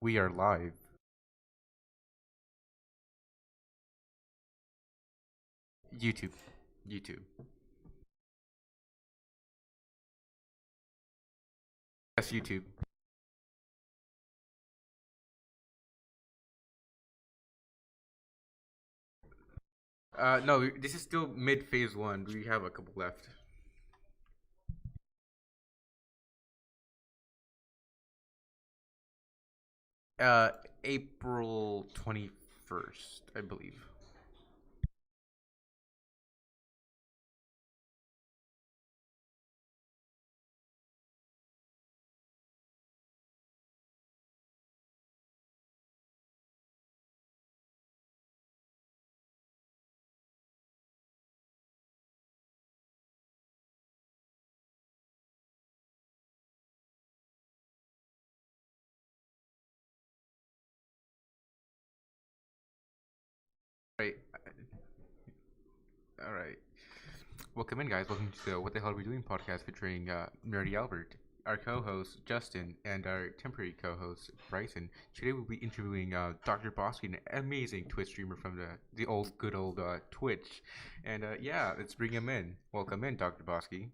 We are live. YouTube. YouTube. Yes, YouTube. No, this is still mid phase one. We have a couple left. Uh, April 21st, I believe. Right. All right. Welcome in, guys. Welcome to the What the Hell Are We Doing podcast featuring Nerdy Albert, our co-host Justin, and our temporary co-host Bryson. Today we'll be interviewing Dr. Bosky, an amazing Twitch streamer from the old good old Twitch. And yeah, let's bring him in. Welcome in, Dr. Bosky.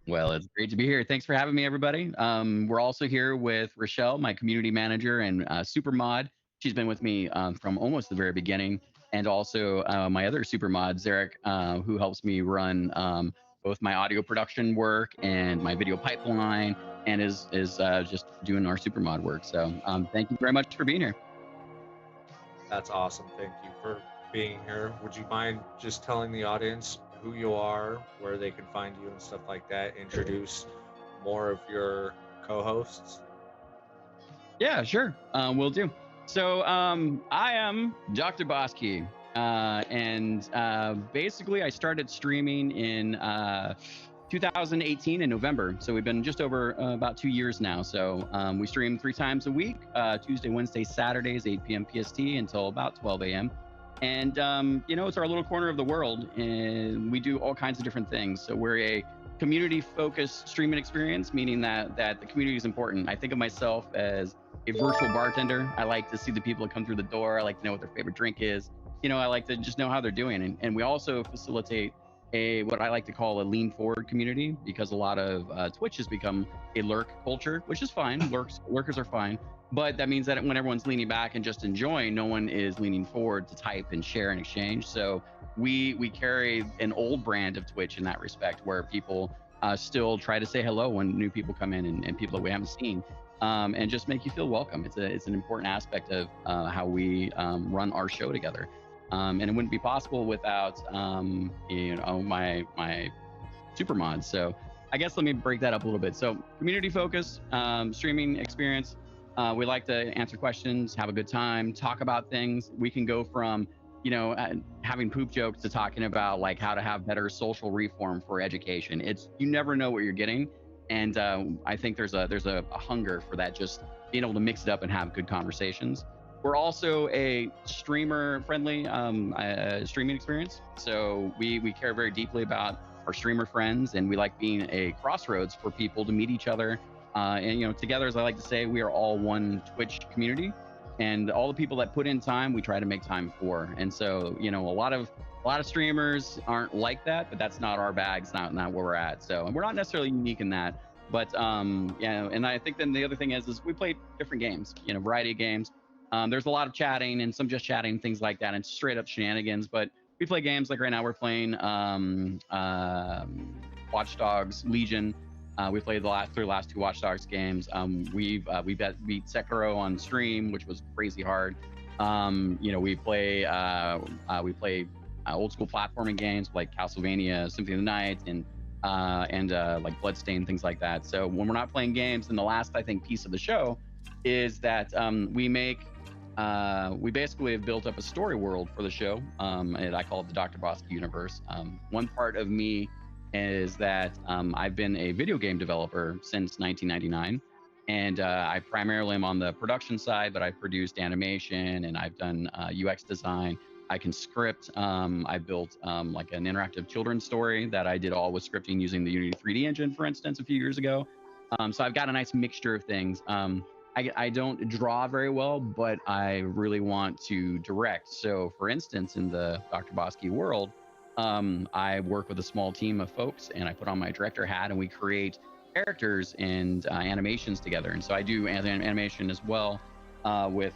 Well, it's great to be here. Thanks for having me, everybody. We're also here with Rochelle, my community manager and super mod. She's been with me from almost the very beginning, and also my other super mod, Zarek, who helps me run both my audio production work and my video pipeline, and is just doing our super mod work. So thank you very much for being here. That's awesome. Thank you for being here. Would you mind just telling the audience who you are, where they can find you, and stuff like that? Introduce more of your co-hosts. Yeah, sure. Will do. So I am Dr. Bosky, and basically I started streaming in 2018 in November. So we've been just over about 2 years now. So we stream 3 times a week, Tuesday, Wednesday, Saturdays, 8 p.m. PST until about 12 a.m. And it's our little corner of the world, and we do all kinds of different things. So we're a community-focused streaming experience, meaning that the community is important. I think of myself as a virtual bartender. I like to see the people that come through the door. I like to know what their favorite drink is. I like to just know how they're doing. And we also facilitate what I like to call a lean forward community, because a lot of Twitch has become a lurk culture, which is fine. Lurkers are fine. But that means that when everyone's leaning back and just enjoying, no one is leaning forward to type and share and exchange. So we carry an old brand of Twitch in that respect, where people still try to say hello when new people come in and people that we haven't seen, and just make you feel welcome. It's an important aspect of how we run our show together, and it wouldn't be possible without my super mods. So I guess let me break that up a little bit. So community focus, streaming experience. We like to answer questions, have a good time, talk about things. We can go from having poop jokes to talking about like how to have better social reform for education. You never know what you're getting, and I think there's a hunger for that, just being able to mix it up and have good conversations. We're also a streamer-friendly streaming experience, so we care very deeply about our streamer friends, and we like being a crossroads for people to meet each other. And together, as I like to say, we are all one Twitch community, and all the people that put in time, we try to make time for. And so, a lot of streamers aren't like that, but that's not our bag. It's not where we're at. So, and we're not necessarily unique in that. But and I think then the other thing is we play different games, variety of games. There's a lot of chatting and some just chatting, things like that, and straight up shenanigans. But we play games like right now we're playing Watch Dogs Legion. We played the last 2 Watch Dogs games. We beat Sekiro on stream, which was crazy hard. We play old school platforming games like Castlevania, Symphony of the Night, and like Bloodstained, things like that. So when we're not playing games, then the last, I think, piece of the show is that we basically have built up a story world for the show, and I call it the Dr. Bosky universe. One part of me is that I've been a video game developer since 1999, and I primarily am on the production side, but I've produced animation and I've done UX design. I can script. I built like an interactive children's story that I did all with scripting using the Unity 3D engine, for instance, a few years ago. So I've got a nice mixture of things. I don't draw very well, but I really want to direct. So, for instance, in the Dr. Bosky world, I work with a small team of folks, and I put on my director hat, and we create characters and animations together. And so I do animation as well with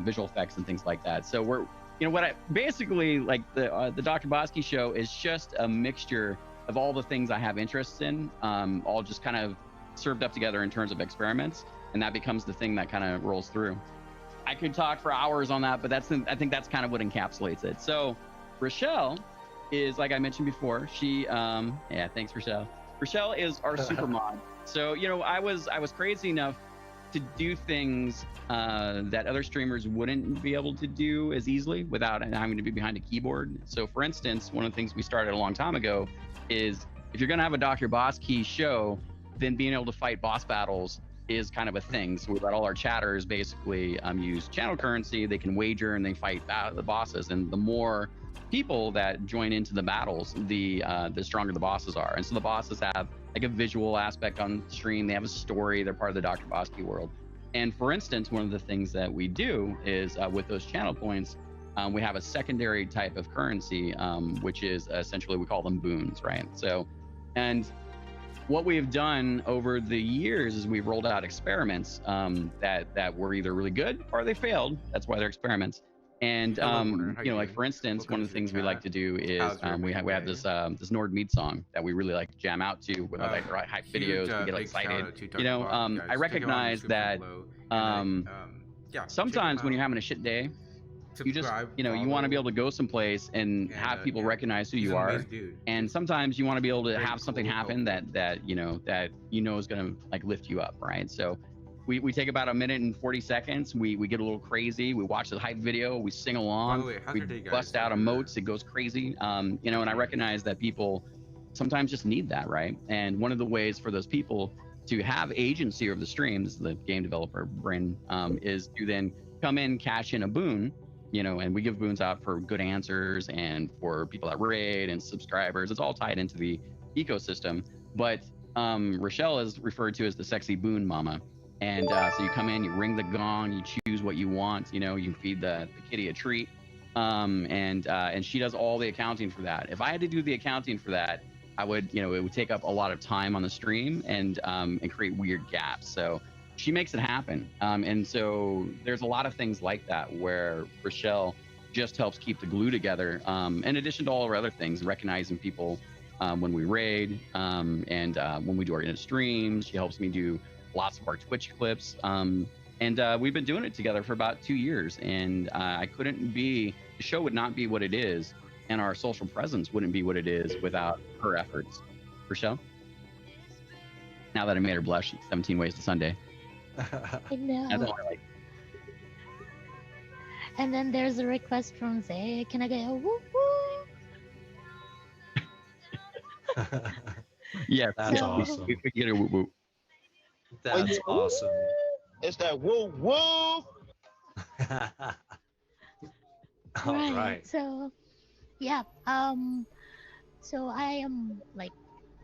visual effects and things like that. So we're, what I basically like the Dr. Bosky show is just a mixture of all the things I have interests in, all just kind of served up together in terms of experiments. And that becomes the thing that kind of rolls through. I could talk for hours on that, but I think that's kind of what encapsulates it. So Rochelle is, like I mentioned before, she, thanks, Rochelle. Rochelle is our super mod. So, I was crazy enough to do things that other streamers wouldn't be able to do as easily without having to be behind a keyboard. So for instance, one of the things we started a long time ago is if you're gonna have a Dr. Bosky show, then being able to fight boss battles is kind of a thing. So we let all our chatters basically use channel currency. They can wager and they fight the bosses. And the more people that join into the battles, the stronger the bosses are. And so the bosses have like a visual aspect on stream. They have a story. They're part of the Dr. Bosky world. And for instance, one of the things that we do is with those channel points, we have a secondary type of currency, which is essentially, we call them boons, right? So, and what we've done over the years is we've rolled out experiments that were either really good or they failed. That's why they're experiments. And like for instance, one of the things we like to do is we have this Nord Meat song that we really like to jam out to with like hype videos. We get excited. I recognize that sometimes when you're having a shit day, you just you want to be able to go someplace and have people recognize who you are. And sometimes you want to be able to have something happen that is gonna like lift you up, right? So we take about 1 minute and 40 seconds. We get a little crazy. We watch the hype video. We sing along. We bust out emotes. It goes crazy. And I recognize that people sometimes just need that, right? And one of the ways for those people to have agency over the streams, the game developer brain, is to then come in, cash in a boon. And we give boons out for good answers and for people that raid and subscribers. It's all tied into the ecosystem. But Rochelle is referred to as the sexy boon mama. And so you come in, you ring the gong, you choose what you want. You feed the kitty a treat, and she does all the accounting for that. If I had to do the accounting for that, I would, it would take up a lot of time on the stream and create weird gaps. So she makes it happen. And so there's a lot of things like that where Rochelle just helps keep the glue together. In addition to all of our other things, recognizing people when we raid and when we do our streams. She helps me do lots of our Twitch clips. And we've been doing it together for about 2 years. And the show would not be what it is, and our social presence wouldn't be what it is without her efforts. Rochelle? Now that I made her blush, 17 Ways to Sunday. I know. And then there's a request from Zay. Can I get a woo woo? Yeah, that's awesome. We get a woo woo. That's awesome. It's that woo woo. All right. So, yeah. So I am like,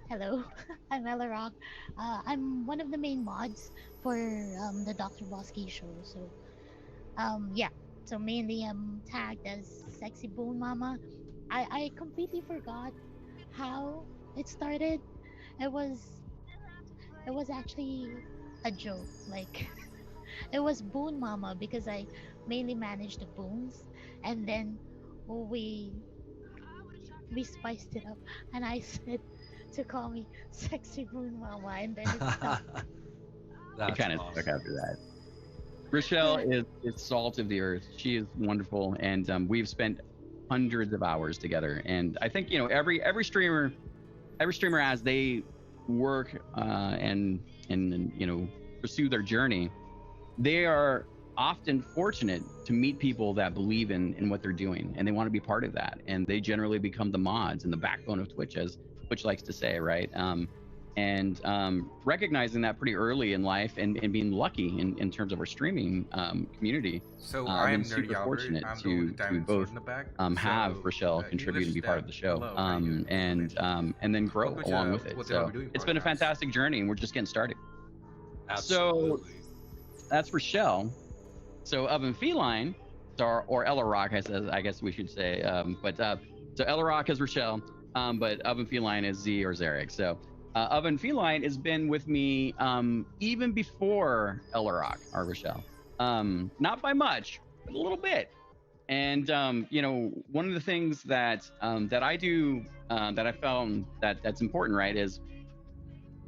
hello, I'm Ella Rock. I'm one of the main mods for the Dr. Bosky show. So, yeah. So mainly I'm tagged as Sexy Boon Mama. I completely forgot how it started. It was actually a joke. Like, it was Boon Mama because I mainly managed the boons, and then we spiced it up, and I said to call me Sexy Boon Mama, and then it stuck. It kind of stuck after that. Rochelle is salt of the earth. She is wonderful, and we've spent hundreds of hours together. And I think every streamer as they work and pursue their journey, they are often fortunate to meet people that believe in what they're doing, and they want to be part of that, and they generally become the mods and the backbone of Twitch, as Twitch likes to say, right? And recognizing that pretty early in life, and being lucky in terms of our streaming community. So I am super fortunate to both have Rochelle contribute and be part of the show, and then grow along with it. So it's been a fantastic journey, and we're just getting started. Absolutely. So that's Rochelle. So Oven Feline, or Ella Rock, I guess we should say. So Ella Rock is Rochelle, but Oven Feline is Z or Zarek. So Oven Feline has been with me even before Ella Rock or Rochelle. Not by much, but a little bit. And one of the things that I do that I found that's important, right, is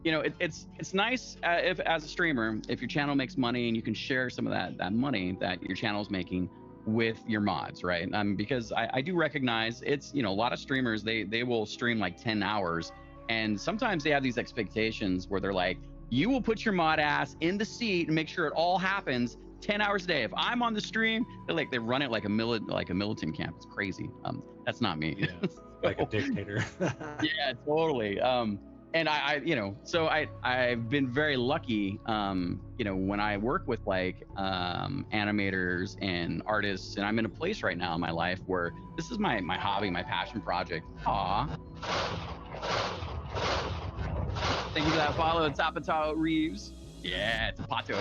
it's nice if as a streamer, if your channel makes money and you can share some of that money that your channel is making with your mods, right? Because I do recognize it's a lot of streamers, they will stream like 10 hours, and sometimes they have these expectations where they're like, you will put your mod ass in the seat and make sure it all happens 10 hours a day. If I'm on the stream, they run it like a militant camp. It's crazy. That's not me. Yeah, like a dictator. Yeah, totally. And I've been very lucky, when I work with animators and artists, and I'm in a place right now in my life where this is my hobby, my passion project. Aw. Thank you for that follow, Tapatao Reeves. Yeah, it's a pato.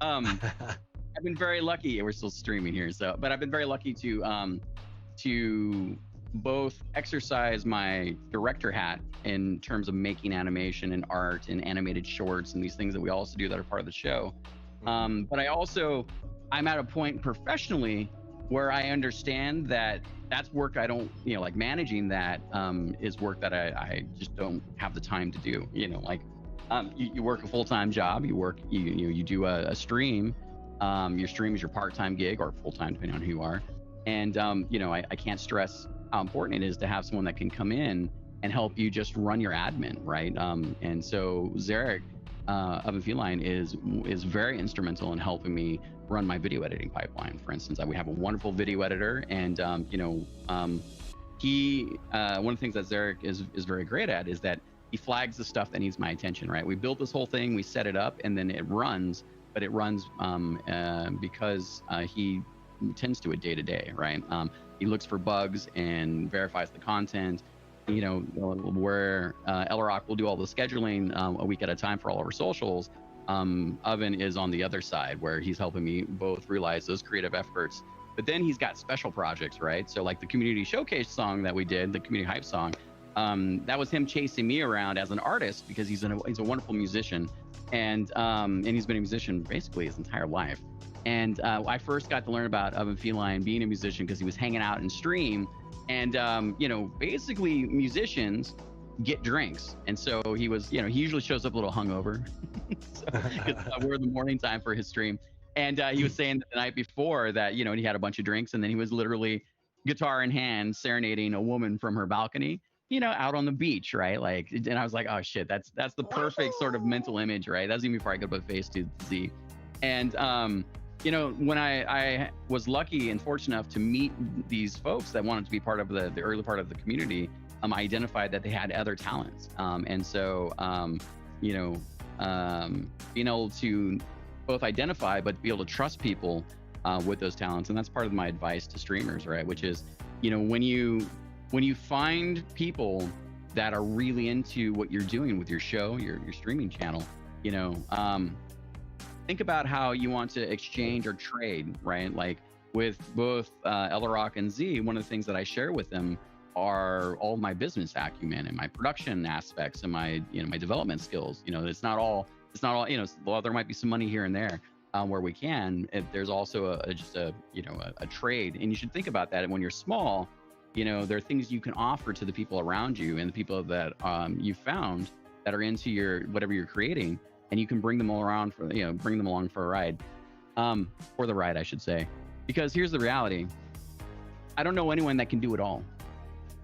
I've been very lucky. We're still streaming here, but I've been very lucky to both exercise my director hat in terms of making animation and art and animated shorts and these things that we also do that are part of the show. But I'm at a point professionally where I understand that that's work I don't, managing that is work that I just don't have the time to do. You work a full-time job, you do a stream. Your stream is your part-time gig or full-time, depending on who you are. And, I can't stress how important it is to have someone that can come in and help you just run your admin, right? And so Zarek Oven Feline is very instrumental in helping me run my video editing pipeline. For instance, we have a wonderful video editor, and one of the things that Zarek is very great at is that he flags the stuff that needs my attention, right? We built this whole thing, we set it up, and then it runs, but it runs because he tends to it day to day, right? He looks for bugs and verifies the content. Where Elrock will do all the scheduling a week at a time for all of our socials. Oven is on the other side, where he's helping me both realize those creative efforts. But then he's got special projects, right? So like the community showcase song that we did, the community hype song, that was him chasing me around as an artist because he's a wonderful musician, and he's been a musician basically his entire life. And I first got to learn about Oven Feline being a musician because he was hanging out in stream. And, basically musicians get drinks. And so he was, he usually shows up a little hungover. We're in the morning time for his stream. And he was saying that the night before that, he had a bunch of drinks, and then he was literally guitar in hand serenading a woman from her balcony, out on the beach, right? And I was like, oh shit, that's the perfect sort of mental image, right? That's even before I could put face to Z. And, when I was lucky and fortunate enough to meet these folks that wanted to be part of the early part of the community, I identified that they had other talents. And so, being able to both identify, but be able to trust people with those talents. And that's part of my advice to streamers, right? Which is, when you find people that are really into what you're doing with your show, your streaming channel, think about how you want to exchange or trade, right? Like with both Elrock and Z, one of the things that I share with them are all my business acumen and my production aspects and my, my development skills. It's not all, while there might be some money here and there where we can, there's also a trade. And you should think about that. And when you're small, there are things you can offer to the people around you and the people that you found that are into whatever you're creating. And you can bring them all around bring them along for a ride, for the ride, I should say. Because here's the reality. I don't know anyone that can do it all.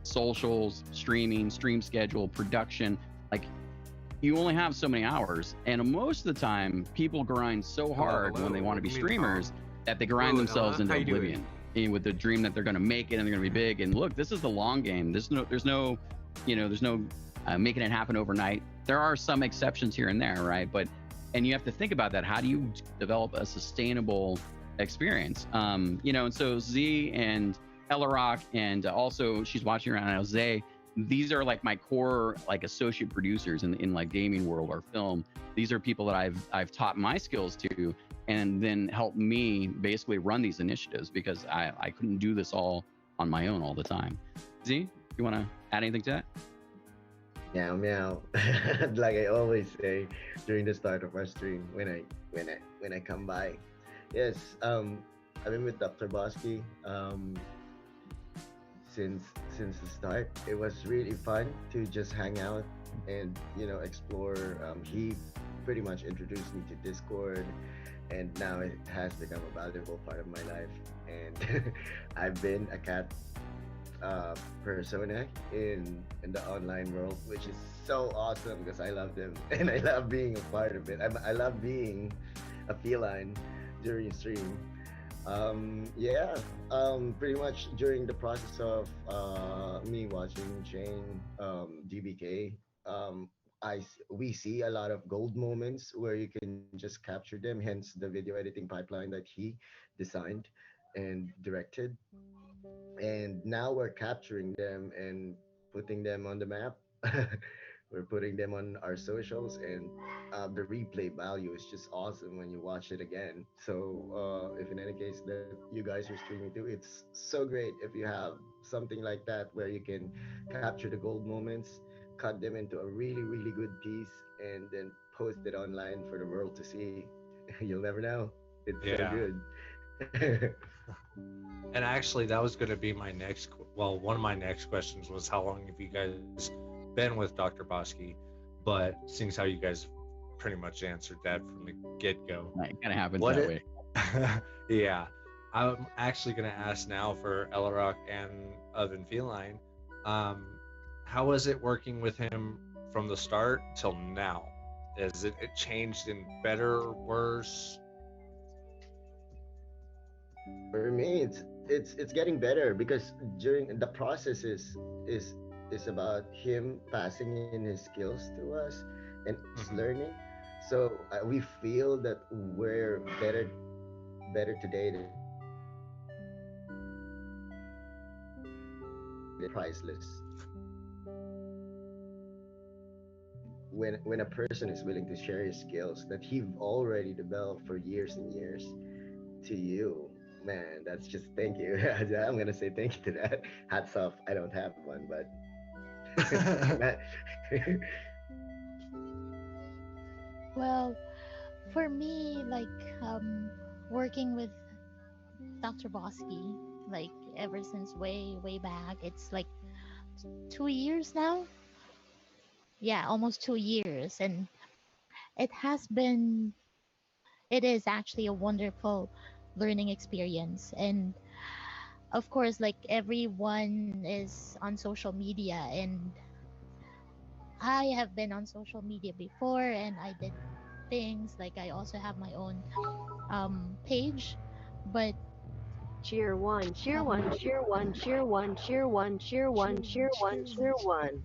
Socials, streaming, stream schedule, production, you only have so many hours. And most of the time, people grind so hard when they want to be streamers that they grind themselves into oblivion with the dream that they're going to make it and they're going to be big. And look, this is the long game. There's no making it happen overnight. There are some exceptions here and there, right? And you have to think about that. How do you develop a sustainable experience? And so Z and Ella Rock, and also she's watching around now, Zay, these are my core associate producers in gaming world or film. These are people that I've taught my skills to, and then help me basically run these initiatives because I couldn't do this all on my own all the time. Z, you want to add anything to that? Meow meow. Like I always say during the start of our stream when I come by. Yes, I've been with Dr. Bosky since the start. It was really fun to just hang out and explore. He pretty much introduced me to Discord, and now it has become a valuable part of my life. And I've been a cat persona in the online world, which is so awesome because I love them and I love being a part of it. I love being a feline during stream. Yeah, pretty much during the process of me watching Shane, DBK, we see a lot of gold moments where you can just capture them. Hence the video editing pipeline that he designed and directed, and now we're capturing them and putting them on the map. We're putting them on our socials, and the replay value is just awesome when you watch it again. So if in any case that you guys are streaming too, it's so great if you have something like that where you can capture the gold moments, cut them into a really really good piece, and then post it online for the world to see. You'll never know. It's so Yeah. good. And actually, that was going to be my next. Well, one of my next questions was how long have you guys been with Dr. Bosky? But seeing how you guys pretty much answered that from the get-go. It kind of happens What that it- way. Yeah, I'm actually going to ask now for Elrock and Oven Feline. How was it working with him from the start till now? Has it changed in better or worse? For me, it's getting better because during the process is about him passing in his skills to us and us Mhm. learning. So we feel that we're better today than priceless. When a person is willing to share his skills that he already developed for years and years to you, man, that's just thank you. I'm gonna say thank you to that. Hats off. I don't have one, but Well, for me, like working with Dr. Bosky, like ever since way back, it's like 2 years now. Yeah, almost 2 years, and it has been. It is actually a wonderful learning experience, and of course, like everyone is on social media, and I have been on social media before, and I did things like I also have my own page, but Cheer one, cheer um, one, cheer one, cheer one, cheer one, cheer one, cheer one, cheer one.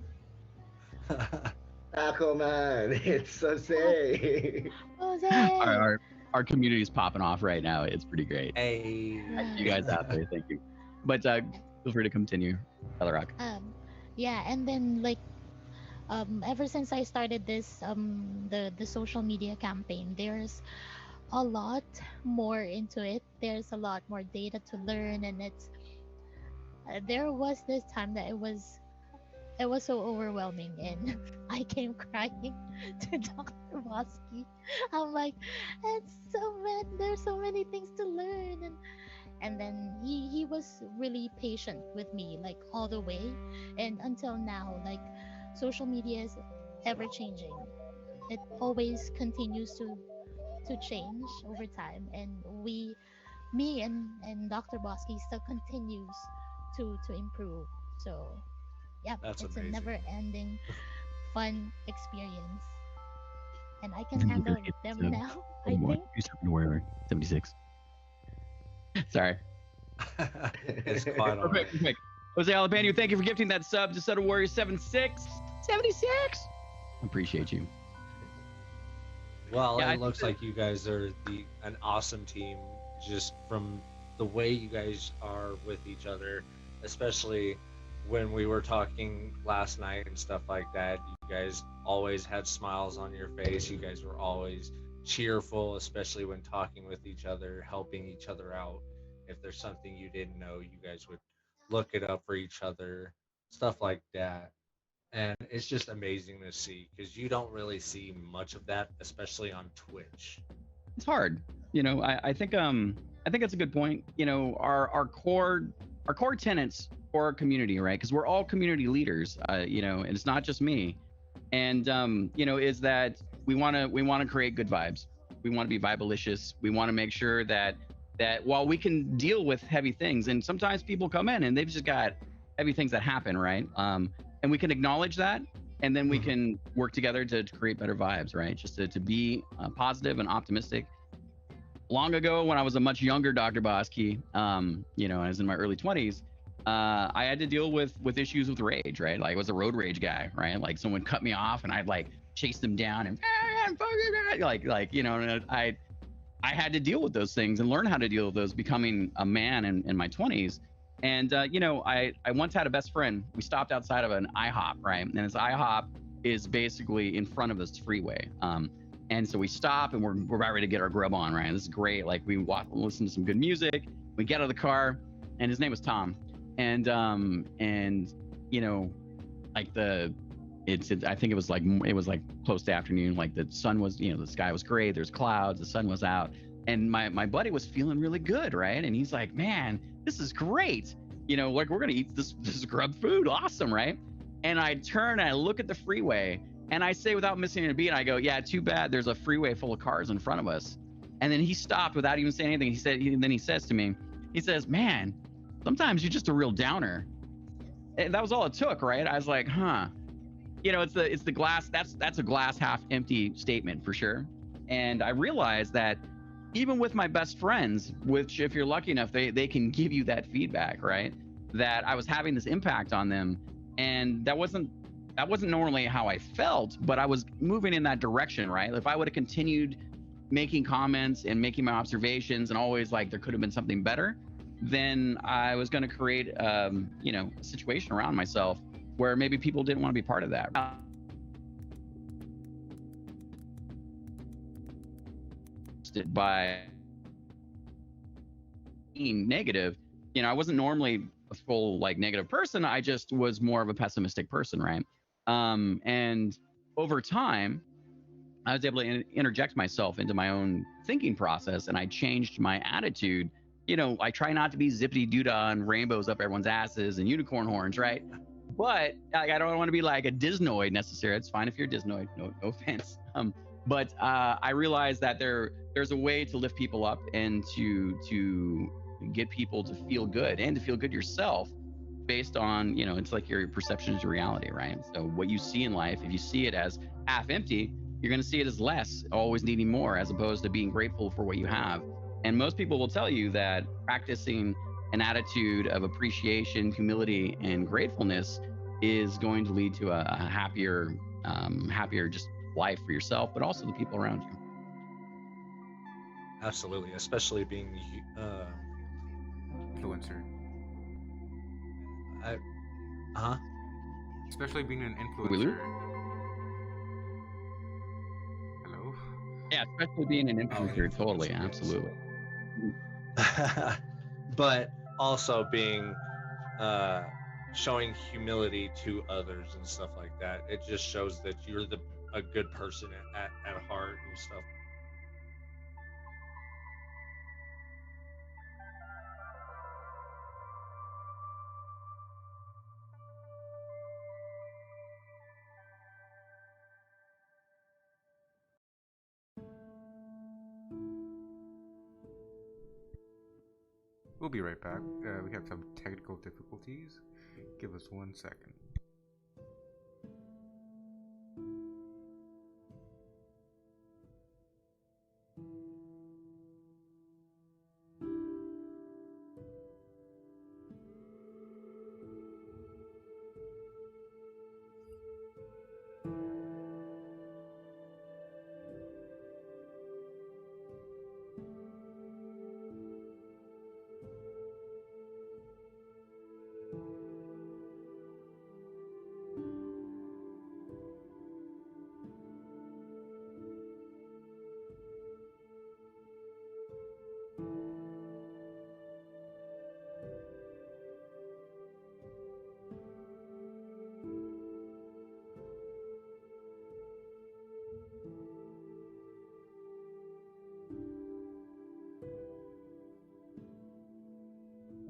Taco man, it's so say. Jose. Our community is popping off right now. It's pretty great. Hey. You guys out there, thank you. But feel free to continue, Elrock. Yeah, and then like ever since I started this the social media campaign, there's a lot more into it. There's a lot more data to learn, and it's there was this time that it was so overwhelming, and I came crying to Dr. Bosky. I'm like, there's so many things to learn, and then he was really patient with me like all the way, and until now, like social media is ever changing. It always continues to change over time, and me and Dr. Bosky still continues to improve. So yeah, That's it's amazing. a never ending fun experience, and I can handle them now, I think. 76. Sorry. It's quite all right. Quick. Jose Alabanu, thank you for gifting that sub to Subtle Warrior 76. 76. Appreciate you. Well, Yeah, I it looks like you guys are an awesome team, just from the way you guys are with each other, especially when we were talking last night and stuff like that. You guys always had smiles on your face. You guys were always cheerful, especially when talking with each other, helping each other out. If there's something you didn't know, you guys would look it up for each other, stuff like that. And it's just amazing to see because you don't really see much of that, especially on Twitch. It's hard. I think that's a good point. Our core tenets for our community, right? Because we're all community leaders, and it's not just me. And is that we want to create good vibes. We want to be vibelicious. We want to make sure that while we can deal with heavy things, and sometimes people come in and they've just got heavy things that happen, right? And we can acknowledge that, and then we can work together to create better vibes, right? Just to be positive and optimistic. Long ago, when I was a much younger Dr. Bosky, I was in my early 20s, I had to deal with issues with rage, right? Like I was a road rage guy, right? Like someone cut me off and I'd like chase them down and and I had to deal with those things and learn how to deal with those, becoming a man in my 20s. And I once had a best friend. We stopped outside of an IHOP, right? And this IHOP is basically in front of this freeway. And so we stop and we're about ready to get our grub on, right? This is great. Like we walk, listen to some good music. We get out of the car, and his name was Tom. And I think it was like close to afternoon. Like the sun was, the sky was gray. There's clouds. The sun was out, and my buddy was feeling really good, right? And he's like, "Man, this is great. Like we're gonna eat this grub food, awesome, right?" And I turn and I look at the freeway. And I say, without missing a beat, I go, "Yeah, too bad. There's a freeway full of cars in front of us." And then he stopped without even saying anything. Then he says to me, he says, "Man, sometimes you're just a real downer." And that was all it took, right? I was like, huh. It's the glass. That's a glass half empty statement for sure. And I realized that even with my best friends, which if you're lucky enough, they can give you that feedback, right? That I was having this impact on them, and that wasn't normally how I felt, but I was moving in that direction, right? If I would have continued making comments and making my observations and always like there could have been something better, then I was going to create, a situation around myself where maybe people didn't want to be part of that. By being negative, I wasn't normally a full like negative person. I just was more of a pessimistic person, right? And over time, I was able to interject myself into my own thinking process, and I changed my attitude. I try not to be zippity doodah and rainbows up everyone's asses and unicorn horns, right? But I don't want to be like a Disnoid necessarily. It's fine if you're a Disnoid, no offense. But I realized that there's a way to lift people up and to get people to feel good and to feel good yourself, based on, it's like your perception is your reality, right? So what you see in life, if you see it as half empty, you're going to see it as less, always needing more, as opposed to being grateful for what you have. And most people will tell you that practicing an attitude of appreciation, humility, and gratefulness is going to lead to a happier just life for yourself, but also the people around you. Absolutely, especially being Influencer. Especially being an influencer. Hello? Yeah, especially being an influencer, totally, yes. Absolutely. But also being showing humility to others and stuff like that. It just shows that you're a good person at heart and stuff. We'll be right back. We have some technical difficulties. Give us 1 second.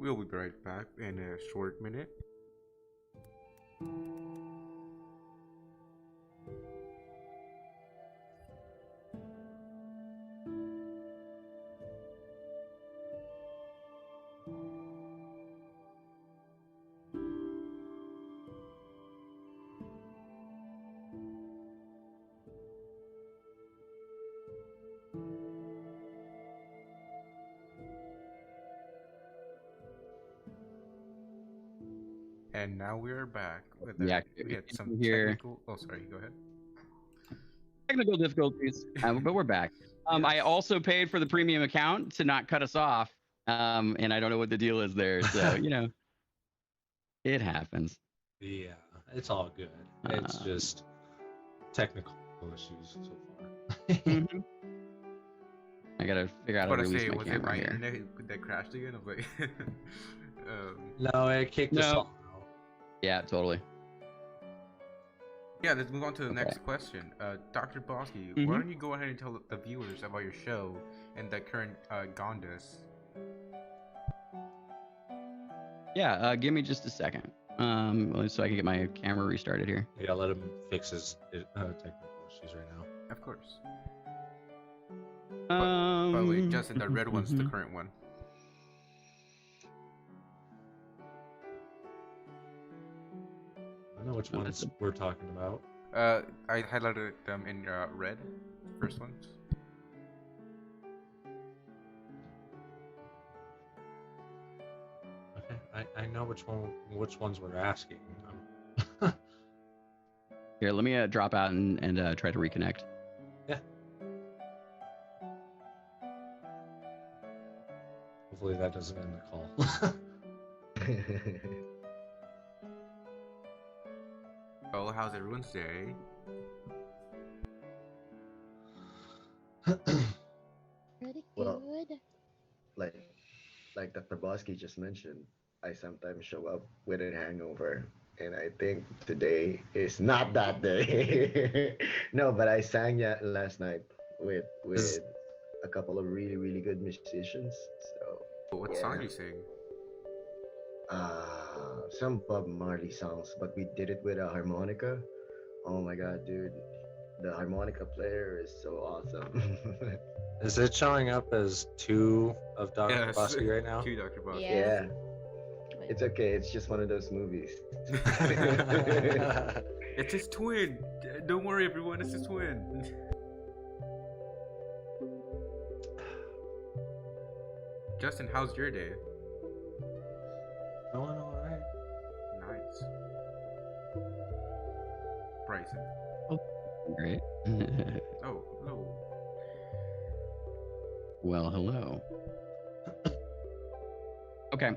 We'll be right back in a short minute. And now we are back. With Yeah, we had some here. technical. Oh, sorry. Go ahead. Technical difficulties, but we're back. I also paid for the premium account to not cut us off, and I don't know what the deal is there. So it happens. Yeah, it's all good. It's just technical issues so far. Mhm. I gotta figure out how to But I release say, my was it camera my here. internet that crashed again? I was like, No, it kicked us No. all out. Yeah, totally. yeah. Let's move on to the Okay. next question. Dr. Bosky, Mhm. why don't you go ahead and tell the viewers about your show and the current Gondas? Yeah, give me just a second. So I can get my camera restarted here. Yeah, let him fix his technical issues right now. Of course. By the way, Justin, the red one's the mhm. current one. I know which Oh, ones that's we're talking about. I highlighted them in red. First ones. Okay, I know which ones we're asking. Here, let me drop out and try to reconnect. Hopefully that doesn't end the call. Oh, how's everyone's day? Pretty Well, good. like Dr. Bosky just mentioned, I sometimes show up with a hangover, and I think today is not that day. No, but I sang last night with a couple of really good musicians. So What yeah, song you sing? some Bob Marley songs, but we did it with a harmonica. Oh my god, dude, the harmonica player is so awesome. Is it showing up as 2 of Dr. Yes. Bosky right now? To Dr. Bosky. Yeah. Yeah, it's okay. It's just one of those movies. It's his twin. Don't worry, everyone. It's his twin. Justin, how's your day? Going all right. Nice. Bryson. Great. Oh, hello. Well, hello. Okay.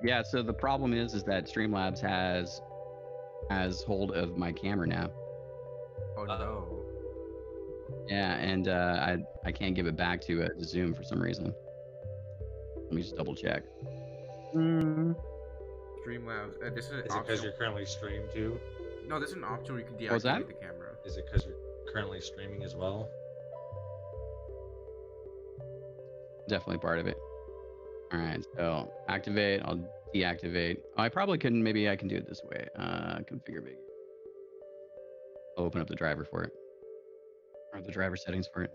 Yeah. So the problem is that Streamlabs has hold of my camera now. Oh no. Yeah, and I can't give it back to Zoom for some reason. Let me just double check. Streamlabs. This is an Is it because option. you're currently streamed too? No, this is an option where you can deactivate What's that? the camera. Is it because you're currently streaming as well? Definitely part of it. All right, so activate. I'll deactivate. Oh, I probably can. Maybe I can do it this way. Configure big. I'll open up the driver for it, or the driver settings for it.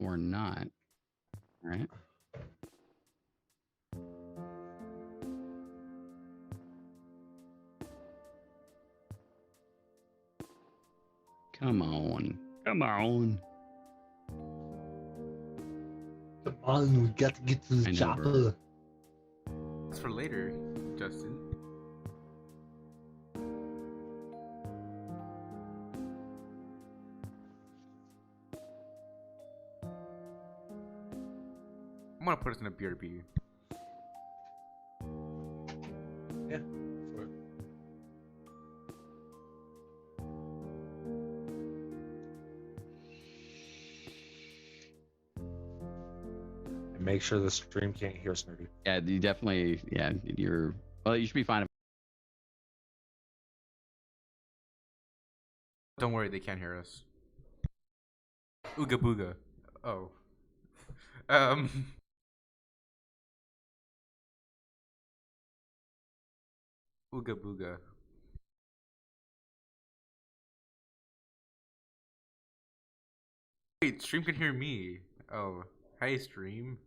Or not. All right. Come on. Come on. Come on, we got to get to I know, bro. That's for later, Justin. I'm gonna put us in a BRB. Yeah. For it. And make sure the stream can't hear us, nerdy. Yeah, you definitely. Yeah, you're. Well, you should be fine. Don't worry, they can't hear us. Ooga booga. Oh. Um. Ooga booga. Wait, stream can hear me. Oh, hi stream.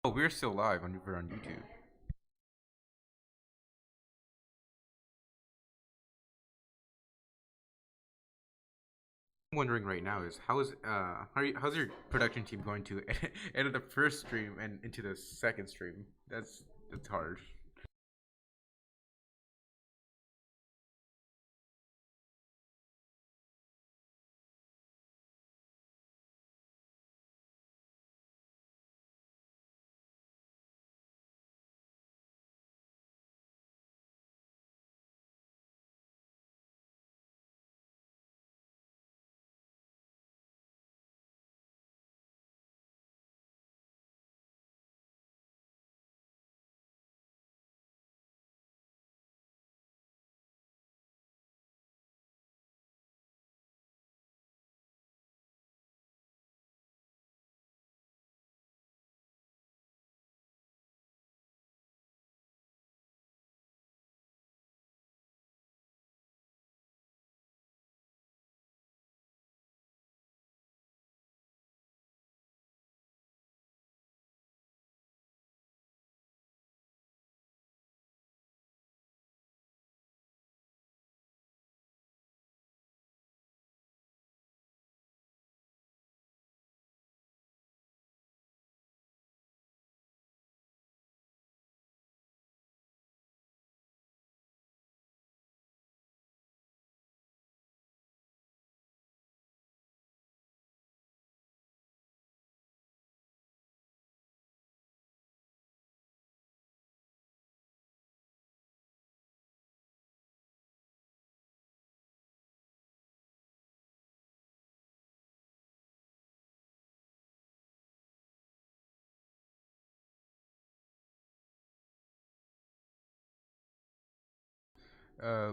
Oh, we're still live over on YouTube. I'm wondering right now is how's your production team going to edit the first stream and into the second stream? That's hard.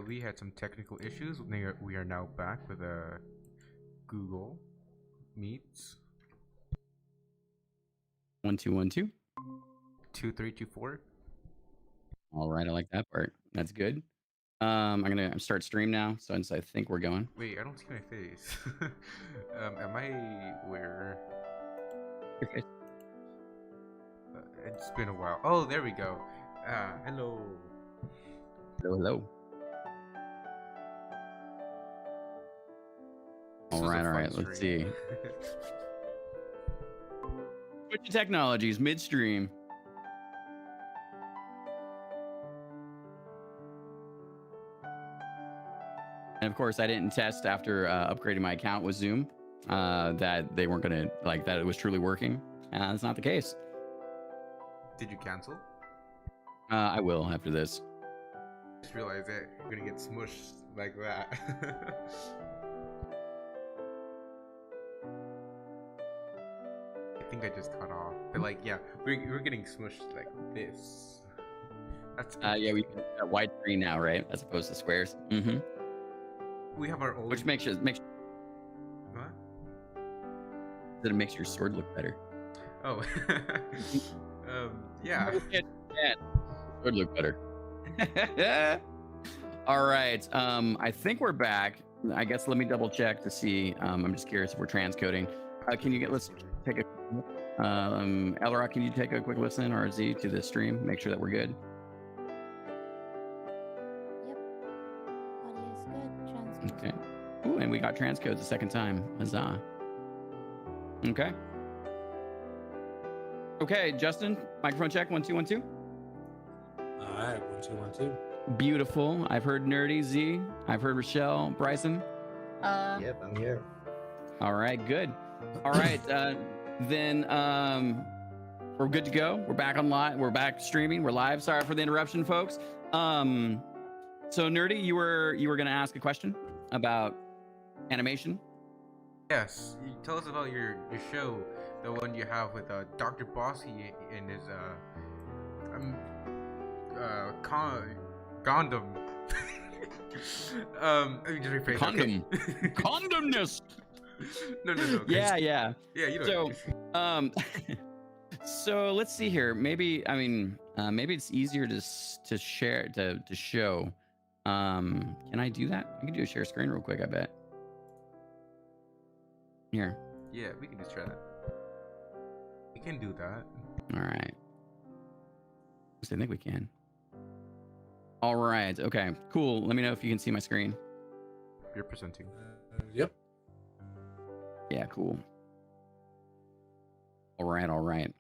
We had some technical issues. We are now back with Google Meets 1 2 1 2. 2324. All right, I like that part. That's good. I'm gonna start stream now, since I think we're going. Wait, I don't see my face. Am I where? Okay. It's been a while. Oh, there we go. Hello. Hello. This All was a right, fun let's stream. see. Switch Technologies midstream. And of course, I didn't test after upgrading my account with Zoom that they weren't gonna that it was truly working. That's not the case. Did you cancel? I will after this. Just realized that you're gonna get smushed like that. I think I just cut off. But like, yeah, we're getting smushed like this. That's Yeah, we got widescreen now, right? As opposed to squares. Mm-hmm. we have our old. Which makes Huh? that it makes your sword look better. Oh. Yeah. Sword look better. All right. I think we're back. I guess let me double check to see. I'm just curious if we're transcoding. Can you let's take a Elrock, can you take a quick listen, or Z, to the stream? Make sure that we're good. Yep. Audio is good. Transcode. Okay. Ooh, and we got transcodes the second time. Huzzah. Okay. Okay, Justin, microphone check. 1 2 1 2. All right, 1 2 1 2. Beautiful. I've heard Nerdy Z. I've heard Rochelle. Bryson. Yep, I'm here. All right, good. All right, then we're good to go. We're back on live. We're back streaming. We're live. Sorry for the interruption, folks. So Nerdy, you were gonna ask a question about animation. Yes. You tell us about your show, the one you have with Dr. Bossy and his Gondom. Let me just rephrase. Condom. Okay. Condomness. No. Yeah. Yeah, you know. So, so let's see here. Maybe maybe it's easier to share to show. Can I do that? I can do a share screen real quick. I bet. Here. Yeah, we can just try that. We can do that. All right. I think we can. All right. Okay. Cool. Let me know if you can see my screen. You're presenting. Yep. Yeah. Cool. All right. All right.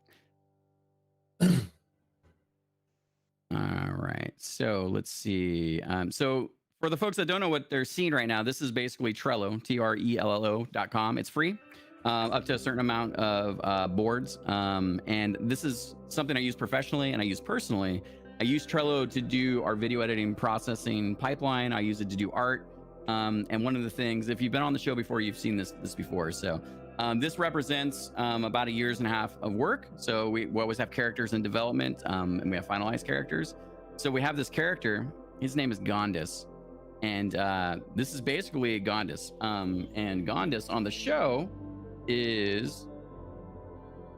All right. So let's see. So for the folks that don't know what they're seeing right now, this is basically Trello, Trello.com. It's free, up to a certain amount of boards. And this is something I use professionally and I use personally. I use Trello to do our video editing processing pipeline. I use it to do art. And one of the things, if you've been on the show before, you've seen this before. So this represents about 1.5 years of work. So we always have characters in development, and we have finalized characters. So we have this character. His name is Gondis. And this is basically Gondis. And Gondis on the show is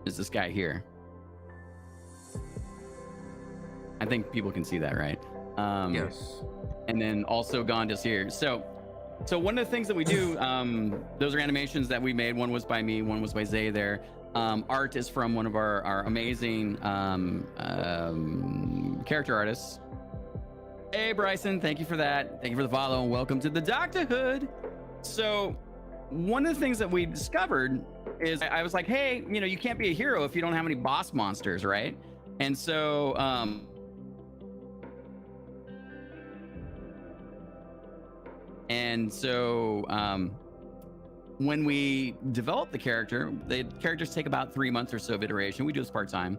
this guy here. I think people can see that, right? Yes. And then also Gondis here. So one of the things that we do, those are animations that we made. One was by me, one was by Zay there. Art is from one of our amazing character artists. Hey, Bryson, thank you for that. Thank you for the follow and welcome to the Doctorhood. So one of the things that we discovered is I was like, hey, you can't be a hero if you don't have any boss monsters, right? And so, when we develop the characters take about 3 months or so of iteration. We do this part-time.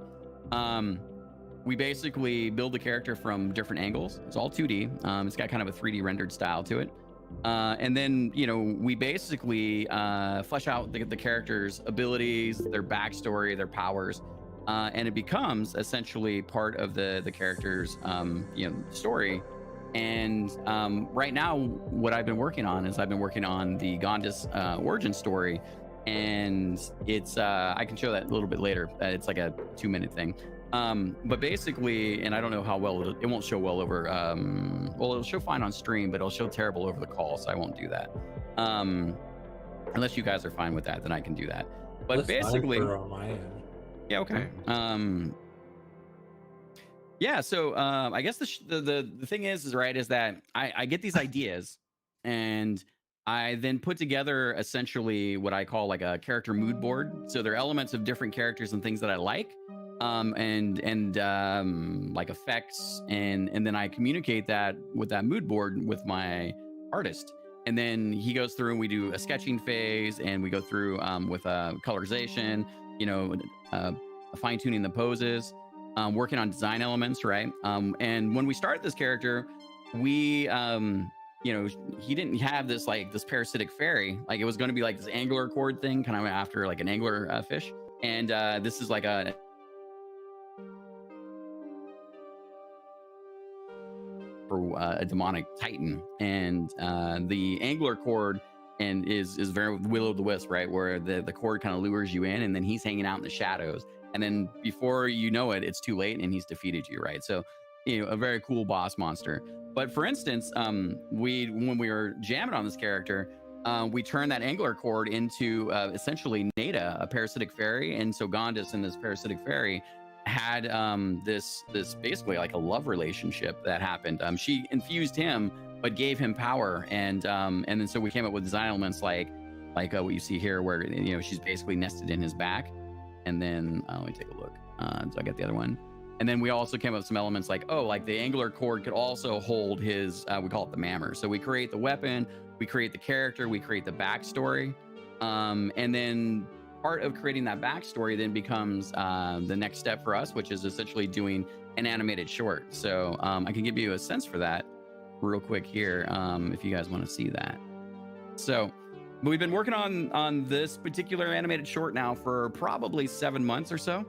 We basically build the character from different angles. It's all 2D. It's got kind of a 3D rendered style to it. And then, we basically flesh out the character's abilities, their backstory, their powers. And it becomes essentially part of the character's, story. And right now, what I've been working on is I've been working on the Gondis origin story, and it's I can show that a little bit later. It's like a 2-minute thing, but basically, and I don't know how well it won't show well over. Well, it'll show fine on stream, but it'll show terrible over the call, so I won't do that. Unless you guys are fine with that, then I can do that. But That's basically, fine for on my end. yeah, okay. Yeah, so I guess the thing is that I get these ideas, and I then put together essentially what I call like a character mood board. So there are elements of different characters and things that I like, and like effects, and then I communicate that with that mood board with my artist, and then he goes through and we do a sketching phase, and we go through with colorization, fine tuning the poses. Working on design elements, right? And when we started this character, we, he didn't have this parasitic fairy. Like it was going to be like this angler cord thing, kind of after like an angler fish. And this is like a demonic titan. And the angler cord is very will-o'-the-wisp, right? Where the cord kind of lures you in, and then he's hanging out in the shadows. And then before you know it, it's too late and he's defeated you, right? So, a very cool boss monster. But for instance, when we were jamming on this character, we turned that angler cord into essentially Nada, a parasitic fairy. And so Gondis and this parasitic fairy had this basically like a love relationship that happened. She infused him, but gave him power. And then so we came up with design elements like what you see here, where she's basically nested in his back. And then let me take a look. So I got the other one. And then we also came up with some elements like the angler cord could also hold his, we call it the mammer. So we create the weapon, we create the character, we create the backstory. And then part of creating that backstory then becomes the next step for us, which is essentially doing an animated short. So I can give you a sense for that real quick here if you guys want to see that. So we've been working on this particular animated short now for probably 7 months or so.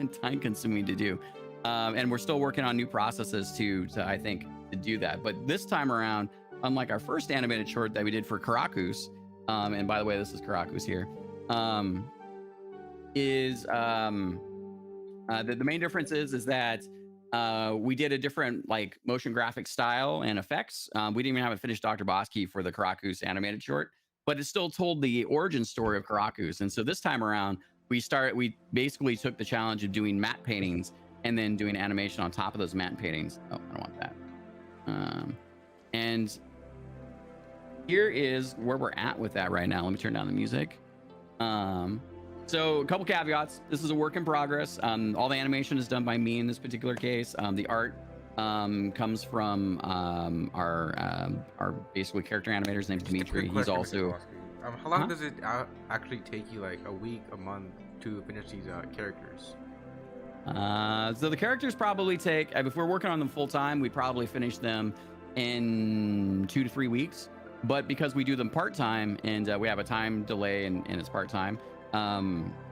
And time consuming to do. And we're still working on new processes to I think to do that. But this time around, unlike our first animated short that we did for Karakus, and by the way, this is Karakus here, the main difference is that we did a different like motion graphic style and effects. We didn't even have a finished Dr. Bosky for the Karakus animated short, but it still told the origin story of Karakus. And so this time around, we basically took the challenge of doing matte paintings and then doing animation on top of those matte paintings. Oh, I don't want that. And here is where we're at with that right now. Let me turn down the music. So a couple caveats. This is a work in progress. All the animation is done by me in this particular case. The art comes from our basically character animator. His name's Dimitri. He's Question, Mr. also. Bosky. How long does it actually take you, like a week, a month, to finish these characters? So the characters probably take, if we're working on them full time, we probably finish them in 2 to 3 weeks. But because we do them part time and we have a time delay and it's part time,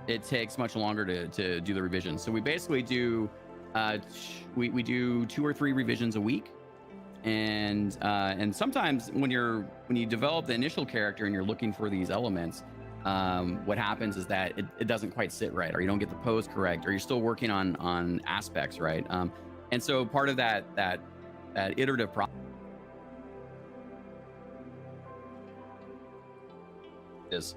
it takes much longer to do the revisions. So we basically do we do 2 or 3 revisions a week. And sometimes when you develop the initial character and you're looking for these elements, what happens is that it doesn't quite sit right, or you don't get the pose correct, or you're still working on aspects, right? And so part of that iterative process is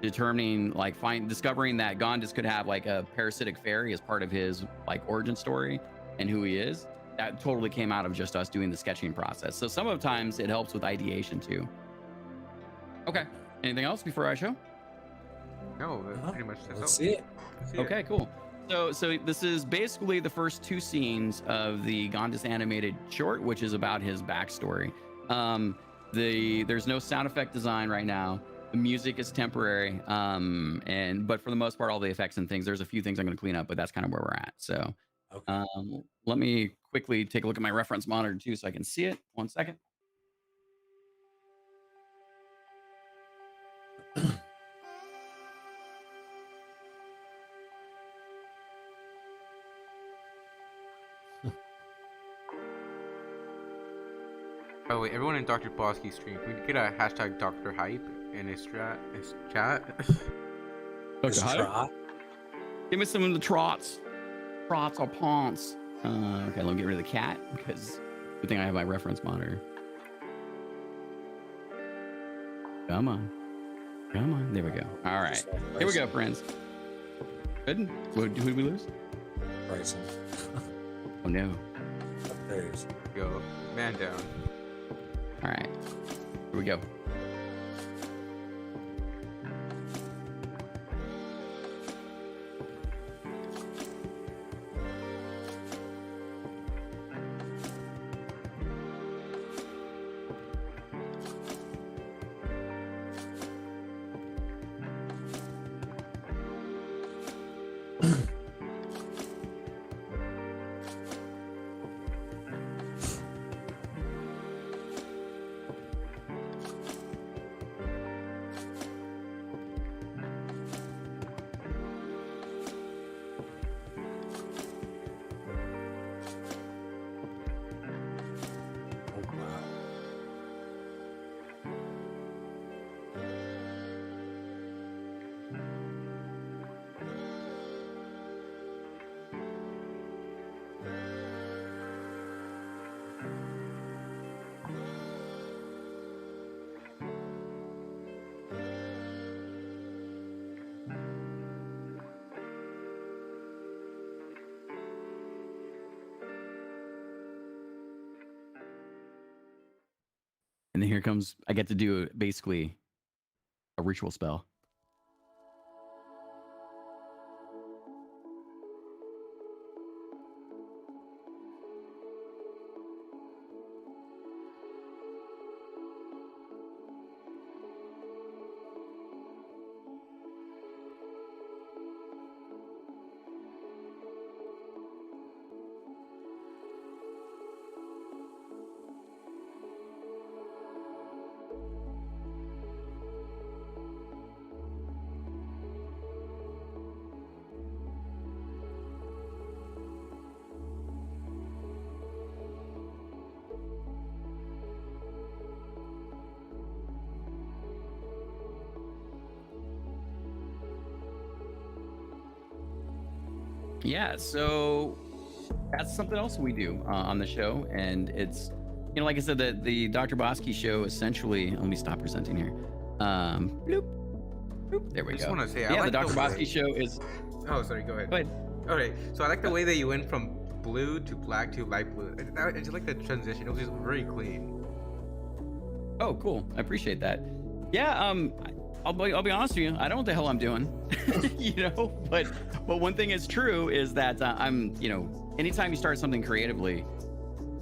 determining, like, discovering that Gondis could have like a parasitic fairy as part of his like origin story and who he is. That totally came out of just us doing the sketching process. So some of the times it helps with ideation too. Okay. Anything else before I show? No, that's pretty much Let's see it. Okay, cool. So this is basically the first 2 scenes of the Gondis animated short, which is about his backstory. There's no sound effect design right now. The music is temporary, but for the most part, all the effects and things, there's a few things I'm going to clean up, but that's kind of where we're at. So Okay. let me quickly take a look at my reference monitor too, so I can see it. 1 second. By the way, everyone in Dr. Bosky's stream, can we get a hashtag Dr. Hype in his chat? Just try. Give me some of the trots or pawns. Okay, let me get rid of the cat because good thing I have my reference monitor. Come on. There we go. All right, here we go, friends. Good. Who did we lose? Bryson. Oh no. There he is. Go, man down. All right, here we go. And then here comes, I get to do basically a ritual spell. Yeah, so that's something else we do on the show. And it's, like I said, the Dr. Bosky show essentially, let me stop presenting here. Bloop, bloop, there we I just go. want to say, Yeah, I like the Dr. way- Bosky show is, Oh, sorry. Go ahead. go ahead. Okay, so I like the way that you went from blue to black to light blue. I just like the transition. It was just very clean. Oh, cool. I appreciate that. Yeah, I'll be honest with you. I don't know what the hell I'm doing, But one thing is true is that I'm, anytime you start something creatively,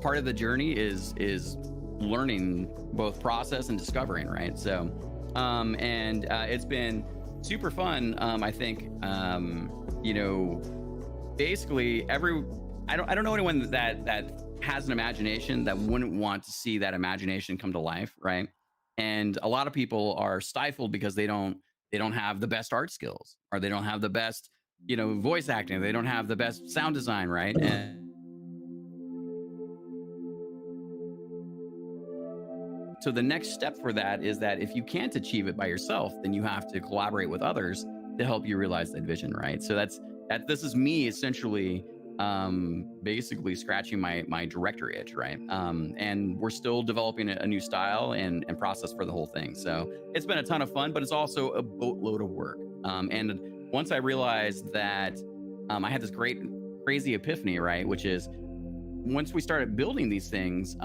part of the journey is learning both process and discovering, right? So, and it's been super fun. I think, basically I don't know anyone that has an imagination that wouldn't want to see that imagination come to life, right? And a lot of people are stifled because they don't have the best art skills, or they don't have the best, voice acting. They don't have the best sound design, right? And so the next step for that is that if you can't achieve it by yourself, then you have to collaborate with others to help you realize that vision, right? So this is me essentially basically scratching my director itch, right? And we're still developing a new style and process for the whole thing. So it's been a ton of fun, but it's also a boatload of work. And once I realized that I had this crazy epiphany, right? Which is once we started building these things,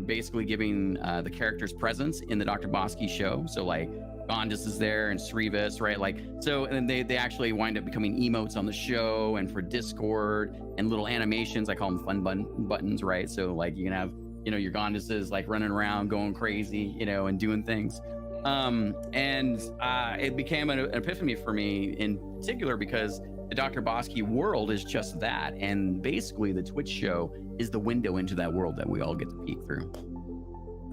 basically giving the characters presence in the Dr. Bosky show. So like Gondis is there and Srivis, right? Like, so, and they actually wind up becoming emotes on the show and for Discord and little animations. I call them fun buttons, right? So like you can have, your Gondises like running around, going crazy, and doing things. It became an epiphany for me in particular because the Dr. Bosky world is just that. And basically the Twitch show is the window into that world that we all get to peek through.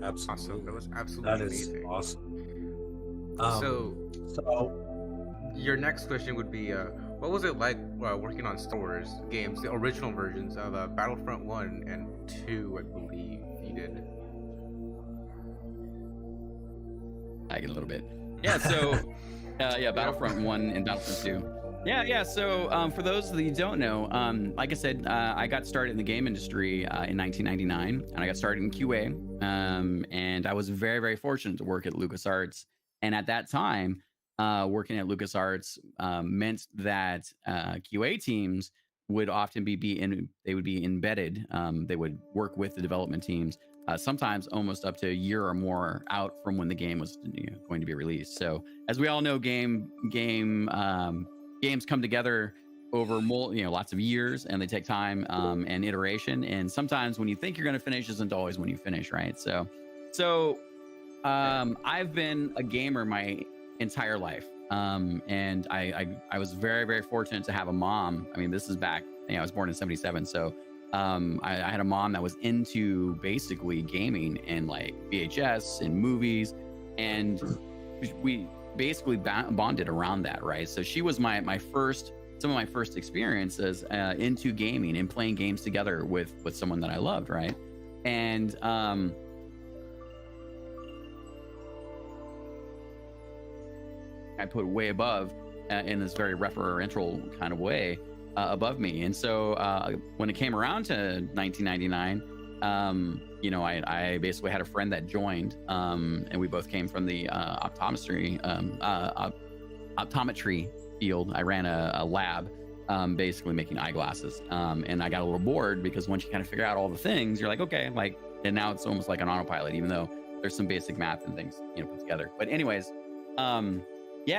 Absolutely. Awesome. That was absolutely That is amazing. awesome. So your next question would be, what was it like working on Star Wars games, the original versions of Battlefront 1 and 2, I believe you did? I get a little bit. Yeah, so Battlefront 1 and Battlefront 2. Yeah. So for those that you don't know, like I said, I got started in the game industry in 1999, and I got started in QA. And I was very, very fortunate to work at LucasArts. And at that time, working at LucasArts meant that QA teams would often be embedded. They would work with the development teams, sometimes almost up to a year or more out from when the game was going to be released. So as we all know, games come together over lots of years, and they take time and iteration. And sometimes when you think you're going to finish isn't always when you finish, right? So I've been a gamer my entire life. And I was very, very fortunate to have a mom. I mean, this is back, I was born in 1977. So I had a mom that was into basically gaming and like VHS and movies. And we basically bonded around that, right? So she was some of my first experiences into gaming and playing games together with someone that I loved, right? And I put way above in this very referential kind of way above me. And so when it came around to 1999, I basically had a friend that joined, and we both came from the optometry field. I ran a lab, basically making eyeglasses. And I got a little bored because once you kind of figure out all the things, you're like, okay, and now it's almost like an autopilot, even though there's some basic math and things, put together. But anyways,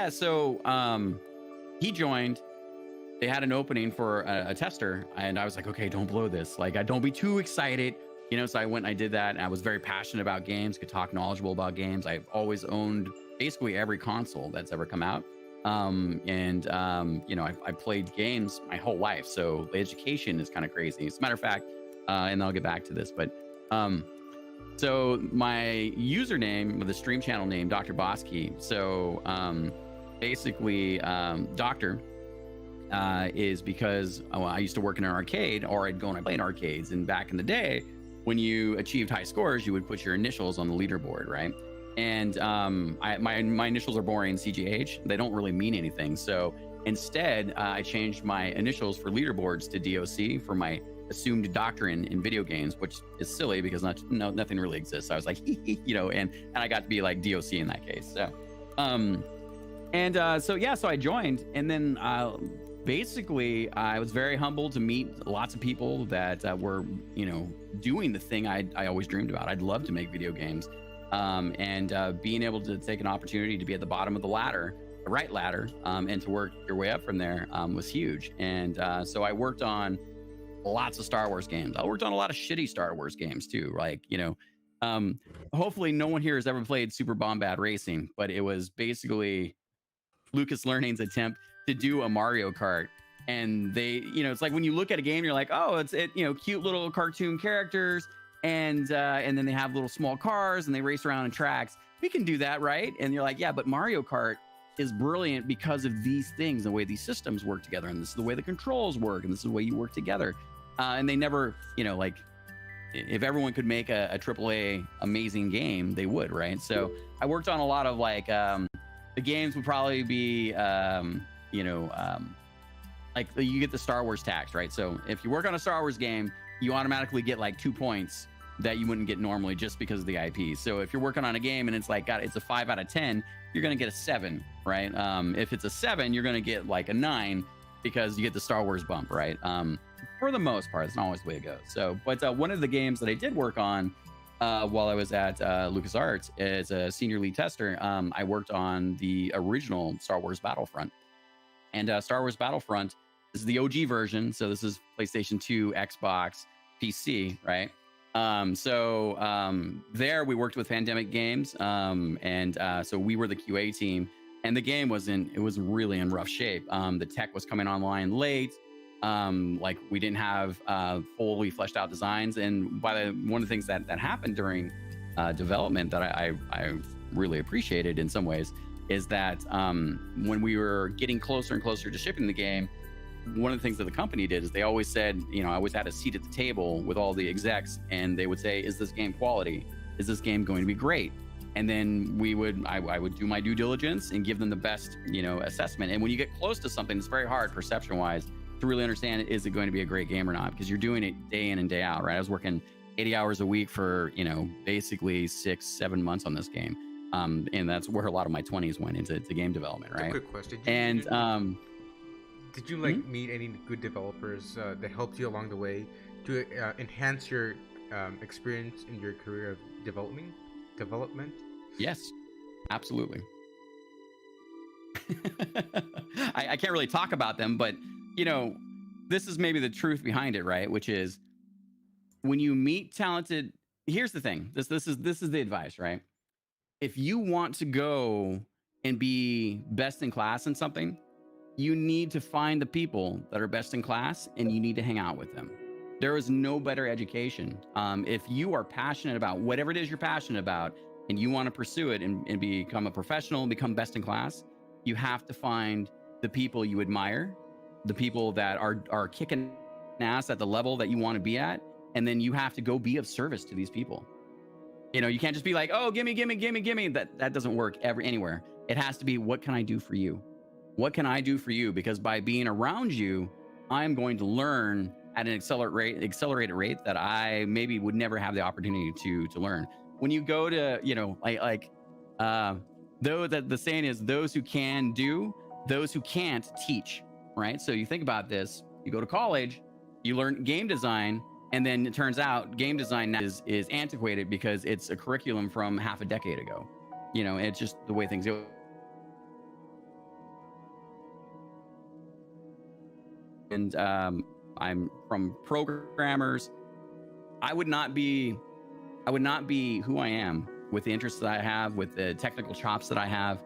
so he joined. They had an opening for a tester, and I was like, okay, don't blow this. Like, don't be too excited. So I went and I did that, and I was very passionate about games, could talk knowledgeable about games. I've always owned basically every console that's ever come out. I played games my whole life. So the education is kind of crazy. As a matter of fact, and I'll get back to this, but so my username, the stream channel name, Dr. Bosky. So basically, Doctor is because I used to work in an arcade, or I'd go and I play in arcades. And back in the day, when you achieved high scores, you would put your initials on the leaderboard, right? And my initials are boring, CGH. They don't really mean anything. So Instead, I changed my initials for leaderboards to DOC for my assumed doctrine in video games, which is silly because nothing really exists. So I was like, and I got to be like DOC in that case. So, so I joined, and then basically I was very humbled to meet lots of people that were, doing the thing I always dreamed about. I'd love to make video games, and being able to take an opportunity to be at the bottom of the ladder, the right ladder, and to work your way up from there was huge. And so I worked on lots of Star Wars games. I worked on a lot of shitty Star Wars games too. Like, hopefully no one here has ever played Super Bombad Racing, but it was basically Lucas Learning's attempt to do a Mario Kart. And they, it's like when you look at a game, you're like, oh, it's cute little cartoon characters, and then they have little small cars and they race around in tracks. We can do that, right? And you're like, yeah, but Mario Kart is brilliant because of these things, the way these systems work together, and this is the way the controls work, and this is the way you work together. And they never, if everyone could make a AAA amazing game, they would, right? So I worked on a lot of the games would probably be, like you get the Star Wars tax, right? So if you work on a Star Wars game, you automatically get like 2 points that you wouldn't get normally just because of the IP. So if you're working on a game and it's like, it's a 5 out of 10, you're going to get a 7, right? If it's a 7, you're going to get like a 9 because you get the Star Wars bump, right? For the most part, it's not always the way it goes. So, but one of the games that I did work on while I was at LucasArts as a senior lead tester, I worked on the original Star Wars Battlefront. And Star Wars Battlefront is the OG version. So this is PlayStation 2, Xbox, PC, right? There we worked with Pandemic Games, so we were the QA team, and the game was really in rough shape. The tech was coming online late. We didn't have fully fleshed out designs, and one of the things that happened during development that I really appreciated in some ways is that when we were getting closer and closer to shipping the game, one of the things that the company did is they always said, I always had a seat at the table with all the execs, and they would say, is this game quality? Is this game going to be great? And then I would do my due diligence and give them the best, assessment. And when you get close to something, it's very hard perception wise to really understand, is it going to be a great game or not? Because you're doing it day in and day out, right? I was working 80 hours a week for, basically 6-7 months on this game. And that's where a lot of my 20s went into game development, right? Quick question. Did you meet any good developers that helped you along the way to enhance your experience in your career of development? Yes, absolutely. I can't really talk about them, but this is maybe the truth behind it, right? Which is when you meet talented. Here's the thing. This is the advice, right? If you want to go and be best in class in something, you need to find the people that are best in class, and you need to hang out with them. There is no better education. If you are passionate about whatever it is you're passionate about, and you want to pursue it and become a professional and become best in class, you have to find the people you admire, the people that are kicking ass at the level that you want to be at, and then you have to go be of service to these people. You can't just be like, oh, gimme. That doesn't work anywhere. It has to be, what can I do for you? What can I do for you? Because by being around you, I'm going to learn at an accelerated rate that I maybe would never have the opportunity to learn. When you go to, though that the saying is, those who can do, those who can't teach, right? So you think about this, you go to college, you learn game design, and then it turns out game design now is antiquated because it's a curriculum from half a decade ago. It's just the way things go. And I'm from programmers. I would not be who I am with the interests that I have, with the technical chops that I have,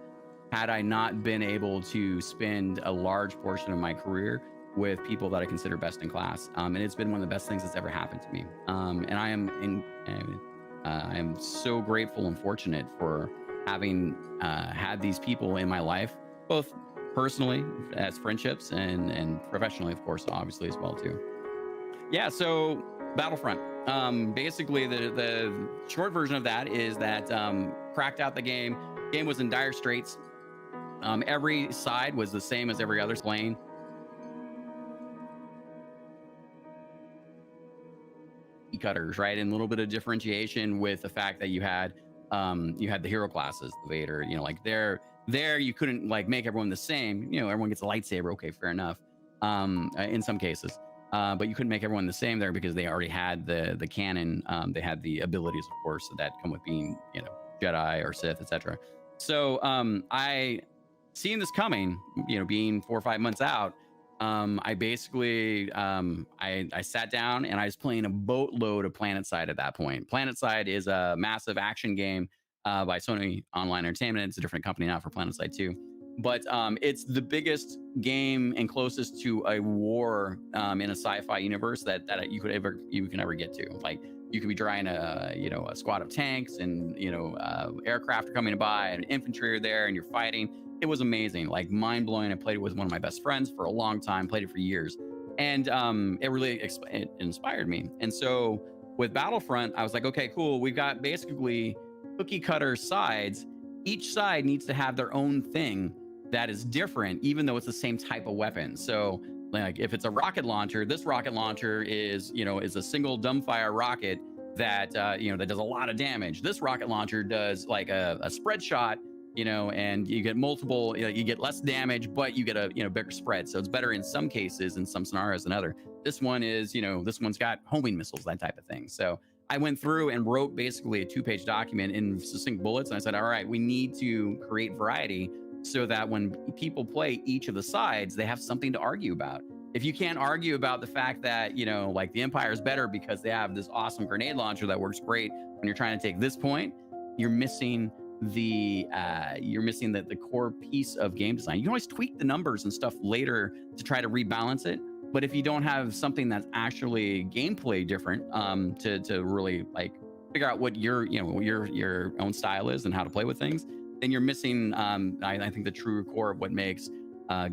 had I not been able to spend a large portion of my career with people that I consider best in class. And it's been one of the best things that's ever happened to me. And I am so grateful and fortunate for having had these people in my life, both personally as friendships and professionally, of course, obviously as well too. Yeah, so Battlefront. Basically, the short version of that is that cracked out the game. Game was in dire straits. Every side was the same as every other lane. Cutters, right, and a little bit of differentiation with the fact that you had the hero classes, the Vader, like there you couldn't like make everyone the same. Everyone gets a lightsaber, okay, fair enough, in some cases, but you couldn't make everyone the same there because they already had the canon. They had the abilities, of course, that come with being Jedi or Sith, etc. So I seeing this coming, being 4 or 5 months out, I basically I sat down and I was playing a boatload of PlanetSide at that point. PlanetSide is a massive action game by Sony Online Entertainment. It's a different company now for PlanetSide too, but it's the biggest game and closest to a war in a sci-fi universe that you can ever get to. Like you could be driving a squad of tanks and aircraft are coming by and infantry are there and you're fighting. It was amazing, like mind-blowing. I played it with one of my best friends for a long time, played it for years. And it really it inspired me. And so with Battlefront, I was like, okay, cool. We've got basically cookie cutter sides. Each side needs to have their own thing that is different, even though it's the same type of weapon. So like if it's a rocket launcher, this rocket launcher is a single dumbfire rocket that, that does a lot of damage. This rocket launcher does like a spread shot, and you get multiple, you get less damage, but you get a, bigger spread. So it's better in some cases, in some scenarios than other. This one is, this one's got homing missiles, that type of thing. So I went through and wrote basically a 2-page document in succinct bullets. And I said, all right, we need to create variety so that when people play each of the sides, they have something to argue about. If you can't argue about the fact that, like the Empire is better because they have this awesome grenade launcher that works great when you're trying to take this point, you're missing the core piece of game design. You can always tweak the numbers and stuff later to try to rebalance it, but if you don't have something that's actually gameplay different, to really like figure out what your own style is and how to play with things, then you're missing I think the true core of what makes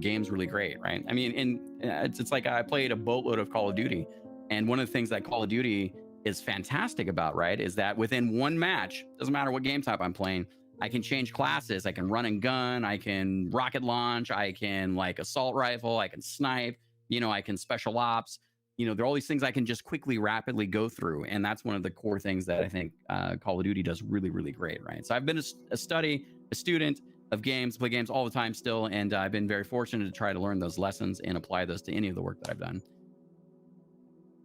games really great, right? I mean, it's like I played a boatload of Call of Duty, and one of the things that Call of Duty is fantastic about, right, is that within one match, doesn't matter what game type I'm playing, I can change classes. I can run and gun, I can rocket launch, I can like assault rifle, I can snipe, I can special ops. There are all these things I can just quickly, rapidly go through. And that's one of the core things that I think Call of Duty does really, really great, right? So I've been a student of games, play games all the time still, and I've been very fortunate to try to learn those lessons and apply those to any of the work that I've done.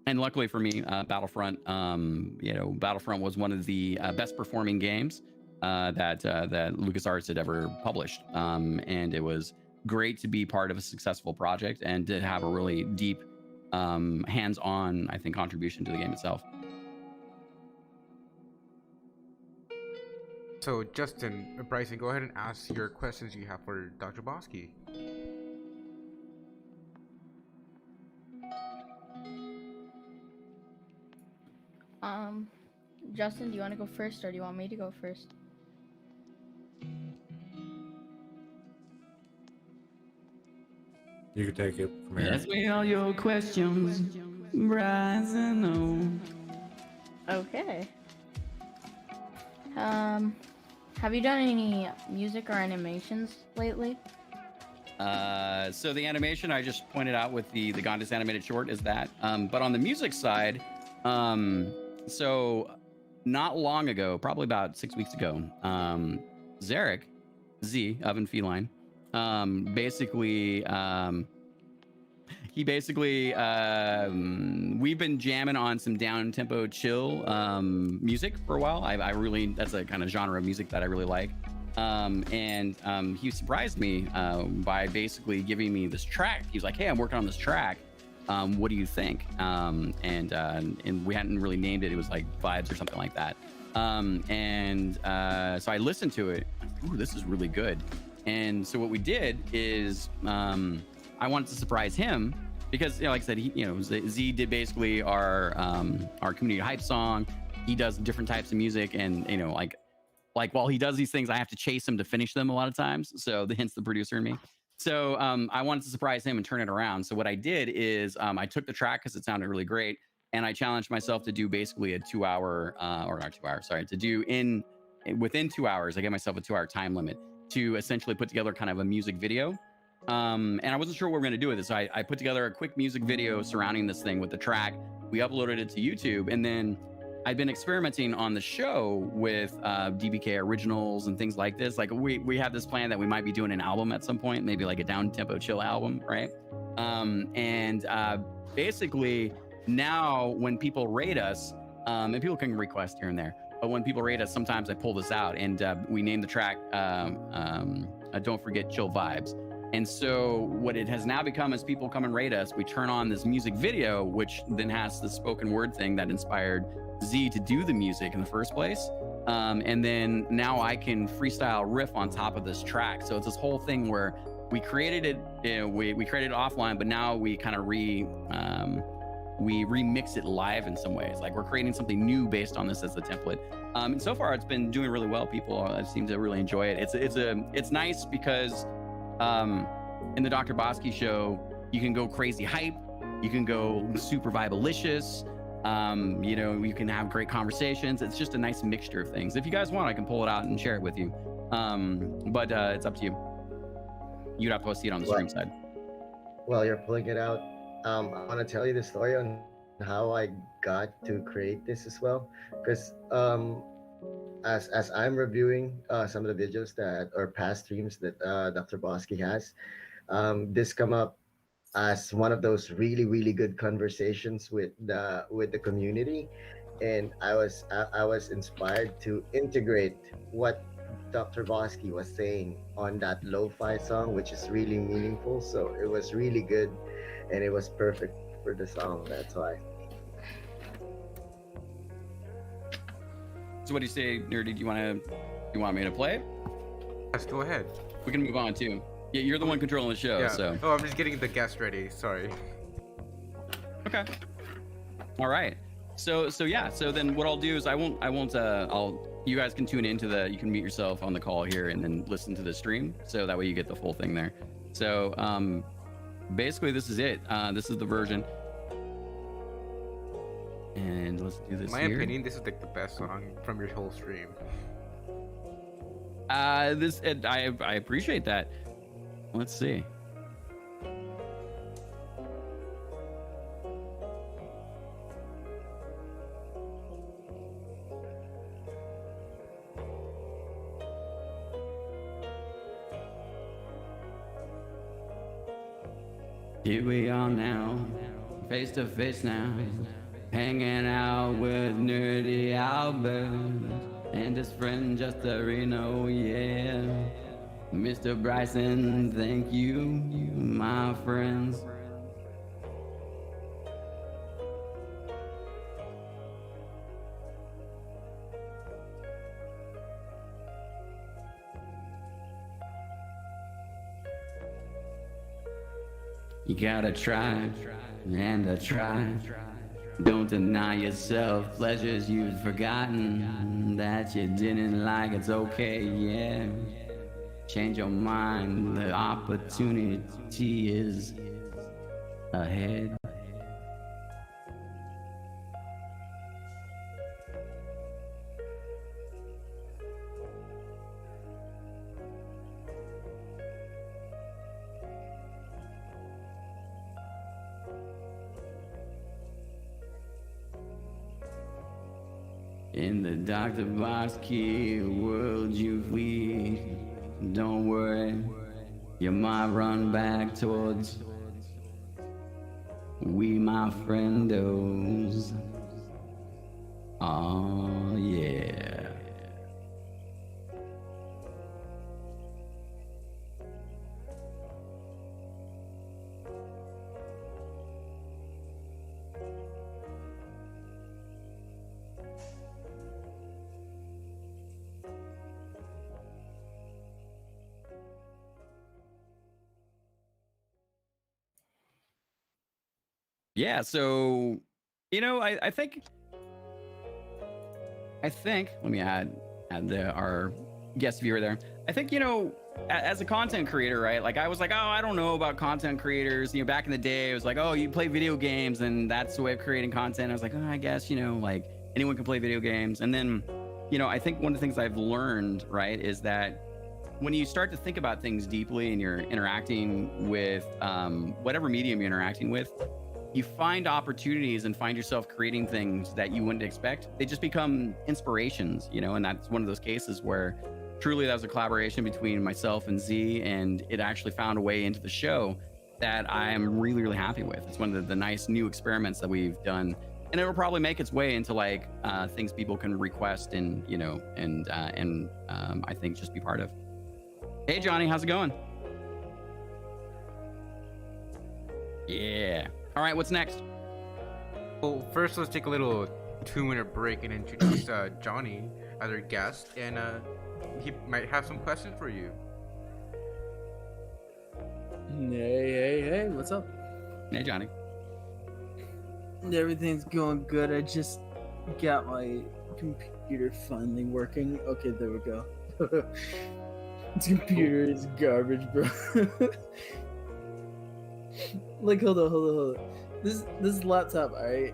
And luckily for me, Battlefront, Battlefront was one of the best performing games that LucasArts had ever published. And it was great to be part of a successful project and to have a really deep, hands-on, I think, contribution to the game itself. So Justin, Bryson, go ahead and ask your questions you have for Dr. Bosky. Justin, do you want to go first or do you want me to go first? You can take it from here. Ask me all your questions, Bryson. Okay. Have you done any music or animations lately? So the animation I just pointed out with the Gondas animated short is that. But on the music side, so not long ago, probably about 6 weeks ago, Zarek, Z, Oven Feline, we've been jamming on some down tempo chill music for a while. That's a kind of genre of music that I really like. And he surprised me by basically giving me this track. He was like, hey, I'm working on this track. What do you think? And we hadn't really named it. It was like Vibes or something like that. So I listened to it. Ooh, this is really good. And so what we did is I wanted to surprise him because, like I said, Z did basically our community hype song. He does different types of music, and like while he does these things, I have to chase him to finish them a lot of times. So hence the producer in me. So I wanted to surprise him and turn it around. So what I did is I took the track because it sounded really great, and I challenged myself to do basically a 2 hour, or not 2 hours, sorry, to do within 2 hours. I gave myself a 2 hour time limit to essentially put together kind of a music video. And I wasn't sure what we were going to do with it. So I put together a quick music video surrounding this thing with the track. We uploaded it to YouTube, and then I've been experimenting on the show with DBK originals and things like this. Like we have this plan that we might be doing an album at some point, maybe like a down tempo chill album, right? Basically now when people rate us, and people can request here and there, but when people rate us, sometimes I pull this out and we name the track Don't Forget Chill Vibes. And so what it has now become is people come and rate us, we turn on this music video, which then has the spoken word thing that inspired Z to do the music in the first place. And then now I can freestyle riff on top of this track. So it's this whole thing where we created it, we created it offline, but now we kind of we remix it live in some ways. Like we're creating something new based on this as the template. And so far it's been doing really well. People seem to really enjoy it. It's nice because in the Dr. Bosky show, you can go crazy hype, you can go super vibalicious, you can have great conversations. It's just a nice mixture of things. If you guys want, I can pull it out and share it with you. But it's up to you. You'd have to go see it on the stream side. Well, you're pulling it out. I want to tell you the story on how I got to create this as well, because as I'm reviewing some of the videos that or past streams that Dr. Bosky has, this come up as one of those really good conversations with the community, and I was inspired to integrate what Dr. Bosky was saying on that lo-fi song, which is really meaningful. So it was really good, and it was perfect for the song. That's why. So what do you say, Nerdy? Do you want me to play it? Yes, go ahead. We can move on too. Yeah, you're the one controlling the show, Yeah. so. Oh, I'm just getting the guest ready. Sorry. Okay. All right. So yeah. So then what I'll do is you guys can tune into you can mute yourself on the call here and then listen to the stream. So that way you get the full thing there. So basically this is it. This is the version. And let's do this. In my here. opinion, this is like the best song from your whole stream. I appreciate that. Let's see. Here we are now, face to face now, hanging out with Nerdy Albert and his friend Justarino, yeah. Mr. Bryson, thank you, my friends. You gotta try and try. Don't deny yourself pleasures you've forgotten that you didn't like. It's okay, yeah. Change your mind. The opportunity is ahead. In the Dr. Bosky world you flee, don't worry, you might run back towards we, my friendos. Oh yeah. Yeah, so I think let me add our guest viewer there. I think as a content creator, right? Like I was like, oh, I don't know about content creators. Back in the day, it was like, oh, you play video games and that's the way of creating content. I was like, oh, I guess like anyone can play video games. And then I think one of the things I've learned, right, is that when you start to think about things deeply and you're interacting with whatever medium you're interacting with, you find opportunities and find yourself creating things that you wouldn't expect. They just become inspirations, you know, and that's one of those cases where truly that was a collaboration between myself and Z, and it actually found a way into the show that I'm really, really happy with. It's one of the nice new experiments that we've done, and it'll probably make its way into like things people can request and, you know, and I think just be part of. Hey, Johnny, how's it going? Yeah. All right, what's next? Well, first let's take a little 2-minute break and introduce Johnny as our guest, and he might have some questions for you. Hey, what's up? Hey, Johnny. Everything's going good. I just got my computer finally working. Okay, there we go. This computer is garbage, bro. Like, hold on. This laptop, I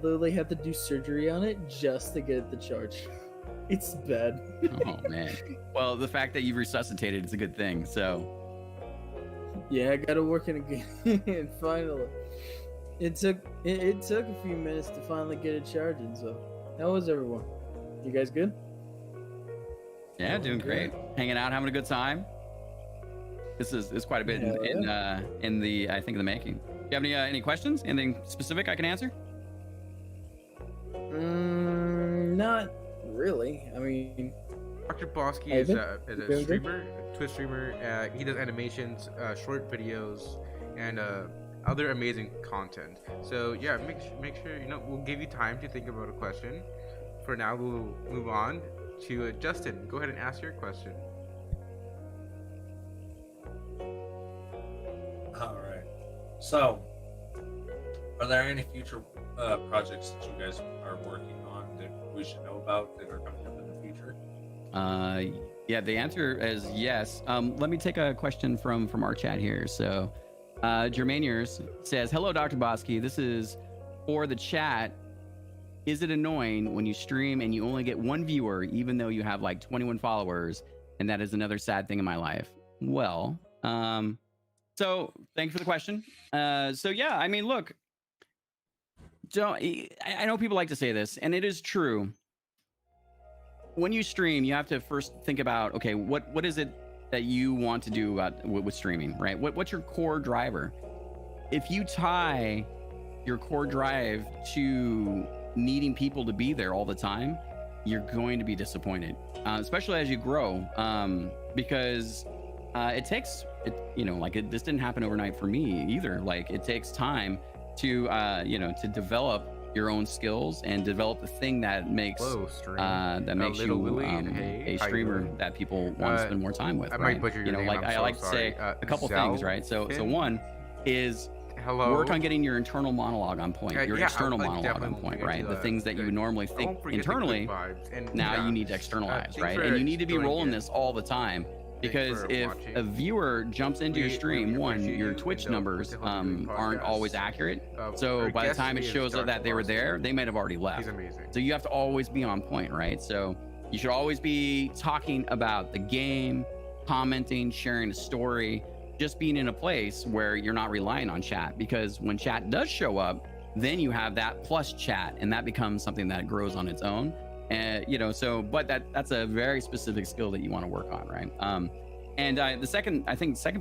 literally had to do surgery on it just to get it to charge. It's bad. Oh man. Well, the fact that you've resuscitated is a good thing. So. Yeah, I got to work in again. Finally, it took a few minutes to finally get it charging. So, how was everyone? You guys good? Yeah, doing great. Hanging out, having a good time. This is quite a bit in the I think the making. Do you have any questions? Anything specific I can answer? Not really. I mean, Dr. Bosky is a streamer, Twitch streamer. He does animations, short videos, and other amazing content. So yeah, make sure, you know, we'll give you time to think about a question. For now, we'll move on to Justin. Go ahead and ask your question. All right. So, are there any future projects that you guys are working on that we should know about that are coming up in the future? Yeah, the answer is yes. Let me take a question from our chat here. So, Germaniers says, "Hello, Dr. Bosky. This is for the chat. Is it annoying when you stream and you only get one viewer, even though you have like 21 followers? And that is another sad thing in my life." Well, so thank you for the question. So yeah, I mean, look, I know people like to say this, and it is true. When you stream, you have to first think about, okay, what is it that you want to do with streaming, right? What's your core driver? If you tie your core drive to needing people to be there all the time, you're going to be disappointed, especially as you grow, because it takes, this didn't happen overnight for me either. Like, it takes time to, to develop your own skills and develop the thing that makes you a streamer that people want to spend more time with. I like to say a couple things, right? So one is work on getting your internal monologue on point, your external monologue on point, right? The things that you normally think internally, now you need to externalize, right? And you need to be rolling this all the time. Because if a viewer jumps into your stream, one, your Twitch numbers aren't always accurate. So by the time it shows up that they were there, they might have already left. So you have to always be on point, right? So you should always be talking about the game, commenting, sharing a story, just being in a place where you're not relying on chat. Because when chat does show up, then you have that plus chat, and that becomes something that grows on its own. And but that's a very specific skill that you want to work on, right? And the second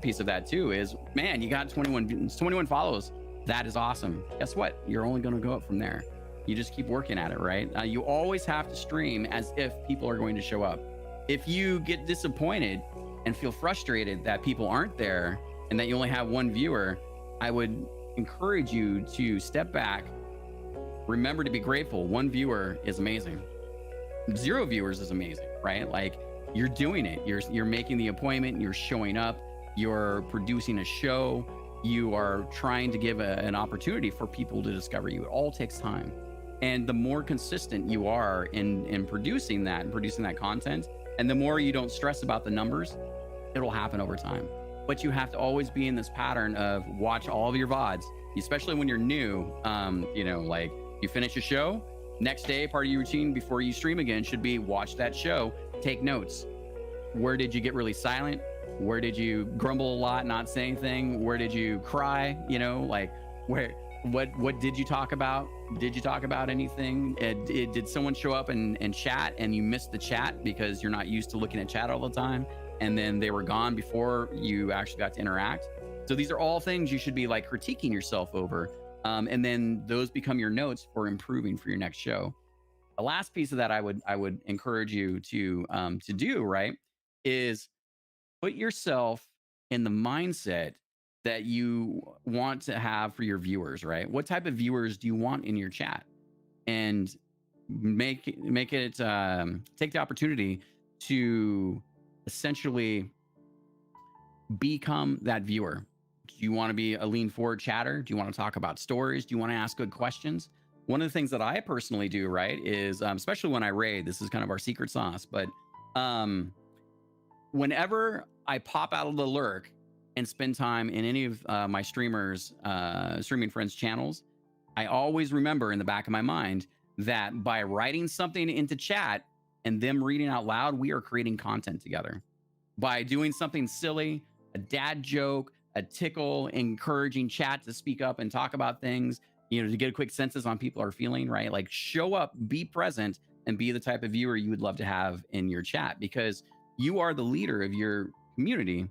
piece of that too is, man, you got 21 follows. That is awesome. Guess what? You're only going to go up from there. You just keep working at it, right? You always have to stream as if people are going to show up. If you get disappointed and feel frustrated that people aren't there and that you only have one viewer, I would encourage you to step back. Remember to be grateful. One viewer is amazing. 0 viewers is amazing, right? Like, you're doing it. You're making the appointment. You're showing up. You're producing a show. You are trying to give an opportunity for people to discover you. It all takes time. And the more consistent you are in producing that content, and the more you don't stress about the numbers, it'll happen over time. But you have to always be in this pattern of watch all of your VODs, especially when you're new. Like, you finish a show, next day, part of your routine before you stream again should be watch that show, take notes. Where did you get really silent? Where did you grumble a lot, not say anything? Where did you cry? You know, like what did you talk about? Did you talk about anything? Did someone show up and chat and you missed the chat because you're not used to looking at chat all the time, and then they were gone before you actually got to interact? So these are all things you should be like critiquing yourself over, and then those become your notes for improving for your next show. The last piece of that I would encourage you to do, right, is put yourself in the mindset that you want to have for your viewers, right? What type of viewers do you want in your chat? And make it take the opportunity to essentially become that viewer. Do you want to be a lean forward chatter? Do you want to talk about stories? Do you want to ask good questions? One of the things that I personally do, right, is especially when I raid, this is kind of our secret sauce, but whenever I pop out of the lurk and spend time in any of my streaming friends' channels, I always remember in the back of my mind that by writing something into chat and them reading out loud, we are creating content together. By doing something silly, a dad joke, a tickle, encouraging chat to speak up and talk about things, you know, to get a quick census on people are feeling, right? Like show up, be present, and be the type of viewer you would love to have in your chat, because you are the leader of your community,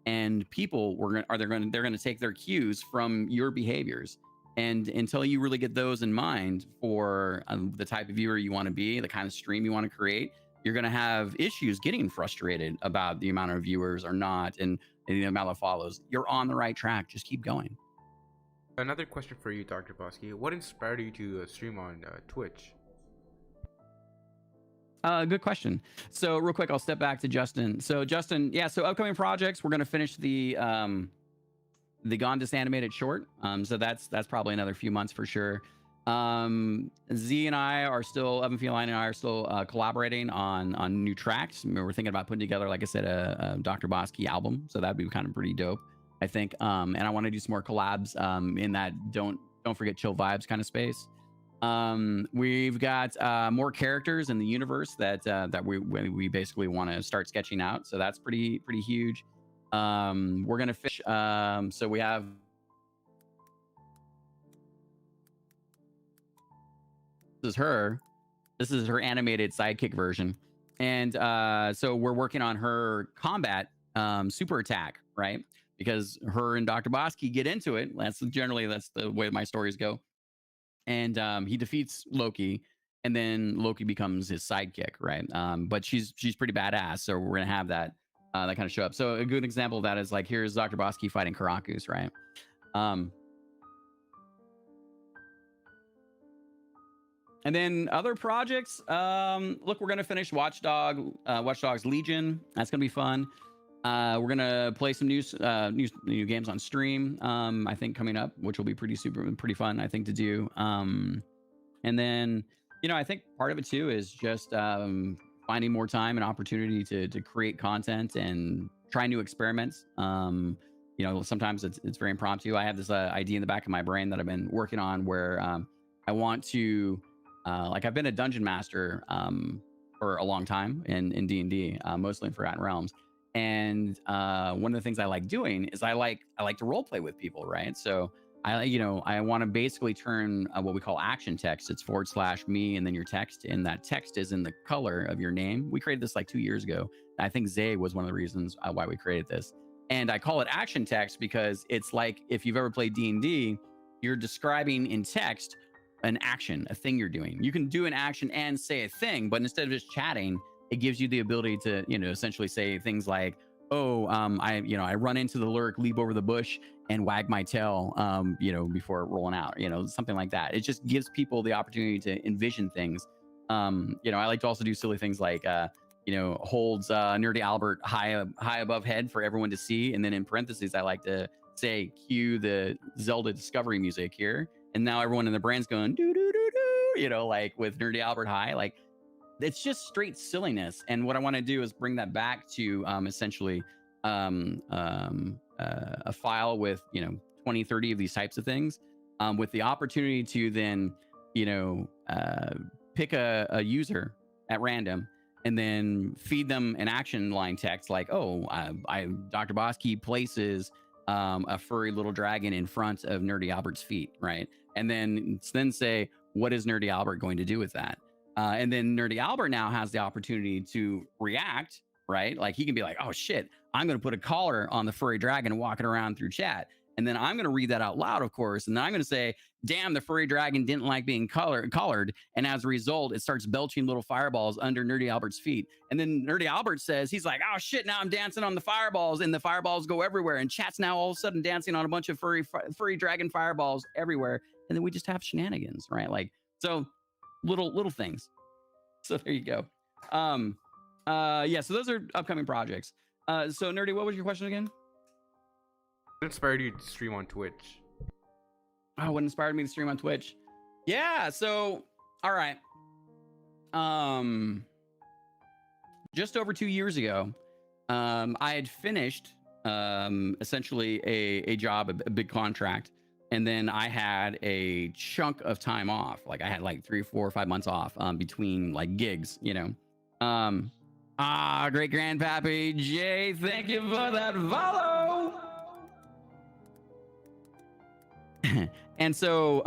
and people they're going to take their cues from your behaviors. And until you really get those in mind for the type of viewer you want to be, the kind of stream you want to create, you're going to have issues getting frustrated about the amount of viewers or not, and the amount that follows. You're on the right track. Just keep going. Another question for you, Dr. Bosky. What inspired you to stream on Twitch? Good question. So real quick, I'll step back to Justin. So Justin, yeah, so upcoming projects, we're going to finish the Gondis animated short. So that's probably another few months for sure. Z and I are still, Evan Feline and I are still collaborating on new tracks. I mean, we're thinking about putting together, like I said, a Dr. Bosky album. So that'd be kind of pretty dope, I think. And I want to do some more collabs in that don't forget chill vibes kind of space. We've got more characters in the universe that we basically want to start sketching out. So that's pretty huge. We're gonna fish. So we have this is her animated sidekick version, and so we're working on her combat super attack, right? Because her and Dr. Bosky get into it. That's the way my stories go. And he defeats Loki, and then Loki becomes his sidekick, right? But she's pretty badass, so we're gonna have that kind of show up. So a good example of that is like, here's Dr. Bosky fighting Karakus, right? And then other projects, look, we're gonna finish Watch Dogs Legion. That's gonna be fun. We're gonna play some new games on stream. I think coming up, which will be pretty fun, I think, to do. And then, you know, I think part of it too is just finding more time and opportunity to create content and try new experiments. You know, sometimes it's very impromptu. I have this idea in the back of my brain that I've been working on where I want to like, I've been a dungeon master for a long time in D&D, mostly in Forgotten Realms. And one of the things I like doing is I like to role play with people, right? So I want to basically turn what we call action text. It's /me and then your text, and that text is in the color of your name. We created this like 2 years ago. I think Zay was one of the reasons why we created this. And I call it action text because it's like, if you've ever played D&D, you're describing in text an action, a thing you're doing. You can do an action and say a thing, but instead of just chatting, it gives you the ability to, you know, essentially say things like, oh, I run into the lurk, leap over the bush, and wag my tail, before rolling out, something like that. It just gives people the opportunity to envision things. I like to also do silly things like, holds Nerdy Albert high above head for everyone to see. And then in parentheses, I like to say, cue the Zelda Discovery music here. And now everyone in the brand's going, doo doo doo doo, like with Nerdy Albert high, like it's just straight silliness. And what I want to do is bring that back to essentially a file with 20, 30 of these types of things, with the opportunity to then pick a user at random and then feed them an action line text like, oh, Dr. Bosky places a furry little dragon in front of Nerdy Albert's feet, right? And then say, what is Nerdy Albert going to do with that? And then Nerdy Albert now has the opportunity to react, right? Like he can be like, oh shit, I'm going to put a collar on the furry dragon and walk it around through chat. And then I'm going to read that out loud, of course. And then I'm going to say, damn, the furry dragon didn't like being collared. And as a result, it starts belching little fireballs under Nerdy Albert's feet. And then Nerdy Albert says, he's like, oh shit, now I'm dancing on the fireballs, and the fireballs go everywhere. And chat's now all of a sudden dancing on a bunch of furry dragon fireballs everywhere. And then we just have shenanigans, right? Like, so little things. So there you go. Yeah, so those are upcoming projects. So Nerdy, what was your question again? What inspired you to stream on Twitch? Oh, what inspired me to stream on Twitch? Yeah, so all right. Just over 2 years ago, I had finished essentially a job, a big contract, and then I had a chunk of time off. Like I had like 3, 4, 5 months off between like gigs, you know. Great grandpappy Jay, thank you for that follow. And so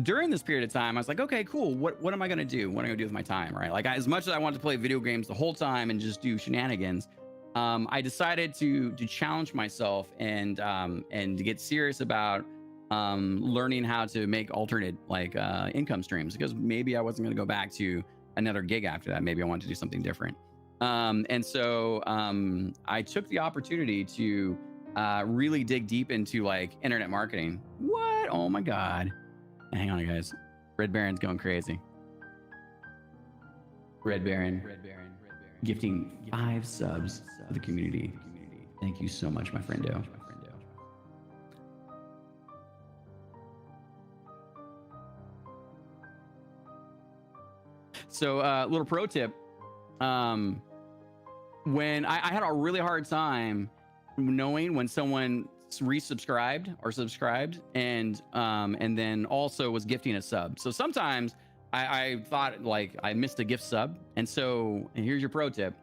during this period of time, I was like, okay, cool. What am I gonna do? What am I gonna do with my time, right? Like as much as I wanted to play video games the whole time and just do shenanigans, I decided to challenge myself and to get serious about learning how to make alternate like income streams, because maybe I wasn't gonna go back to another gig after that. Maybe I wanted to do something different. And so I took the opportunity to really dig deep into like internet marketing. What? Oh my God. Hang on, guys. Red Baron's going crazy. Red Baron gifting 5 subs to the community. Thank you so much, my friendo. So little pro tip. When I had a really hard time knowing when someone resubscribed or subscribed and then also was gifting a sub. So sometimes I thought like I missed a gift sub. And here's your pro tip.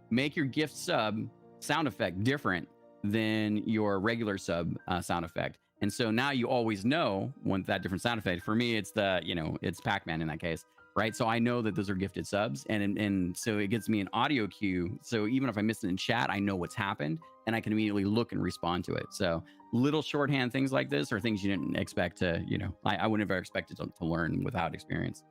Make your gift sub sound effect different than your regular sub sound effect. And so now you always know when that different sound effect. For me, it's it's Pac-Man in that case, right? So I know that those are gifted subs, and so it gives me an audio cue. So even if I miss it in chat, I know what's happened, and I can immediately look and respond to it. So little shorthand things like this are things you didn't expect to, I would never expected to learn without experience.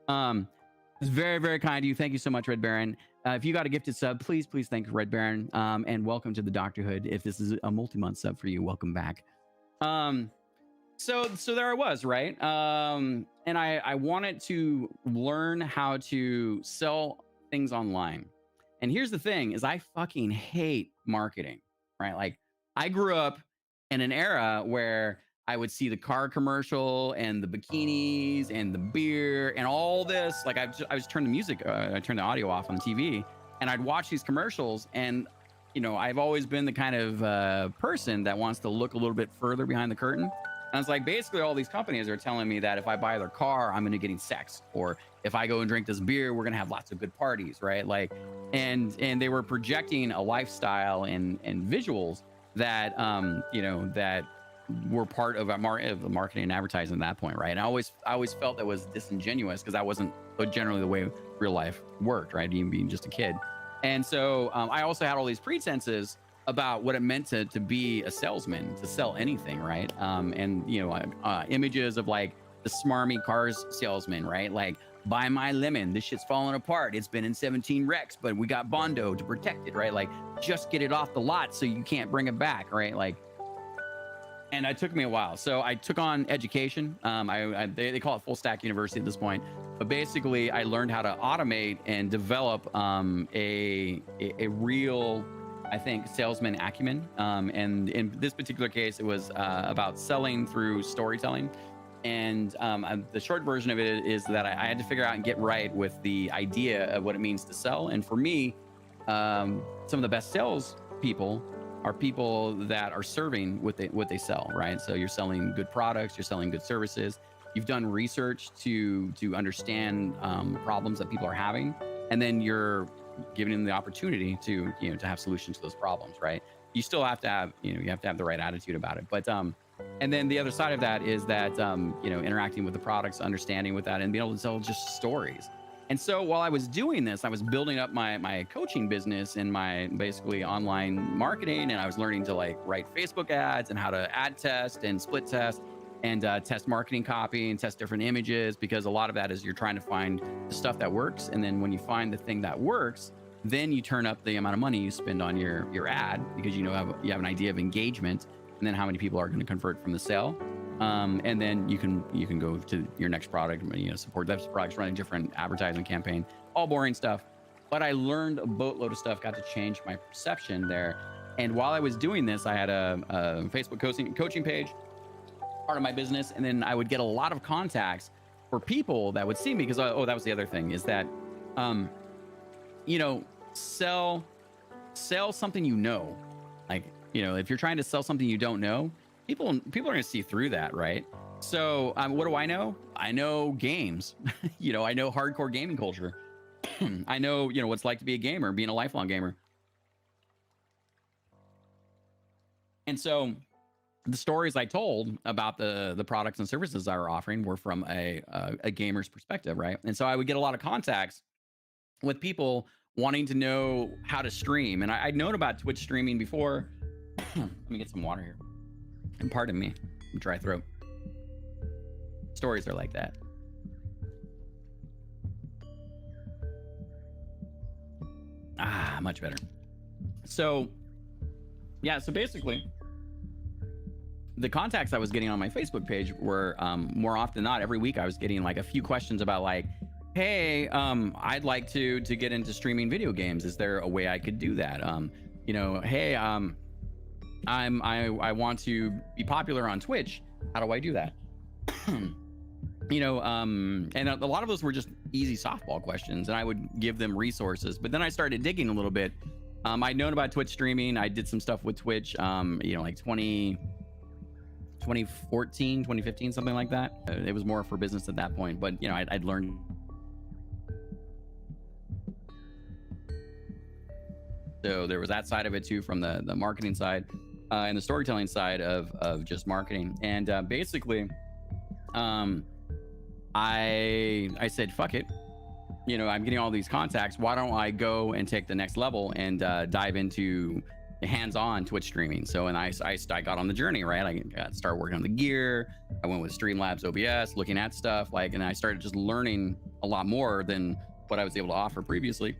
It's very, very kind of you. Thank you so much, Red Baron. If you got a gifted sub, please thank Red Baron. And welcome to the Doctorhood. If this is a multi-month sub for you, welcome back. So there I was, right? And I wanted to learn how to sell things online. And here's the thing is I fucking hate marketing, right? Like I grew up in an era where I would see the car commercial and the bikinis and the beer and all this. Like I was turning the music, I turned the audio off on the TV, and I'd watch these commercials. And I've always been the kind of person that wants to look a little bit further behind the curtain. And it's like basically all these companies are telling me that if I buy their car, I'm going to get sex, or if I go and drink this beer, we're going to have lots of good parties, right? Like, and they were projecting a lifestyle and visuals that that were part of the marketing and advertising at that point, right? And I always felt that was disingenuous because that wasn't generally the way real life worked, right? Even being just a kid. And so I also had all these pretenses about what it meant to be a salesman, to sell anything, right? Images of like the smarmy cars salesman, right? Like, buy my lemon, this shit's falling apart. It's been in 17 wrecks, but we got Bondo to protect it, right? Like, just get it off the lot so you can't bring it back, right? Like, and it took me a while. So I took on education. They call it full stack university at this point. But basically, I learned how to automate and develop a real, I think, salesman acumen. And in this particular case, it was about selling through storytelling. And the short version of it is that I had to figure out and get right with the idea of what it means to sell. And for me, some of the best sales people are people that are serving what they sell, right? So you're selling good products, you're selling good services. You've done research to understand problems that people are having, and then you're giving them the opportunity to, you know, to have solutions to those problems, right? You still have to have, you know, you have to have the right attitude about it. But and then the other side of that is that you know, interacting with the products, understanding with that, and being able to tell just stories. And so while I was doing this, I was building up my coaching business and my basically online marketing, and I was learning to like write Facebook ads and how to ad test and split test and test marketing copy and test different images, because a lot of that is you're trying to find the stuff that works. And then when you find the thing that works, then you turn up the amount of money you spend on your ad, because you know you have an idea of engagement, and then how many people are going to convert from the sale. And then you can go to your next product, you know, support those products, running different advertising campaign, all boring stuff. But I learned a boatload of stuff, got to change my perception there. And while I was doing this, I had a Facebook coaching page, part of my business. And then I would get a lot of contacts for people that would see me, because, oh, that was the other thing, is that, you know, sell something, you know, like, you know, if you're trying to sell something you don't know, people are going to see through that, right? So what do I know? I know games. You know, I know hardcore gaming culture. I know, you know, what it's like to be a gamer, being a lifelong gamer. And so the stories I told about the products and services I were offering were from a gamer's perspective, right? And so I would get a lot of contacts with people wanting to know how to stream. And I'd known about Twitch streaming before. Let me get some water here. And pardon me, dry throat. Stories are like that. Ah, much better. So, yeah, so basically, the contacts I was getting on my Facebook page were more often than not, every week I was getting like a few questions about like, hey, I'd like to get into streaming video games. Is there a way I could do that? You know, hey, I want to be popular on Twitch. How do I do that? You know, and a lot of those were just easy softball questions, and I would give them resources. But then I started digging a little bit. I'd known about Twitch streaming. I did some stuff with Twitch, you know, like 2014, 2015, something like that. It was more for business at that point, but you know, I'd learned. So there was that side of it too, from the marketing side and the storytelling side of just marketing. And basically, I said, fuck it. You know, I'm getting all these contacts. Why don't I go and take the next level and dive into hands-on Twitch streaming? So, and I got on the journey, right? I started working on the gear. I went with Streamlabs OBS, looking at stuff, like, and I started just learning a lot more than what I was able to offer previously.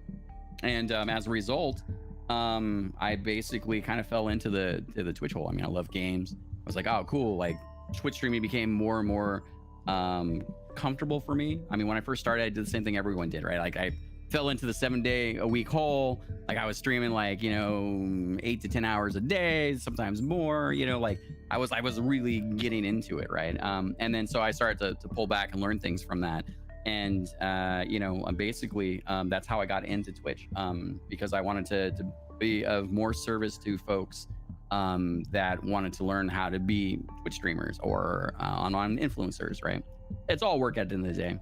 And as a result, I basically kind of fell into the Twitch hole. I mean, I love games. I was like, oh, cool. Like, Twitch streaming became more and more comfortable for me. I mean, when I first started, I did the same thing everyone did, right? Like, I fell into the 7-day-a-week hole. Like, I was streaming like, you know, 8 to 10 hours a day, sometimes more, you know, like I was really getting into it, right? And then so I started to pull back and learn things from that. And you know, basically that's how I got into Twitch, because I wanted to be of more service to folks that wanted to learn how to be Twitch streamers or online influencers, right? It's all work at the end of the day.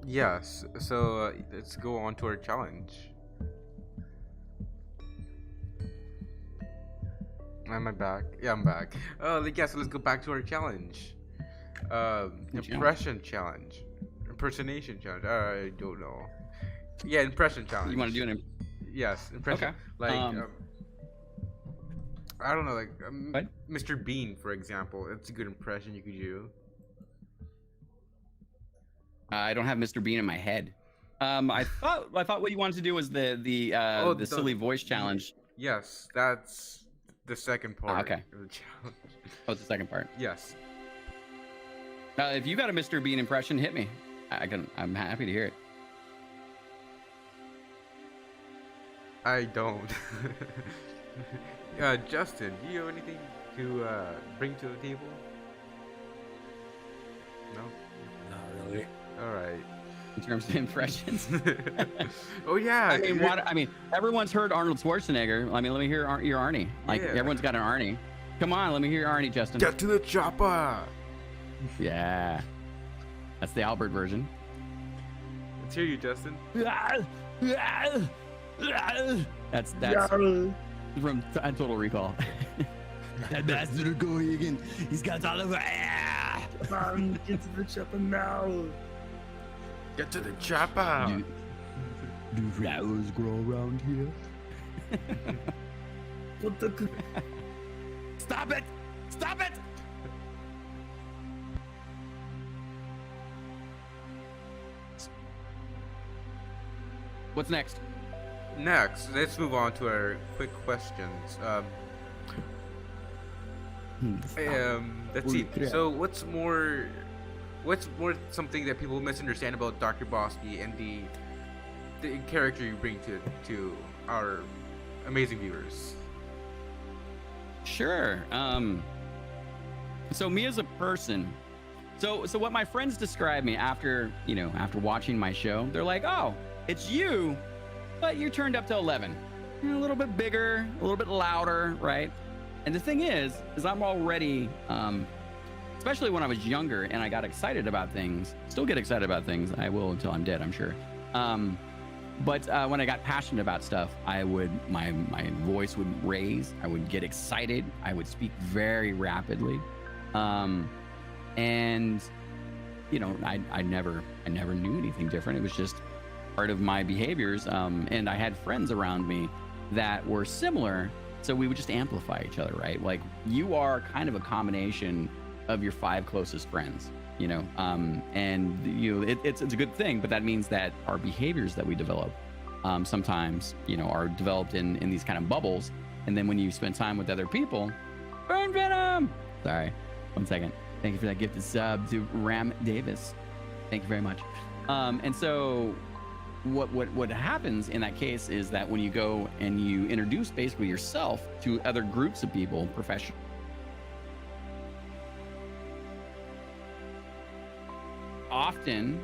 Yes, so let's go on to our challenge. Am I back? Yeah, I'm back. Yeah, so let's go back to our challenge. Impression challenge. Impersonation challenge. I don't know. Yeah, impression challenge. You want to do an Yes, impression. Okay. Like, I don't know, like Mr. Bean, for example. It's a good impression you could do. I don't have Mr. Bean in my head. I thought what you wanted to do was the silly voice challenge. Yes, that's the second part. Okay. Of the challenge. Oh, it's the second part. Yes. If you got a Mr. Bean impression, hit me. I'm happy to hear it. I don't. Justin, do you have anything to bring to the table? No? Not really. All right. In terms of impressions. Oh yeah. I mean, everyone's heard Arnold Schwarzenegger. I mean, let me hear your Arnie. Like, yeah. Everyone's got an Arnie. Come on, let me hear your Arnie, Justin. Get to the chopper. Yeah. That's the Albert version. Let's hear you, Justin. That's from Total Recall. That bastard will go again. He's got all over. Come on, get to the chopper now. Get to the chopper. Do flowers grow around here? What the? Stop it! Stop it! What's next? Next, let's move on to our quick questions. Let's see. So, what's more something that people misunderstand about Dr. Bosky and the character you bring to our amazing viewers? Sure. So me as a person, so what my friends describe me after watching my show, they're like, oh, it's you, but you're turned up to 11. You're a little bit bigger, a little bit louder, right? And the thing is I'm already, especially when I was younger and I got excited about things, still get excited about things. I will until I'm dead, I'm sure. But when I got passionate about stuff, my voice would raise. I would get excited. I would speak very rapidly, and I never knew anything different. It was just part of my behaviors. And I had friends around me that were similar, so we would just amplify each other, right? Like you are kind of a combination of your 5 closest friends. And it's a good thing, but that means that our behaviors that we develop sometimes are developed in these kind of bubbles, and then when you spend time with other people, burn venom. Sorry, 1 second. Thank you for that gifted sub to Ram Davis. Thank you very much. And so what happens in that case is that when you go and you introduce basically yourself to other groups of people, professional, often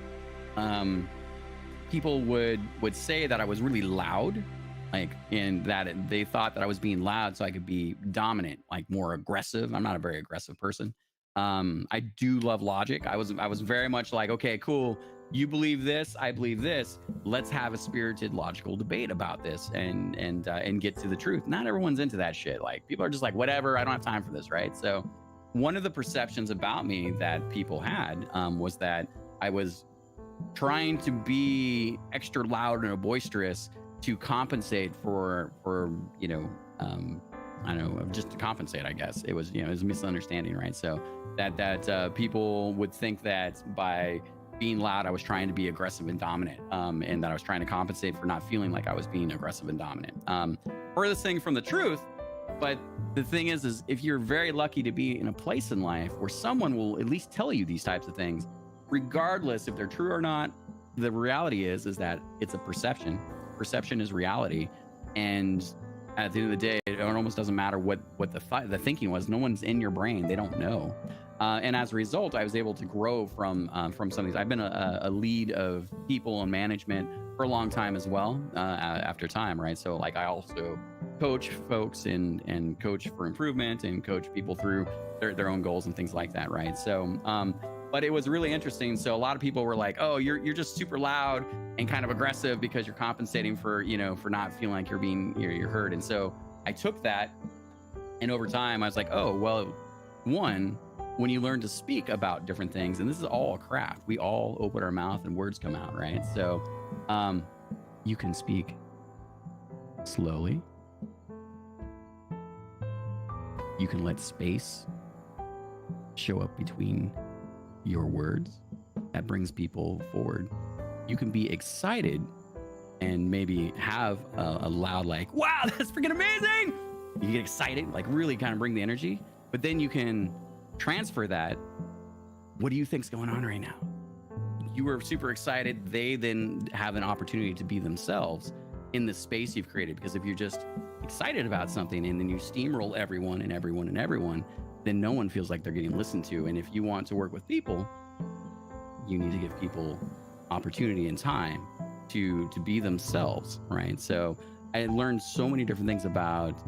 people would say that I was really loud, like in that they thought that I was being loud so I could be dominant, like more aggressive. I'm not a very aggressive person. I do love logic. I was very much like, okay, cool, you believe this, I believe this, let's have a spirited logical debate about this and get to the truth. Not everyone's into that shit. Like people are just like, whatever, I don't have time for this, right? So one of the perceptions about me that people had was that I was trying to be extra loud and boisterous to compensate for I don't know, just to compensate, I guess. It was, it was a misunderstanding, right? So that people would think that by being loud, I was trying to be aggressive and dominant, and that I was trying to compensate for not feeling like I was being aggressive and dominant. Furthest thing from the truth. But the thing is if you're very lucky to be in a place in life where someone will at least tell you these types of things, regardless if they're true or not, the reality is that it's a perception. Perception is reality. And at the end of the day, it almost doesn't matter what the thinking was. No one's in your brain. They don't know. And as a result, I was able to grow from some of these. I've been a lead of people and management for a long time as well, after time, right? So like I also coach folks and coach for improvement and coach people through their own goals and things like that, right? So but it was really interesting. So a lot of people were like, oh, you're just super loud and kind of aggressive because you're compensating for for not feeling like you're heard. And so I took that, and over time I was like, oh, well, one, when you learn to speak about different things, and this is all a craft, we all open our mouth and words come out, right? So you can speak slowly. You can let space show up between your words. That brings people forward. You can be excited and maybe have a loud, like, wow, that's freaking amazing. You get excited, like really kind of bring the energy, but then you can transfer that. What do you think's going on right now? You were super excited. They then have an opportunity to be themselves in the space you've created. Because if you're just excited about something and then you steamroll everyone, then no one feels like they're getting listened to. And if you want to work with people, you need to give people opportunity and time to be themselves, right? So I learned so many different things about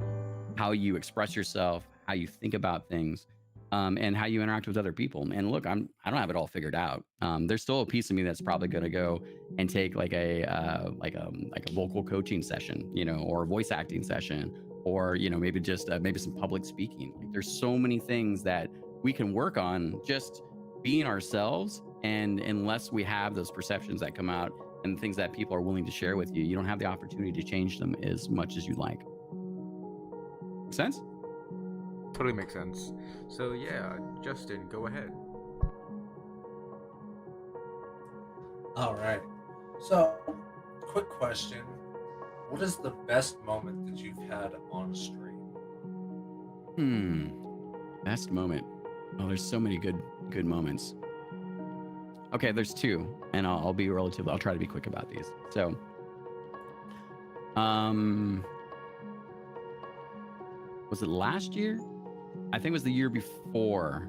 how you express yourself, how you think about things, and how you interact with other people. And look, I don't have it all figured out. There's still a piece of me that's probably going to go and take like a vocal coaching session, you know, or a voice acting session, or you know, maybe just maybe some public speaking. Like, there's so many things that we can work on just being ourselves. And unless we have those perceptions that come out and things that people are willing to share with you, you don't have the opportunity to change them as much as you'd like. Make sense? Totally makes sense. So yeah, Justin, go ahead. All right. So, quick question. What is the best moment that you've had on stream? Best moment. Oh, there's so many good moments. Okay, there's two, and I'll be I'll try to be quick about these. So, was it last year? I think it was the year before.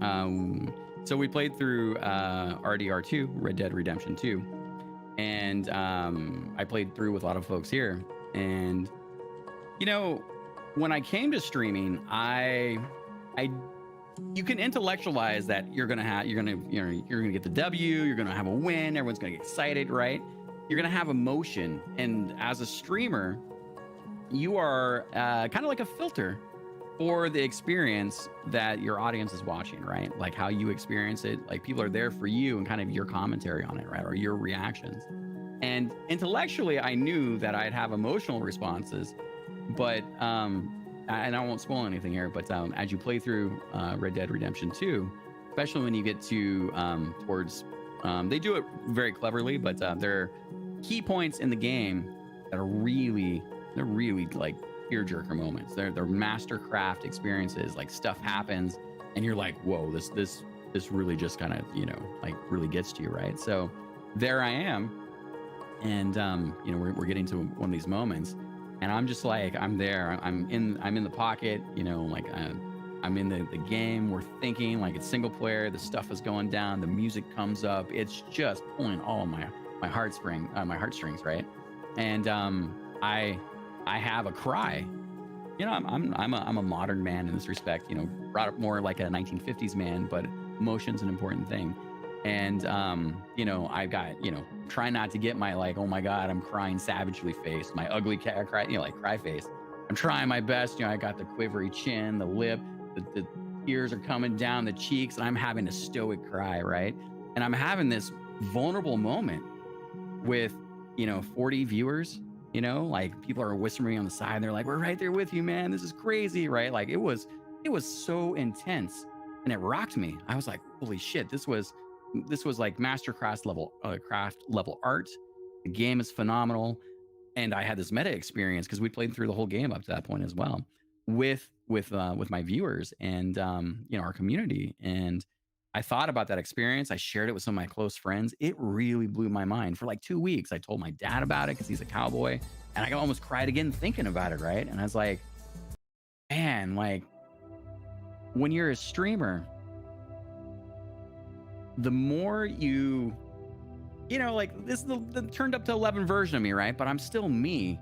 So we played through RDR2, Red Dead Redemption 2, and I played through with a lot of folks here. And you know, when I came to streaming, you can intellectualize that you're gonna get the W, you're gonna have a win, everyone's gonna get excited, right? You're gonna have emotion, and as a streamer, you are kind of like a filter for the experience that your audience is watching, right? Like how you experience it. Like people are there for you and kind of your commentary on it, right? Or your reactions. And intellectually, I knew that I'd have emotional responses, but and I won't spoil anything here, but as you play through Red Dead Redemption 2, especially when you get to towards, they do it very cleverly, but there are key points in the game that are really like tearjerker moments. They're mastercraft experiences. Like stuff happens, and you're like, whoa, this really just kind of, you know, like really gets to you, right? So there I am, and you know, we're getting to one of these moments. And I'm just like, I'm there. I'm in the pocket, you know, like I'm in the game. We're thinking like it's single player. The stuff is going down. The music comes up. It's just pulling all my heartstrings, right? And I have a cry. You know, I'm a modern man in this respect. You know, brought up more like a 1950s man, but emotion's an important thing. And you know, I've got, you know, try not to get my like, oh my God, I'm crying savagely face, my ugly cat cry, you know, like cry face. I'm trying my best. You know, I got the quivery chin, the lip, the tears are coming down the cheeks, and I'm having a stoic cry, right? And I'm having this vulnerable moment with, you know, 40 viewers, you know, like people are whispering on the side. They're like, we're right there with you, man. This is crazy, right? Like it was so intense, and it rocked me. I was like, holy shit, this was like masterclass level craft level art. The game is phenomenal, and I had this meta experience because we played through the whole game up to that point as well with my viewers and you know, our community. And I thought about that experience. I shared it with some of my close friends. It really blew my mind. For like 2 weeks, I told my dad about it because he's a cowboy, and I almost cried again thinking about it, right? And I was like, man, like when you're a streamer, the more you know, like this is the turned up to 11 version of me, right? But I'm still me.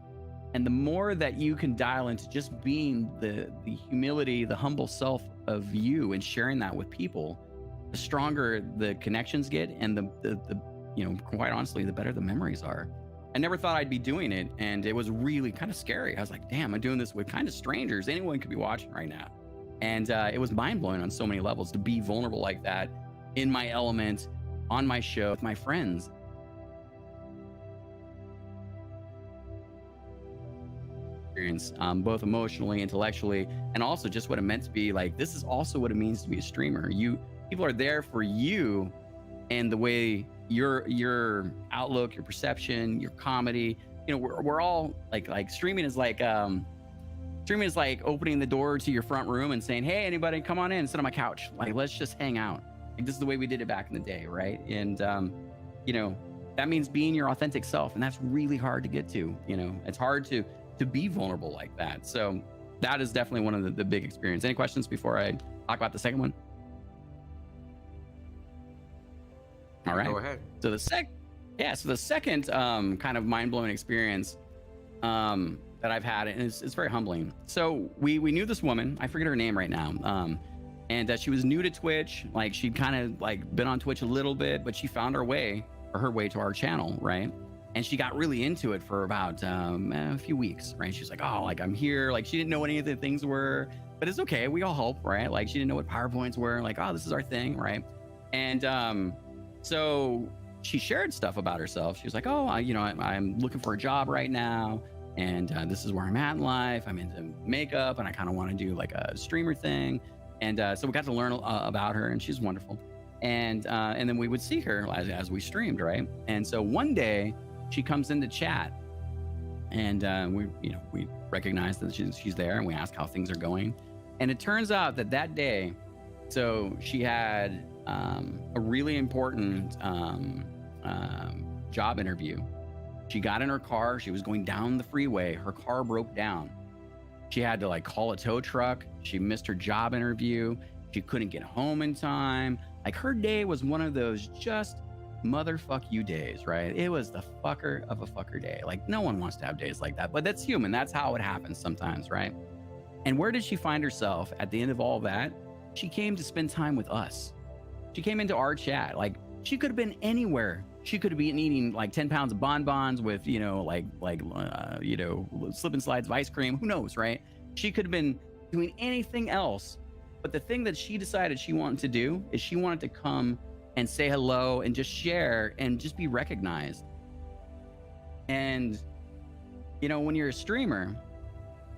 And the more that you can dial into just being the humility, the humble self of you and sharing that with people, the stronger the connections get, and the you know, quite honestly, the better the memories are. I never thought I'd be doing it, and it was really kind of scary. I was like, damn, I'm doing this with kind of strangers. Anyone could be watching right now. And it was mind-blowing on so many levels to be vulnerable like that in my element, on my show with my friends. Experience, both emotionally, intellectually, and also just what it meant to be like, this is also what it means to be a streamer. People are there for you, and the way your outlook, your perception, your comedy, you know, we're all like streaming is like opening the door to your front room and saying, hey, anybody come on in, sit on my couch, like let's just hang out. Like, this is the way we did it back in the day, right? And you know, that means being your authentic self, and that's really hard to get to. You know, it's hard to be vulnerable like that. So that is definitely one of the big experience. Any questions before I talk about the second one? All right. Go ahead. So the second kind of mind-blowing experience that I've had, and it's very humbling. So we knew this woman. I forget her name right now. And she was new to Twitch. Like she'd kind of like been on Twitch a little bit, but she found her way to our channel, right? And she got really into it for about a few weeks, right? She's like, oh, like I'm here. Like she didn't know what any of the things were, but it's okay. We all help, right? Like she didn't know what PowerPoints were. Like, oh, this is our thing, right? And so she shared stuff about herself. She was like, oh, I'm looking for a job right now. And this is where I'm at in life. I'm into makeup and I kind of want to do like a streamer thing. And so we got to learn about her, and she's wonderful. And then we would see her as we streamed, right? And so one day she comes into chat, and we recognize that she's there, and we ask how things are going. And it turns out that day, so she had a really important job interview. She got in her car. She was going down the freeway. Her car broke down. She had to like call a tow truck. She missed her job interview. She couldn't get home in time. Like her day was one of those just motherfuck you days, right? It was the fucker of a fucker day. Like no one wants to have days like that, but that's human. That's how it happens sometimes, right? And where did she find herself at the end of all that? She came to spend time with us. She came into our chat. Like she could have been anywhere. She could have been eating like 10 pounds of bonbons with, slip and slides of ice cream. Who knows, right? She could have been doing anything else. But the thing that she decided she wanted to do is she wanted to come and say hello and just share and just be recognized. And, when you're a streamer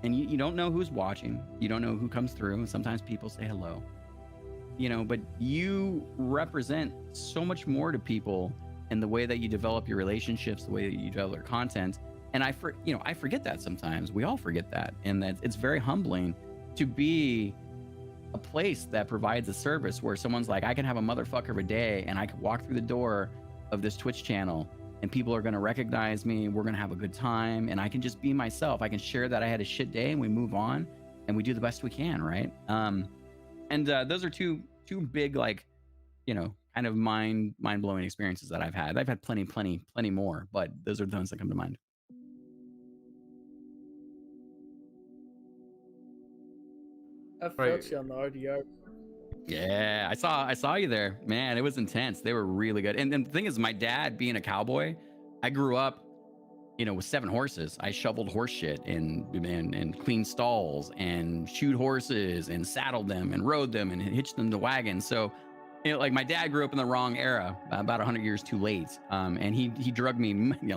and you don't know who's watching, you don't know who comes through. And sometimes people say hello, but you represent so much more to people in the way that you develop your relationships, the way that you develop their content. And I forget that sometimes. We all forget that. And that it's very humbling to be a place that provides a service where someone's like, I can have a motherfucker of a day and I can walk through the door of this Twitch channel and people are going to recognize me. We're going to have a good time and I can just be myself. I can share that I had a shit day and we move on and we do the best we can, right? And those are two big, like, kind of mind-blowing experiences that I've had. I've had plenty more, but those are the ones that come to mind. I felt you on the RDR. Yeah, I saw you there, man. It was intense. They were really good. And the thing is, my dad being a cowboy, I grew up, with 7 horses. I shoveled horse shit and cleaned stalls and shoed horses and saddled them and rode them and hitched them to wagons. So, like my dad grew up in the wrong era, about 100 years too late. And he drugged me.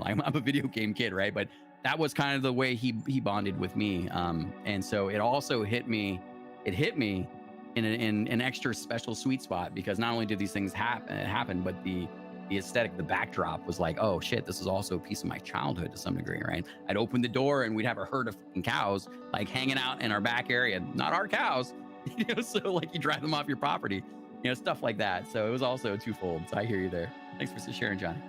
I'm a video game kid, right? But that was kind of the way he bonded with me. And so it also hit me. It hit me in an extra special sweet spot because not only did these things happen, but the aesthetic, the backdrop was like, oh shit, this is also a piece of my childhood to some degree, right? I'd open the door and we'd have a herd of fucking cows like hanging out in our back area. Not our cows, so like you drive them off your property. Stuff like that. So it was also twofold. So I hear you there. Thanks for sharing, Johnny.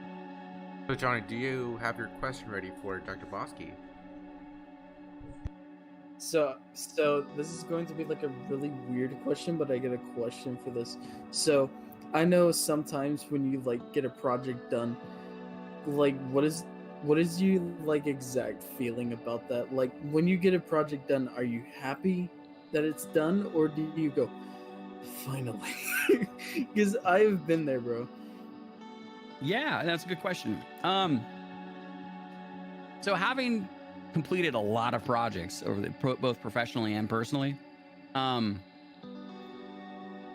So Johnny, do you have your question ready for Dr. Bosky? So this is going to be like a really weird question, but I get a question for this. So I know sometimes when you like get a project done, like what is your like exact feeling about that? Like when you get a project done, are you happy that it's done, or do you go, finally? Because I've been there, bro. Yeah, that's a good question. So having completed a lot of projects both professionally and personally,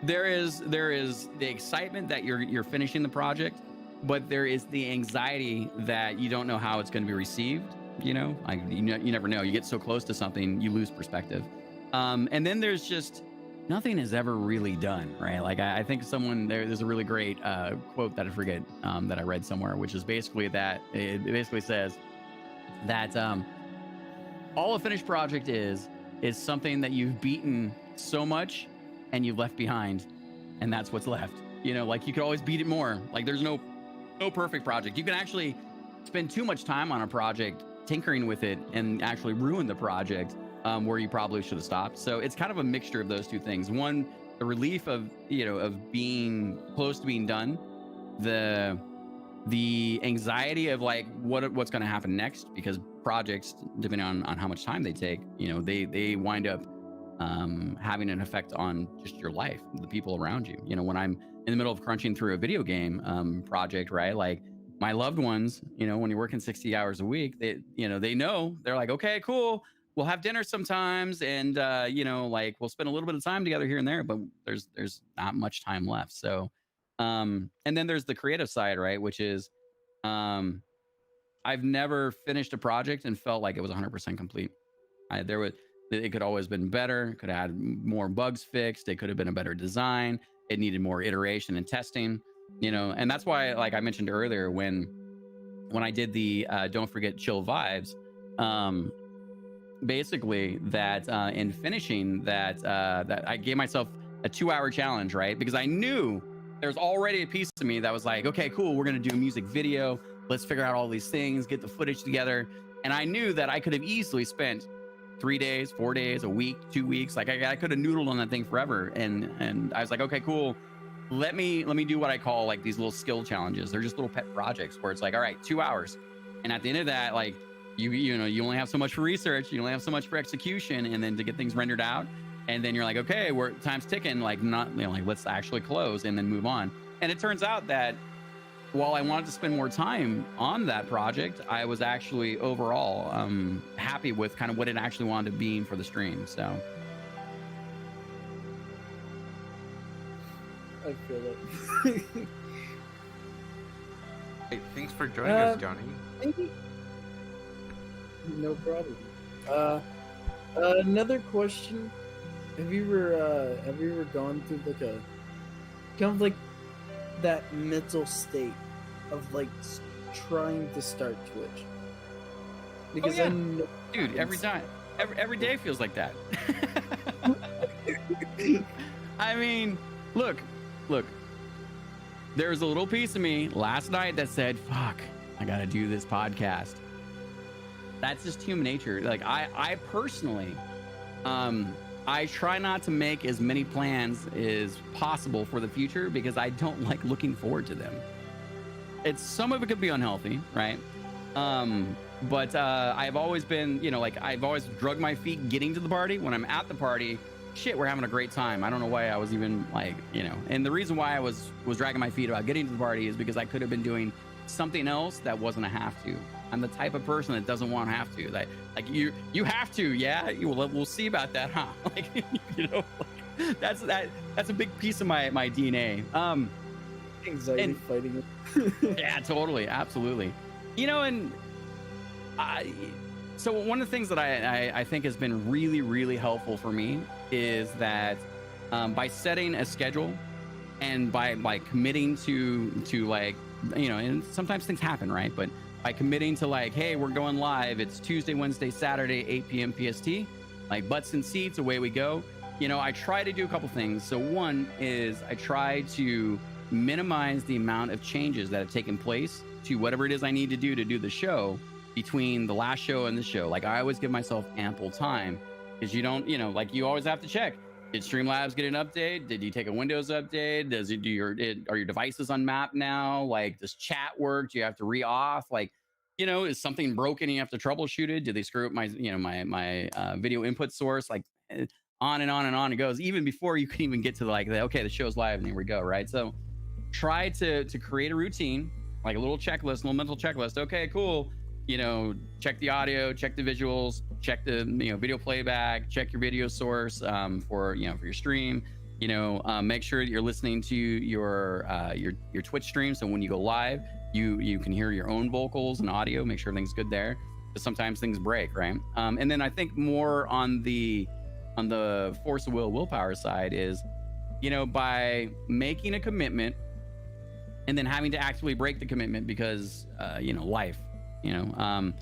there is the excitement that you're finishing the project, but there is the anxiety that you don't know how it's going to be received. You never know. You get so close to something, you lose perspective. And then there's just nothing is ever really done, right? Like I think there's a really great quote that I forget that I read somewhere, which is basically that it basically says that all a finished project is something that you've beaten so much and you've left behind, and that's what's left. Like you could always beat it more. Like there's no perfect project. You can actually spend too much time on a project tinkering with it and actually ruin the project where you probably should have stopped. So it's kind of a mixture of those two things. One, the relief of being close to being done, the anxiety of like what's going to happen next, because projects, depending on how much time they take, they wind up having an effect on just your life, the people around you. You know, when I'm in the middle of crunching through a video game project, right? Like my loved ones, you know, when you're working 60 hours a week, they know, they're like, okay, cool. We'll have dinner sometimes. And, you know, like we'll spend a little bit of time together here and there, but there's not much time left. So, and then there's the creative side, right? Which is, I've never finished a project and felt like it was 100% complete. It could always been better. Could have had more bugs fixed. It could have been a better design. It needed more iteration and testing, you know. And that's why, like I mentioned earlier, when I did the Don't Forget Chill Vibes, basically that in finishing that I gave myself a 2-hour challenge, right? Because I knew there's already a piece of me that was like, okay, cool, we're gonna do a music video. Let's figure out all these things, get the footage together. And I knew that I could have easily spent 3 days, 4 days, a week, 2 weeks. Like I could have noodled on that thing forever. And I was like, okay, cool. Let me do what I call like these little skill challenges. They're just little pet projects where it's like, all right, 2 hours. And at the end of that, like you know, you only have so much for research, you only have so much for execution, and then to get things rendered out. And then you're like, okay, time's ticking, like not, you know, like let's actually close and then move on. And it turns out that while I wanted to spend more time on that project, I was actually overall happy with kind of what it actually wanted to be for the stream. So I feel it. Hey, thanks for joining us, Johnny. Thank you. No problem. Another question: Have you ever gone through like a kind of like that mental state of like trying to start Twitch? Because I know, dude, every day feels like that. I mean, look, there's a little piece of me last night that said, fuck, I gotta do this podcast. That's just human nature. Like I personally, I try not to make as many plans as possible for the future because I don't like looking forward to them. Some of it could be unhealthy, right? But I've always been, you know, like I've always drugged my feet getting to the party. When I'm at the party, shit, we're having a great time. I don't know why I was even like, you know, and the reason why I was dragging my feet about getting to the party is because I could have been doing something else that wasn't a have to. I'm the type of person that doesn't want to have to. Like you have to, yeah. We'll see about that, huh? Like, you know, like, that's a big piece of my DNA. Anxiety fighting it. Yeah, totally, absolutely. You know, and so one of the things that I think has been really, really helpful for me is that by setting a schedule and by committing to like, you know, and sometimes things happen, right? But by committing to like, hey, we're going live. It's Tuesday, Wednesday, Saturday, 8 p.m. PST. Like butts and seats, away we go. You know, I try to do a couple things. So one is I try to minimize the amount of changes that have taken place to whatever it is I need to do the show between the last show and the show. Like I always give myself ample time because you don't, you know, like you always have to check. Did Streamlabs get an update? Did you take a Windows update? Does it do are your devices unmapped now? Like, does chat work? Do you have to re-auth? Like, you know, is something broken and you have to troubleshoot it? Did they screw up my, you know, my video input source? Like, on and on and on it goes. Even before you can even get to like, okay, the show's live and here we go, right? So, try to create a routine, like a little checklist, a little mental checklist. Okay, cool. You know, check the audio, check the visuals, check the, you know, video playback, check your video source for, you know, for your stream. You know, make sure that you're listening to your Twitch stream. So when you go live, you can hear your own vocals and audio. Make sure everything's good there. Because sometimes things break, right? And then I think more on the force of willpower side is, you know, by making a commitment and then having to actually break the commitment because you know, life. You know,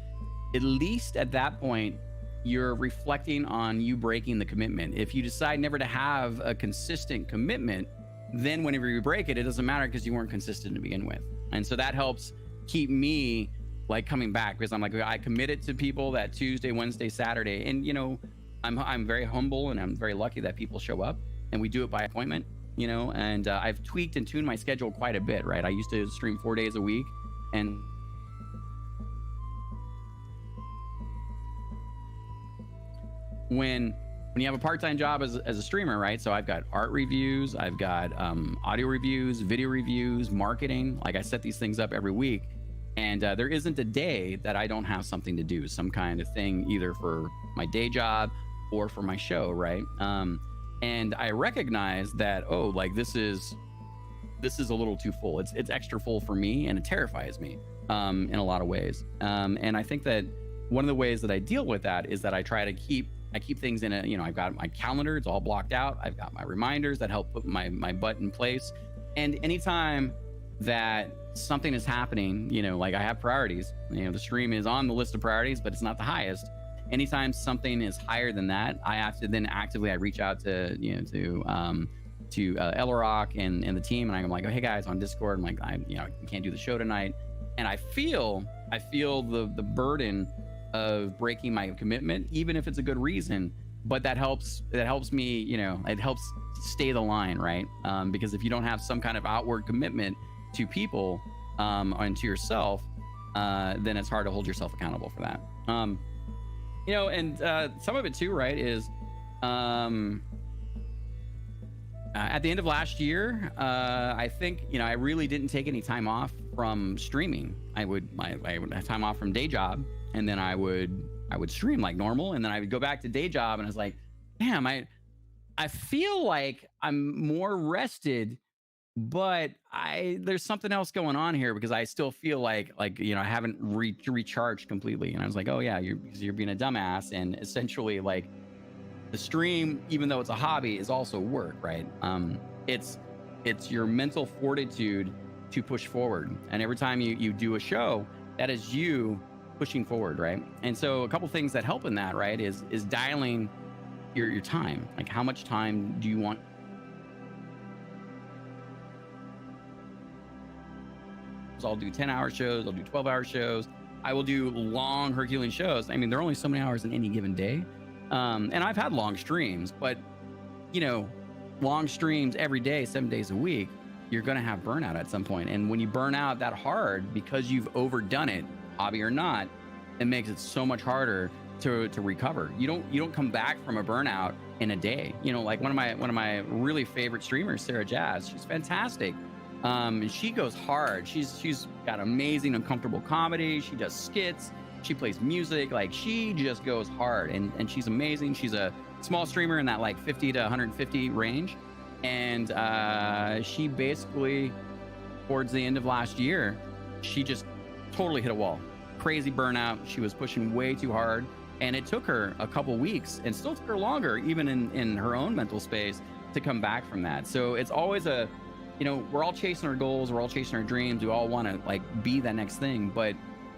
at least at that point, you're reflecting on you breaking the commitment. If you decide never to have a consistent commitment, then whenever you break it, it doesn't matter because you weren't consistent to begin with. And so that helps keep me like coming back because I'm like, I committed to people that Tuesday, Wednesday, Saturday. And, you know, I'm very humble and I'm very lucky that people show up and we do it by appointment, you know, and I've tweaked and tuned my schedule quite a bit, right? I used to stream 4 days a week and when when you have a part-time job as a streamer, right? So I've got art reviews, I've got audio reviews, video reviews, marketing. Like I set these things up every week, and there isn't a day that I don't have something to do, some kind of thing, either for my day job or for my show, right? And I recognize that, oh, like this is a little too full. It's extra full for me, and it terrifies me in a lot of ways. And I think that one of the ways that I deal with that is that I try to keep things in a, you know, I've got my calendar, it's all blocked out. I've got my reminders that help put my butt in place. And anytime that something is happening, you know, like I have priorities, you know, the stream is on the list of priorities, but it's not the highest. Anytime something is higher than that, I have to then actively, I reach out to, you know, to Elrock and the team, and I'm like, oh, hey guys, on Discord, I'm like, I can't do the show tonight. And I feel the burden of breaking my commitment, even if it's a good reason, but that helps me, you know, it helps stay the line, right? Because if you don't have some kind of outward commitment to people and to yourself, then it's hard to hold yourself accountable for that. You know, and some of it too, right, is at the end of last year, I think, you know, I really didn't take any time off from streaming. I would have time off from day job, and then I would stream like normal, and then I would go back to day job, and I was like, damn, I feel like I'm more rested, but there's something else going on here, because I still feel like you know, I haven't recharged completely. And I was like, oh yeah, you're being a dumbass, and essentially like the stream, even though it's a hobby, is also work, right? It's your mental fortitude to push forward, and every time you do a show, that is you pushing forward, right? And so a couple things that help in that, right, is dialing your time. Like, how much time do you want? I'll do 10-hour shows, I'll do 12-hour shows, I will do long Herculean shows. I mean, there are only so many hours in any given day. And I've had long streams, but you know, long streams every day, 7 days a week, you're going to have burnout at some point. And when you burn out that hard because you've overdone it, hobby or not, it makes it so much harder to recover. You don't come back from a burnout in a day. You know, like one of my really favorite streamers, Sarah Jazz, she's fantastic. And she goes hard. She's got amazing uncomfortable comedy. She does skits. She plays music. Like, she just goes hard, and she's amazing. She's a small streamer in that like 50 to 150 range. And she basically, towards the end of last year, she just totally hit a wall. Crazy burnout. She was pushing way too hard, and it took her a couple weeks, and still took her longer, even in her own mental space, to come back from that. So it's always a, you know, we're all chasing our goals, we're all chasing our dreams, we all want to like be that next thing. But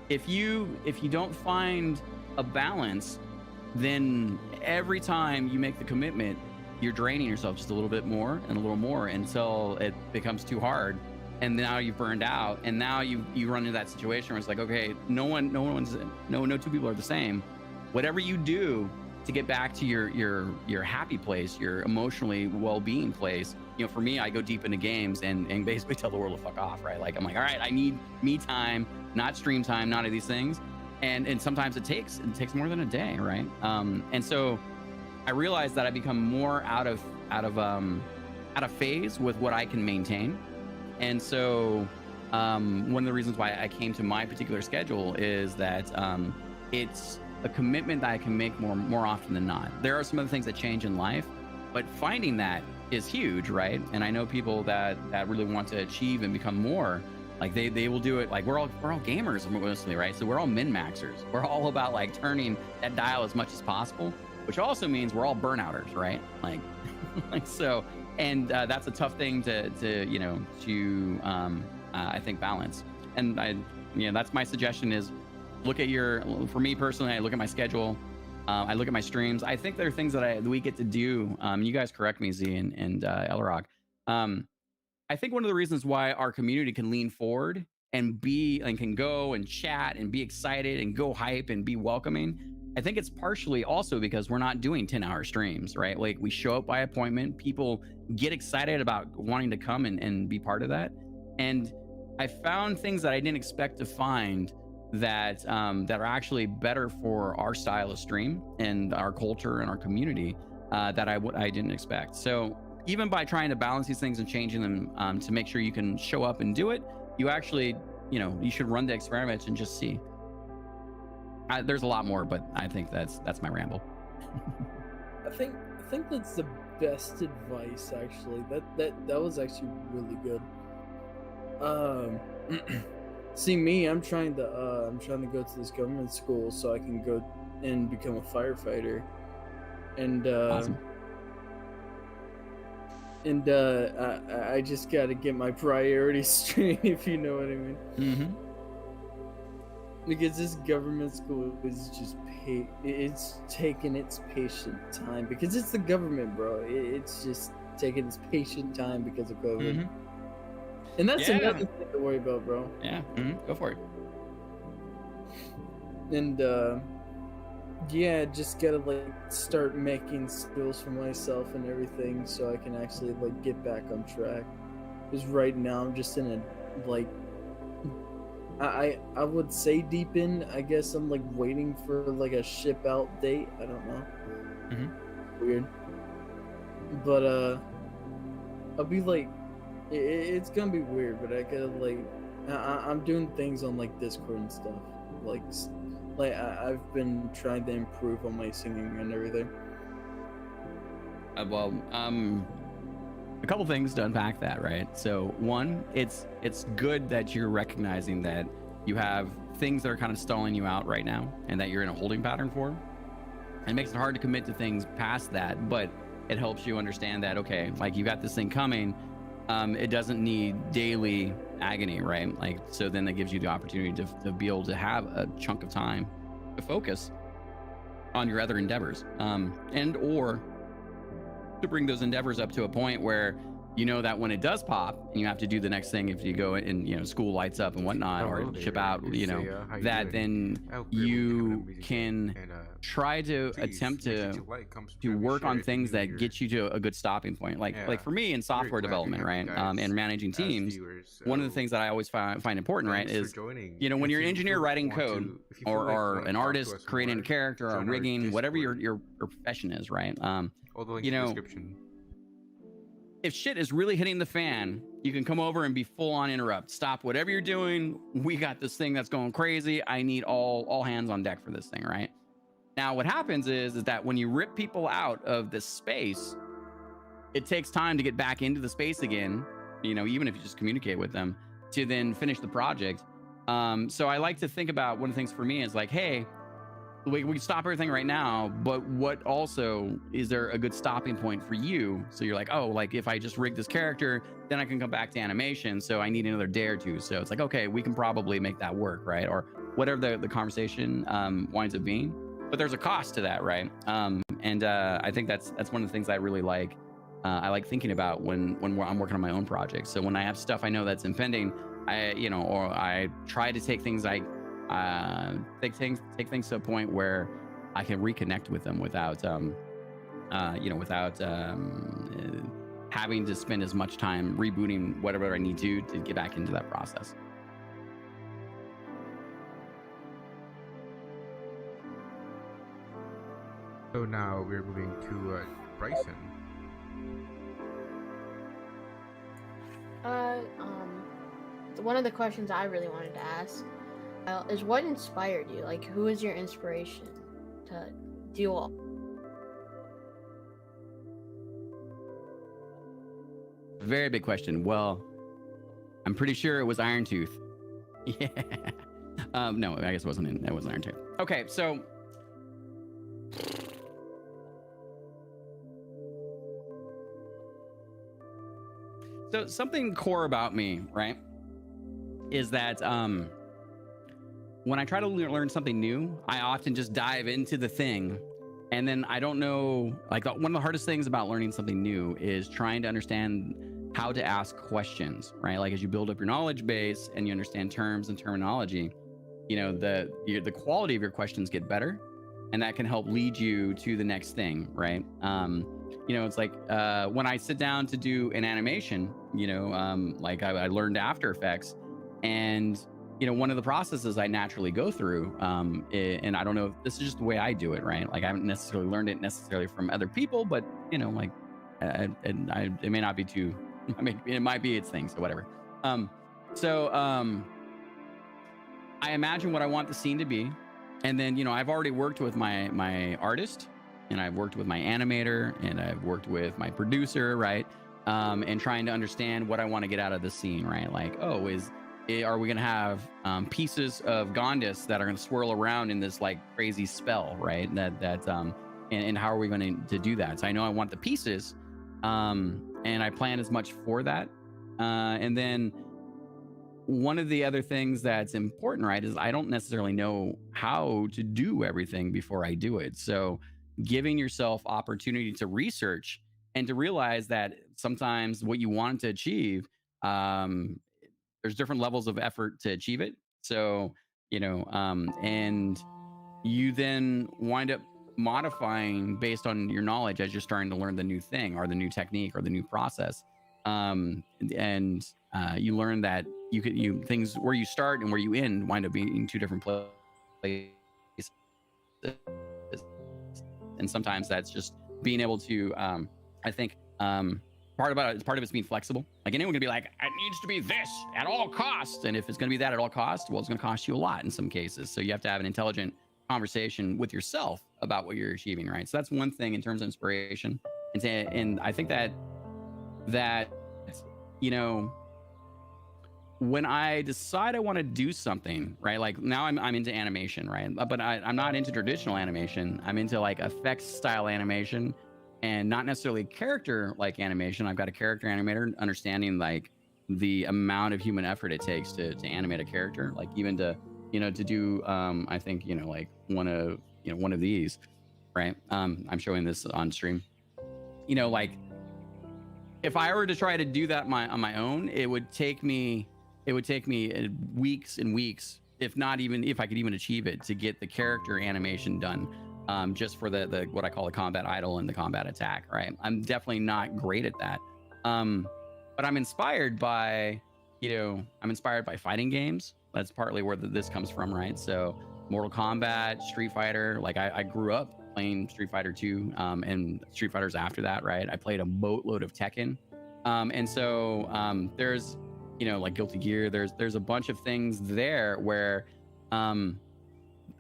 if you don't find a balance, then every time you make the commitment, you're draining yourself just a little bit more and a little more until it becomes too hard, and now you've burned out, and now you run into that situation where it's like, okay, no two people are the same. Whatever you do to get back to your happy place, your emotionally well-being place. You know, for me, I go deep into games and basically tell the world to fuck off, right? Like, I'm like, all right, I need me time, not stream time, none of these things. And sometimes it takes more than a day, right? And so I realized that I become more out of phase with what I can maintain. And so one of the reasons why I came to my particular schedule is that it's a commitment that I can make more often than not. There are some other things that change in life, but finding that is huge, right? And I know people that really want to achieve and become more, like they will do it. Like, we're all gamers mostly, right? So we're all min-maxers. We're all about like turning that dial as much as possible, which also means we're all burnouters, right? Like, so, and that's a tough thing to I think balance. And that's my suggestion is, look at for me personally, I look at my schedule, I look at my streams. I think there are things that we get to do. You guys correct me, Z and Elrock. I think one of the reasons why our community can lean forward and can go and chat and be excited and go hype and be welcoming, I think it's partially also because we're not doing 10-hour streams, right? Like, we show up by appointment. People get excited about wanting to come and be part of that. And I found things that I didn't expect to find that are actually better for our style of stream and our culture and our community. that I didn't expect. So even by trying to balance these things and changing them to make sure you can show up and do it, you actually, you should run the experiments and just see. There's a lot more, but I think that's my ramble. I think that's the best advice, actually. That was actually really good. See, me, I'm trying to go to this government school so I can go and become a firefighter, and Awesome. and I just got to get my priorities straight, if you know what I mean. Mm-hmm. Because this government school is just it's taking its patient time, because it's the government, bro. It's just taking its patient time because of COVID. Mm-hmm. And that's Yeah. another thing to worry about, bro. Yeah. Mm-hmm. Go for it. And yeah, just gotta like start making skills for myself and everything so I can actually like get back on track. Because right now I'm just in a like I would say deep in. I guess I'm like waiting for like a ship out date. I don't know. Mm-hmm. Weird. But I'll be like, it's gonna be weird. But I gotta like, I'm doing things on like Discord and stuff. Like I've been trying to improve on my singing and everything. A couple things to unpack that, right? So one, it's good that you're recognizing that you have things that are kind of stalling you out right now and that you're in a holding pattern for. It makes it hard to commit to things past that, but it helps you understand that, okay, like you got this thing coming, it doesn't need daily agony, right? Like, so then that gives you the opportunity to be able to have a chunk of time to focus on your other endeavors, and or to bring those endeavors up to a point where you know that when it does pop and you have to do the next thing, if you go and school lights up and whatnot, or ship out, that then you can try to attempt to work on things that get you to a good stopping point. Like for me in software development, right, and managing teams, one of the things that I always find important, right, is when you're an engineer writing code, or an artist creating a character or rigging, whatever your profession is, right, if shit is really hitting the fan, you can come over and be full on interrupt. Stop whatever you're doing. We got this thing that's going crazy. I need all hands on deck for this thing, right? Now, what happens is that when you rip people out of this space, it takes time to get back into the space again, even if you just communicate with them, to then finish the project. So I like to think about, one of the things for me is like, hey, we can stop everything right now, but what also is there a good stopping point for you? So you're like, oh, like if I just rig this character, then I can come back to animation. So I need another day or two. So it's like, okay, we can probably make that work, right? Or whatever the conversation winds up being. But there's a cost to that, right? And I think that's one of the things I really like. I like thinking about when I'm working on my own projects. So when I have stuff I know that's impending, or I try to take things take things to a point where I can reconnect with them without having to spend as much time rebooting whatever I need to get back into that process. So now we're moving to Bryson. One of the questions I really wanted to ask is what inspired you? Like, who is your inspiration to do all? Very big question. Well, I'm pretty sure it was Iron Tooth. Yeah. No, I guess it wasn't Iron Tooth. Okay, so something core about me, right, is that when I try to learn something new, I often just dive into the thing, and then I don't know, like one of the hardest things about learning something new is trying to understand how to ask questions, right? Like as you build up your knowledge base and you understand terms and terminology, the quality of your questions get better, and that can help lead you to the next thing, right? It's like when I sit down to do an animation, like I learned After Effects, and one of the processes I naturally go through, and I don't know if this is just the way I do it, right? Like I haven't necessarily learned it necessarily from other people, but like, it may not be too, I mean, it might be its thing, so whatever. I imagine what I want the scene to be, and then I've already worked with my artist, and I've worked with my animator, and I've worked with my producer, right? And trying to understand what I want to get out of the scene, right? Like, are we gonna have pieces of Gondis that are gonna swirl around in this like crazy spell, right? And how are we going to do that? So I know I want the pieces, and I plan as much for that. And then one of the other things that's important, right, is I don't necessarily know how to do everything before I do it. So giving yourself opportunity to research and to realize that sometimes what you want to achieve, there's different levels of effort to achieve it. So, and you then wind up modifying based on your knowledge as you're starting to learn the new thing or the new technique or the new process. And you learn that things where you start and where you end wind up being two different places. And sometimes that's just being able to, I think, part of it's being flexible. Like anyone can be like, it needs to be this at all costs. And if it's going to be that at all costs, well, it's going to cost you a lot in some cases. So you have to have an intelligent conversation with yourself about what you're achieving, right? So that's one thing in terms of inspiration. And I think that when I decide I want to do something, right? Like now I'm into animation, right? But I'm not into traditional animation. I'm into like effects style animation, and not necessarily character like animation. I've got a character animator, understanding like the amount of human effort it takes to animate a character, like even to do I think like one of these, right? I'm showing this on stream. Like if I were to try to do that on my own, it would take me weeks and weeks, if I could even achieve it, to get the character animation done. Just for the what I call the combat idle and the combat attack, right? I'm definitely not great at that. But I'm inspired by fighting games. That's partly where this comes from, right? So Mortal Kombat, Street Fighter, like I grew up playing Street Fighter 2 and Street Fighters after that, right? I played a boatload of Tekken. And so there's, like Guilty Gear, there's a bunch of things there where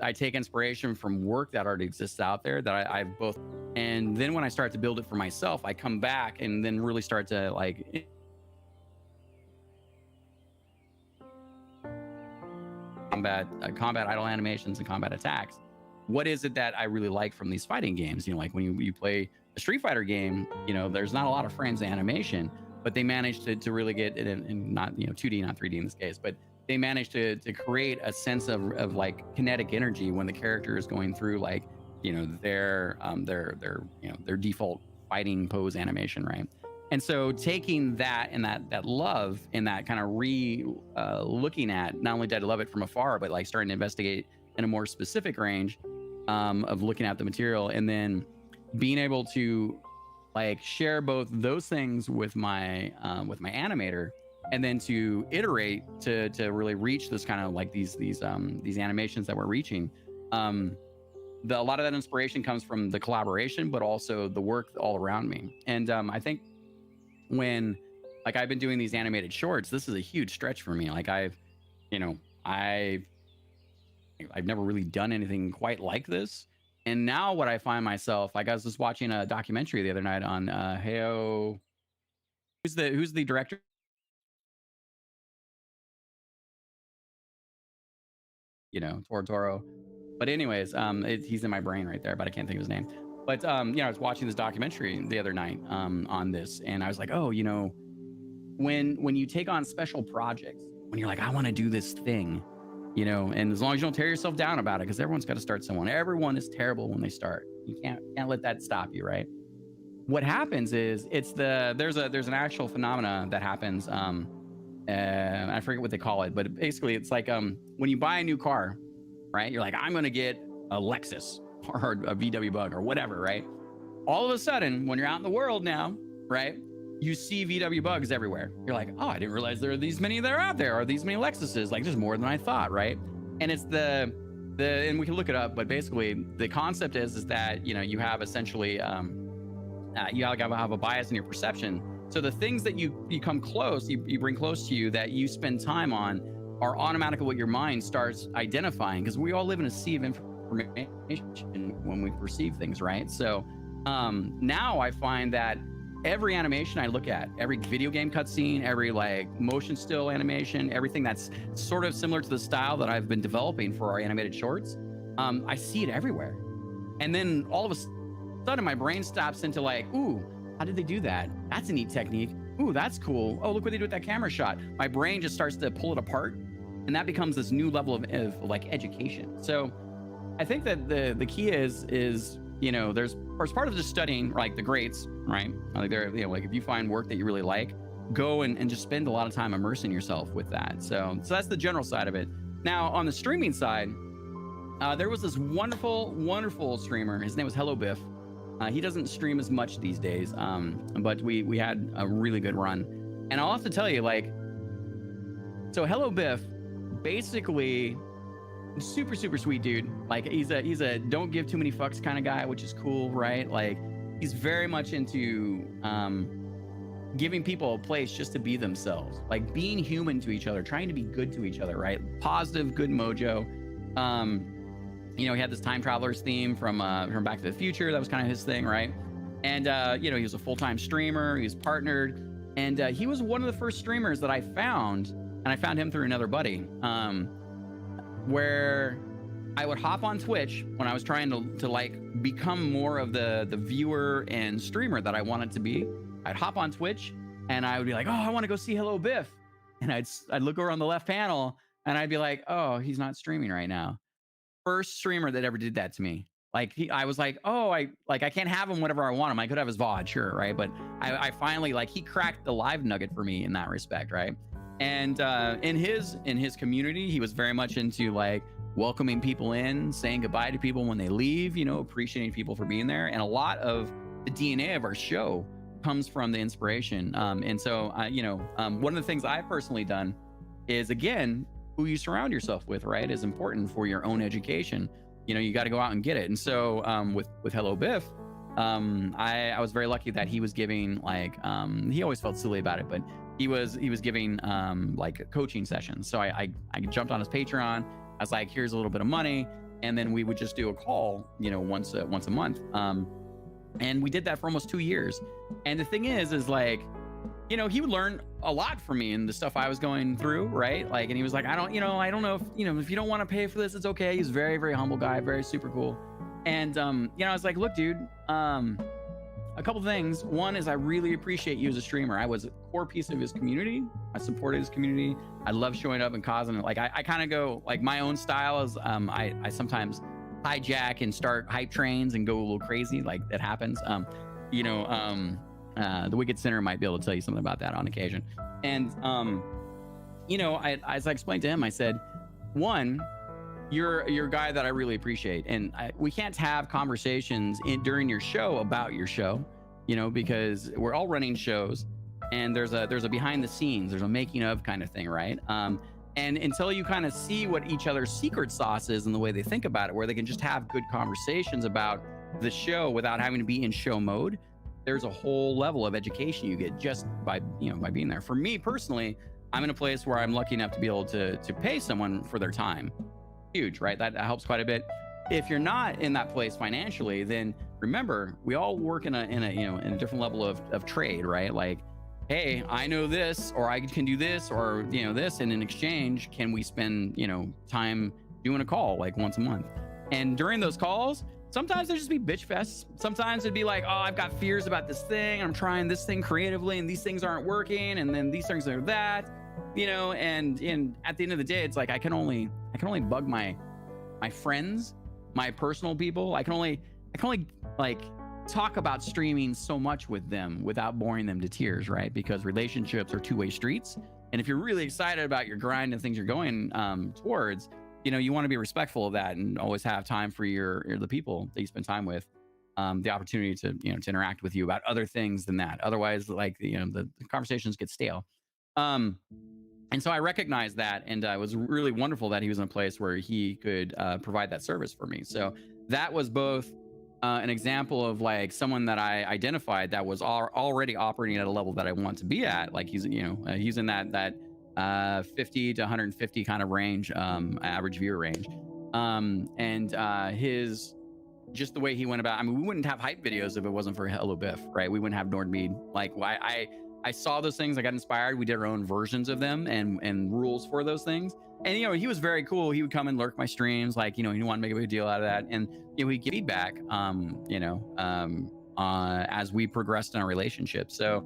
I take inspiration from work that already exists out there that I've both, and then when I start to build it for myself, I come back and then really start to like combat idle animations and combat attacks. What is it that I really like from these fighting games? Like when you play a Street Fighter game, there's not a lot of frames of animation, but they managed to really get it in not 2D, not 3D in this case, but they managed to create a sense of like kinetic energy when the character is going through like their default fighting pose animation, right? And so taking that and that love and that kind of looking at, not only did I love it from afar, but like starting to investigate in a more specific range of looking at the material, and then being able to like share both those things with my animator, and then to iterate to really reach this kind of like these animations that we're reaching. A lot of that inspiration comes from the collaboration, but also the work all around me. And I think when like I've been doing these animated shorts, this is a huge stretch for me. Like I've never really done anything quite like this. And now what I find myself, like I was just watching a documentary the other night on Hayao. Who's the director? Toro. But anyways, he's in my brain right there, but I can't think of his name. But I was watching this documentary the other night on this, and I was like, when you take on special projects, when you're like, I want to do this thing, and as long as you don't tear yourself down about it, because everyone's got to start somewhere. Everyone is terrible when they start. You can't let that stop you, right? What happens is there's an actual phenomena that happens. I forget what they call it, but basically it's like when you buy a new car, right? You're like, I'm gonna get a Lexus or a VW Bug or whatever, right? All of a sudden, when you're out in the world now, right, you see VW bugs everywhere. You're like, oh, I didn't realize there are these many that are out there, or these many Lexuses. Like, there's more than I thought, right? And it's the and we can look it up, but basically the concept is that, you know, you have essentially you have a bias in your perception. So the things that you come close, you bring close to you, that you spend time on, are automatically what your mind starts identifying, because we all live in a sea of information when we perceive things, right? So now I find that every animation I look at, every video game cutscene, every like motion still animation, everything that's sort of similar to the style that I've been developing for our animated shorts, I see it everywhere. And then all of a sudden my brain stops into like, ooh, how did they do that? That's a neat technique. Ooh, that's cool. Oh, look what they do with that camera shot. My brain just starts to pull it apart, and that becomes this new level of like education. So I think that the key is, you know, there's part of just studying like the greats, right? Like they're, you know, like if you find work that you really like, go and just spend a lot of time immersing yourself with that. So that's the general side of it. Now on the streaming side, there was this wonderful streamer. His name was Hello Biff. He doesn't stream as much these days, but we had a really good run. And I'll have to tell you, like, so Hello Biff, basically, super sweet dude. Like, he's a don't give too many fucks kind of guy, which is cool, right? Like, he's very much into giving people a place just to be themselves, like being human to each other, trying to be good to each other, right? Positive, good mojo. You know, he had this time travelers theme from Back to the Future. That was kind of his thing, right? And you know, he was a full-time streamer. He was partnered, and he was one of the first streamers that I found, and I found him through another buddy, where I would hop on Twitch when I was trying to like become more of the viewer and streamer that I wanted to be. I'd hop on Twitch and I would be like, oh, I want to go see Hello Biff, and I'd look over on the left panel and I'd be like, oh, he's not streaming right now. First streamer that ever did that to me. Like, I was like, oh, I can't have him whenever I want him. I could have his VOD, sure, right? But I finally, like, he cracked the live nugget for me in that respect, right? And in his community, he was very much into like welcoming people in, saying goodbye to people when they leave, you know, appreciating people for being there. And a lot of the DNA of our show comes from the inspiration. And so, you know, one of the things I've personally done is, again, who you surround yourself with, right, is important for your own education. You know, you got to go out and get it. And so with Hello Biff, I was very lucky that he was giving like, he always felt silly about it, but he was giving like coaching sessions. So I jumped on his Patreon. I was like, here's a little bit of money, and then we would just do a call, you know, once a month. And we did that for almost 2 years. And the thing is like, you know, he would learn a lot from me and the stuff I was going through, right? Like, and he was like, I don't know if, you know, if you don't want to pay for this, it's okay. He's a very humble guy, very super cool. And, you know, I was like, look, dude, a couple things. One is I really appreciate you as a streamer. I was a core piece of his community. I supported his community. I love showing up and causing it. Like, I kind of go, like, my own style is, I sometimes hijack and start hype trains and go a little crazy. Like, that happens. You know, the Wicked Sinner might be able to tell you something about that on occasion. And, you know, as I explained to him, I said, one, you're a guy that I really appreciate. And we can't have conversations during your show about your show, you know, because we're all running shows and there's a behind the scenes, there's a making of kind of thing, right? And until you kind of see what each other's secret sauce is and the way they think about it, where they can just have good conversations about the show without having to be in show mode, there's a whole level of education you get just by being there. For me personally, I'm in a place where I'm lucky enough to be able to pay someone for their time. Huge, right? That helps quite a bit. If you're not in that place financially, then remember, we all work in a different level of trade, right? Like, hey, I know this, or I can do this, or, you know, this, and in exchange, can we spend, you know, time doing a call like once a month? And during those calls, sometimes there's just be bitch fests. Sometimes it'd be like, oh, I've got fears about this thing. I'm trying this thing creatively and these things aren't working. And then these things are that, you know, and at the end of the day, it's like, I can only bug my friends, my personal people. I can only like talk about streaming so much with them without boring them to tears, right? Because relationships are two-way streets. And if you're really excited about your grind and things you're going towards, you know, you want to be respectful of that and always have time for the people that you spend time with. the opportunity to to interact with you about other things than that. Otherwise, like the conversations get stale. And so I recognized that, and it was really wonderful that he was in a place where he could provide that service for me. So that was both an example of like someone that I identified that was already operating at a level that I want to be at. Like he's he's in that 50 to 150 kind of range, average viewer range, and his just the way he went about. I mean, we wouldn't have hype videos if it wasn't for Hello Biff, right? We wouldn't have Nordmead. Like I saw those things. I got inspired. We did our own versions of them and rules for those things. And he was very cool. He would come and lurk my streams, like he didn't want to make a big deal out of that. And he'd give feedback, as we progressed in our relationship. So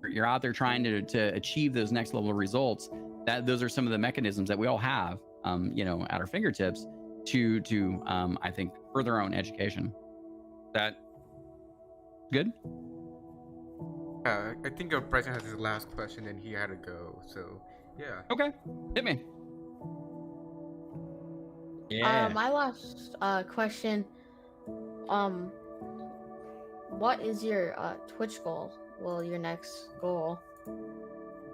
you're out there trying to achieve those next level of results. Those are some of the mechanisms that we all have, at our fingertips to I think further our own education. That good? I think Bryson has his last question and he had to go. So yeah. Okay, hit me. Yeah. My last question. What is your Twitch goal? Well, your next goal,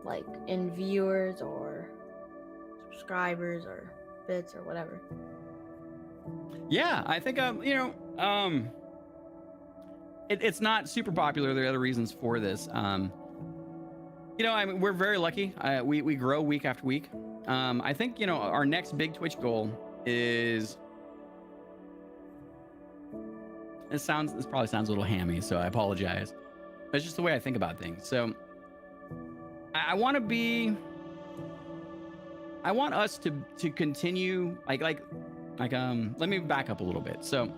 like in viewers or subscribers or bits or whatever. Yeah, I think it's not super popular. There are other reasons for this. I mean, we're very lucky. We grow week after week. I think our next big Twitch goal is. This probably sounds a little hammy, so I apologize. But it's just the way I think about things. So I want us to continue like let me back up a little bit. So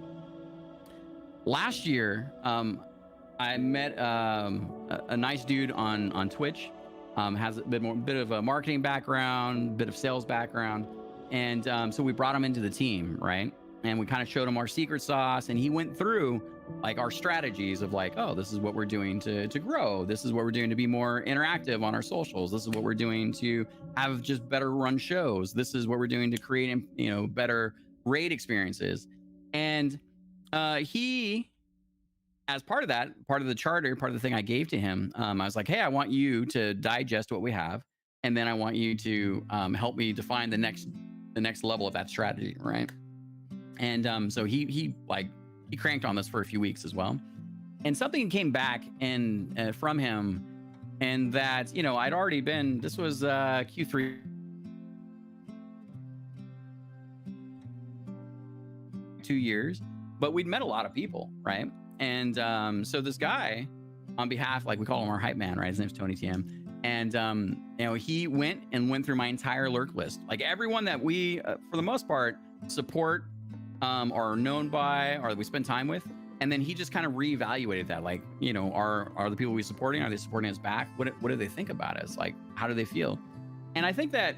last year, I met a nice dude on Twitch, has a bit of a marketing background, bit of sales background, and so we brought him into the team, right? And we kind of showed him our secret sauce, and he went through like our strategies of like, oh, this is what we're doing to grow. This is what we're doing to be more interactive on our socials. This is what we're doing to have just better run shows. This is what we're doing to create, better raid experiences. And he, as part of the charter, part of the thing I gave to him, I was like, hey, I want you to digest what we have, and then I want you to help me define the next level of that strategy, right? And so he cranked on this for a few weeks as well, and something came back and from him, and that I'd already been. This was Q3. 2 years, but we'd met a lot of people, right? And so this guy, on behalf, like we call him our hype man, right? His name's Tony TM, and he went through my entire lurk list, like everyone that we, for the most part, support, are known by, or that we spend time with, and then he just kind of reevaluated that, like are the people we supporting, are they supporting us back? What do they think about us? Like, how do they feel? And I think that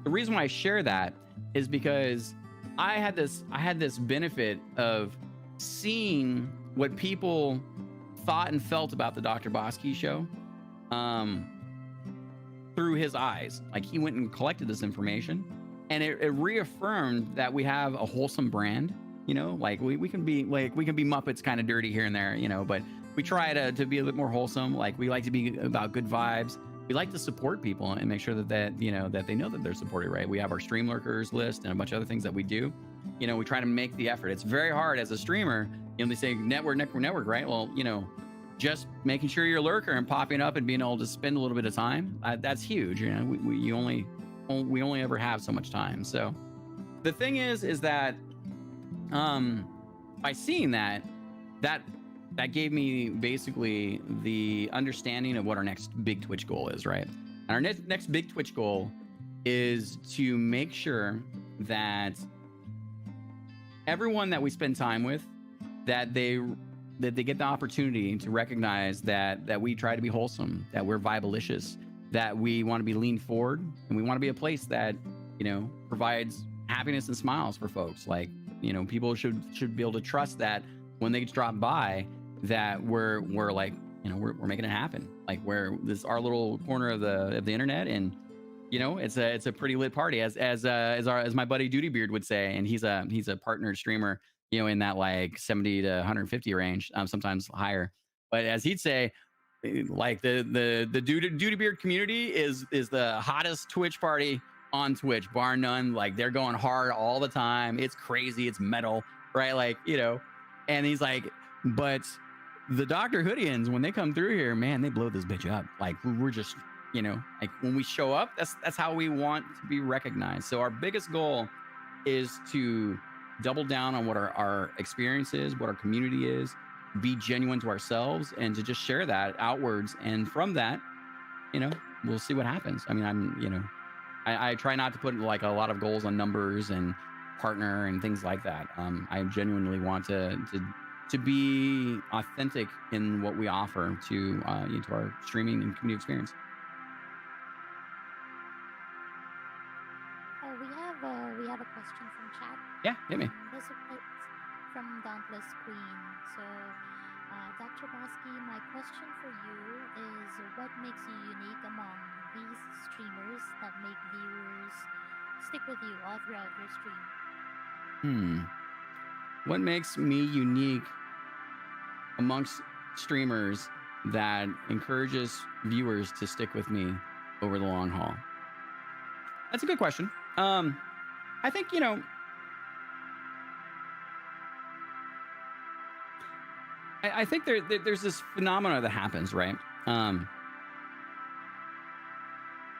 the reason why I share that is because I had this benefit of seeing what people thought and felt about the Dr. Bosky show through his eyes. Like, he went and collected this information, and it reaffirmed that we have a wholesome brand. Like we can be Muppets kind of dirty here and there, but we try to be a bit more wholesome. Like, we like to be about good vibes. We like to support people and make sure that that they know that they're supported, right? We have our stream lurkers list and a bunch of other things that we do. We try to make the effort. It's very hard as a streamer. They say network, right? Well, just making sure you're a lurker and popping up and being able to spend a little bit of time, that's huge. We only ever have so much time. So the thing is that by seeing that gave me basically the understanding of what our next big Twitch goal is, right? And our next big Twitch goal is to make sure that everyone that we spend time with, that they get the opportunity to recognize that we try to be wholesome, that we're vibalicious, that we want to be lean forward, and we want to be a place that provides happiness and smiles for folks. Like, people should be able to trust that when they drop by, that we're like, we're making it happen. Like, this our little corner of the internet, and you know, it's a pretty lit party, as my buddy Duty Beard would say, and he's a partnered streamer, you know, in that like 70 to 150 range, sometimes higher. But as he'd say, like the Duty Beard community is the hottest Twitch party on Twitch, bar none. Like they're going hard all the time. It's crazy. It's metal, right? Like, you know, and he's like, but the Dr. Hoodians, when they come through here, man, they blow this bitch up. Like we're just, you know, like when we show up, that's how we want to be recognized. So our biggest goal is to double down on what our experience is, what our community is, be genuine to ourselves, and to just share that outwards. And from that, you know, we'll see what happens. I mean, I try not to put like a lot of goals on numbers and partner and things like that. I genuinely want to be authentic in what we offer to our streaming and community experience. Oh, we have a question from chat. Yeah, hit me. This is from Dauntless Queen. So, Dr. Bosky, my question for you is, what makes you unique among these streamers that make viewers stick with you all throughout your stream? What makes me unique amongst streamers that encourages viewers to stick with me over the long haul? That's a good question. I think, you know, I think there's this phenomena that happens, right? I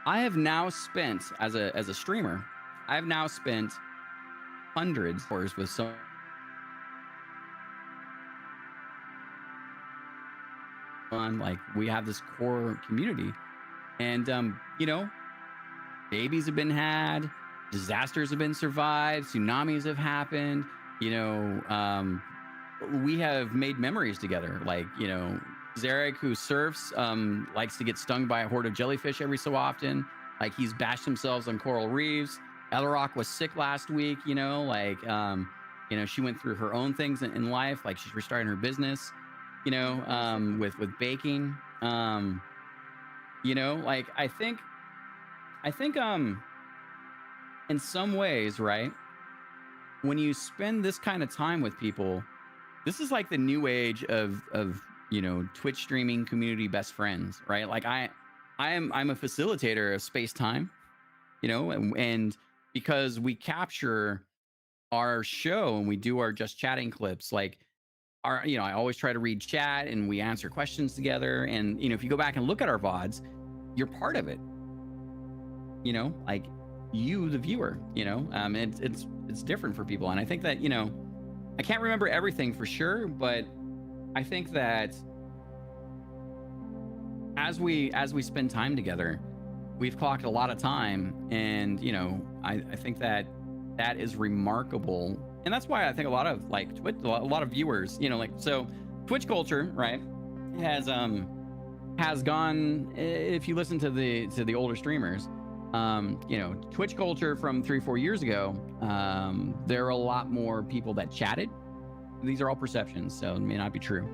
have now spent, as a streamer, I've now spent hundreds of hours with so like we have this core community, and you know, babies have been had, disasters have been survived, tsunamis have happened, you know, we have made memories together. Like, you know, Zarek, who surfs, likes to get stung by a horde of jellyfish every so often. Like, he's bashed himself on coral reefs. Elrock was sick last week, you know, like, you know, she went through her own things in life. Like, she's restarting her business, you know, with baking. You know, like, I think, in some ways, right, when you spend this kind of time with people, this is like the new age of you know, Twitch streaming community best friends, right? Like I'm a facilitator of space time, you know, and because we capture our show and we do our just chatting clips, like you know, I always try to read chat and we answer questions together. And, you know, if you go back and look at our VODs, you're part of it, you know, like you, the viewer, you know, it's different for people. And I think that, you know, I can't remember everything for sure, but I think that as we spend time together, we've clocked a lot of time, and, you know, I think that is remarkable. And that's why I think a lot of like Twitch, a lot of viewers, you know, like, so Twitch culture, right, has gone, if you listen to the older streamers, you know, Twitch culture from 3-4 years ago, there are a lot more people that chatted. These are all perceptions, so it may not be true.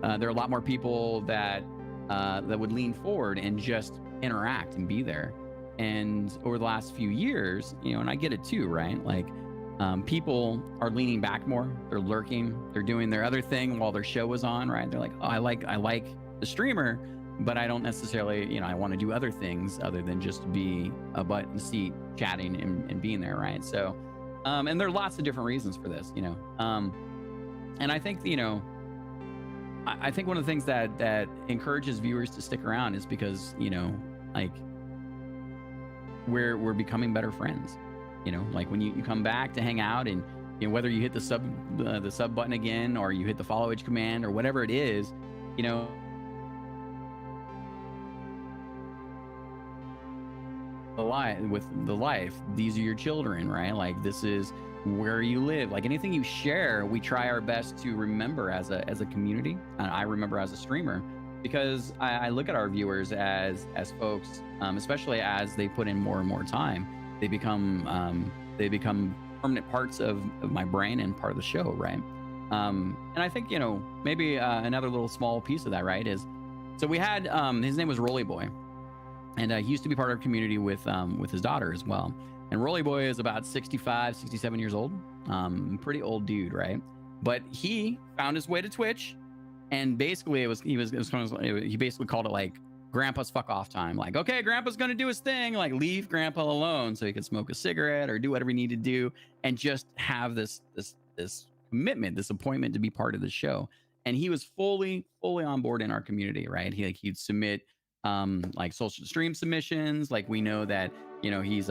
There are a lot more people that would lean forward and just interact and be there. And over the last few years, you know, and I get it too, right? Like, people are leaning back more. They're lurking. They're doing their other thing while their show is on, right? They're like, oh, I like the streamer, but I don't necessarily, you know, I want to do other things other than just be a butt in the seat chatting and being there, right? So, and there are lots of different reasons for this, you know. And I think, you know, I think one of the things that encourages viewers to stick around is because, you know, like, we're becoming better friends, you know, like when you come back to hang out, and, you know, whether you hit the sub button again, or you hit the follow age command, or whatever it is, you know, the life, these are your children, right? Like, this is where you live. Like, anything you share, we try our best to remember as a community. And I remember as a streamer, because I look at our viewers as folks, especially as they put in more and more time, they become permanent parts of my brain and part of the show, right? And I think, you know, maybe another little small piece of that, right, is, so we had his name was Rolly Boy, and he used to be part of our community with his daughter as well. And Rolly Boy is about 65, 67 years old. Pretty old dude, right? But he found his way to Twitch, and basically he basically called it like Grandpa's fuck off time. Like, okay, Grandpa's gonna do his thing. Like, leave Grandpa alone so he can smoke a cigarette or do whatever he needed to do, and just have this commitment, this appointment to be part of the show. And he was fully on board in our community, right? He'd submit like social stream submissions. Like, we know that, you know, he used